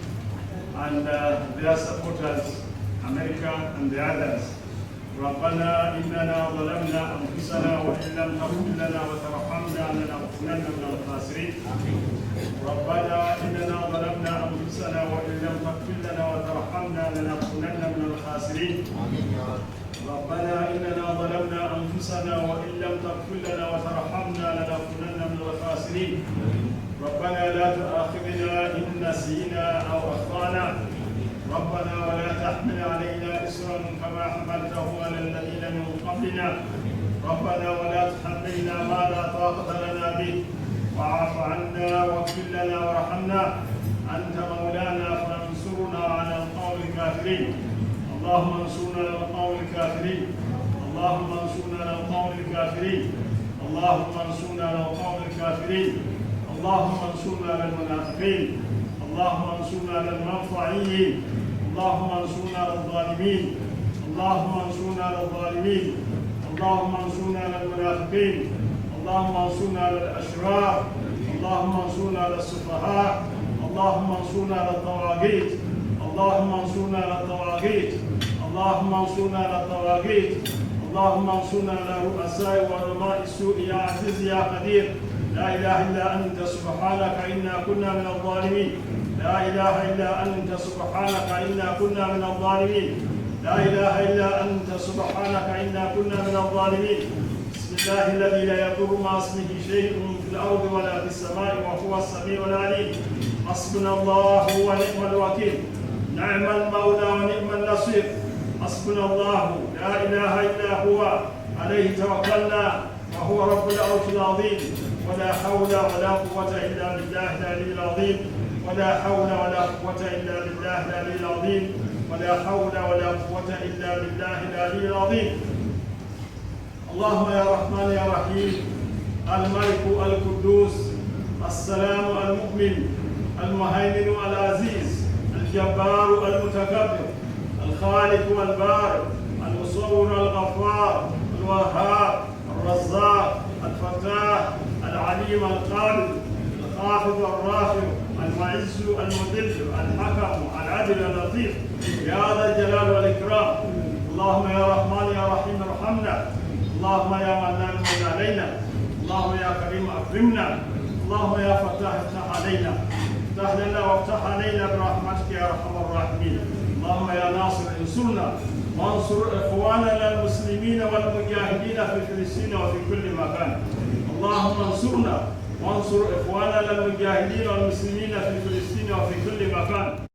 and their supporters, America and the others. ربنا إننا ظلمنا أنفسنا وإن لم تغفر لنا وترحمنا لنكونن من الخاسرين. ربنا إننا ظلمنا أنفسنا وإن لم تغفر لنا وترحمنا لنكونن من الخاسرين. ربنا إننا ظلمنا أنفسنا وإن لم تغفر لنا وترحمنا لنكونن من الخاسرين. ربنا لا تؤاخذنا إن نسينا أو أخطأنا. ربنا ولا تحمل علينا إصرا كما حملته على الذين من قبلنا. ربنا ولا تحملنا ما لا طاقة لنا به واعف عنا واغفر لنا وارحمنا أنت مولانا فانصرنا على القوم الكافرين. اللهم انصرنا على القوم الكافرين. اللهم انصرنا على القوم الكافرين. اللهم انصرنا على القوم الكافرين. اللهم انصرنا على المنافقين. اللهم انصرنا على المنفعين. اللهم انصرنا على الظالمين. اللهم انصرنا على الظالمين. اللهم انصرنا على المنافقين. اللهم انصرنا على الاشرار. اللهم انصرنا على السفهاء. اللهم انصرنا على الطواغيت. اللهم انصرنا على الطواغيت. اللهم انصرنا على الطواغيت. اللهم انصرنا على رؤساء وعلماء السوء يا عزيز يا قدير. لا اله الا انت سبحانك انا كنا من الظالمين. لا إله إلا أنت سبحانك إنا كنا من الظالمين. لا إله إلا أنت سبحانك إنا كنا من الظالمين. بسم الله الذي لا يضر مع اسمه شيء في الأرض ولا في السماء وهو السميع العليم. حسبنا الله ونعم الوكيل. نعم المولى ونعم النصير. حسبنا الله لا إله إلا هو عليه توكلنا وهو رب العرش العظيم. ولا حول ولا قوة إلا بالله العلي العظيم. ولا حول ولا قوة إلا بالله العلي العظيم. ولا حول ولا قوة إلا بالله العلي العظيم. اللهم يا رحمن يا رحيم، الملك القدوس، السلام المؤمن، المهيمن العزيز، الجبار المتكبر، الخالق والبارئ، المصور الغفار، الوهاب، الرزاق، الفتاح، العليم القادر، الخافض الرافع، المعز المذل، الحكم، العدل اللطيف، يا ذا الجلال والإكرام. اللهم يا رحمن يا رحيم ارحمنا. اللهم يا منان من علينا. اللهم يا كريم أكرمنا. اللهم يا فتاح افتح علينا. افتح لنا وافتح علينا برحمتك يا أرحم الراحمين. اللهم يا ناصر انصرنا وانصر إخواننا المسلمين والمجاهدين في فلسطين وفي كل مكان. اللهم انصرنا وانصر إخواننا المجاهدين والمسلمين في فلسطين وفي كل مكان.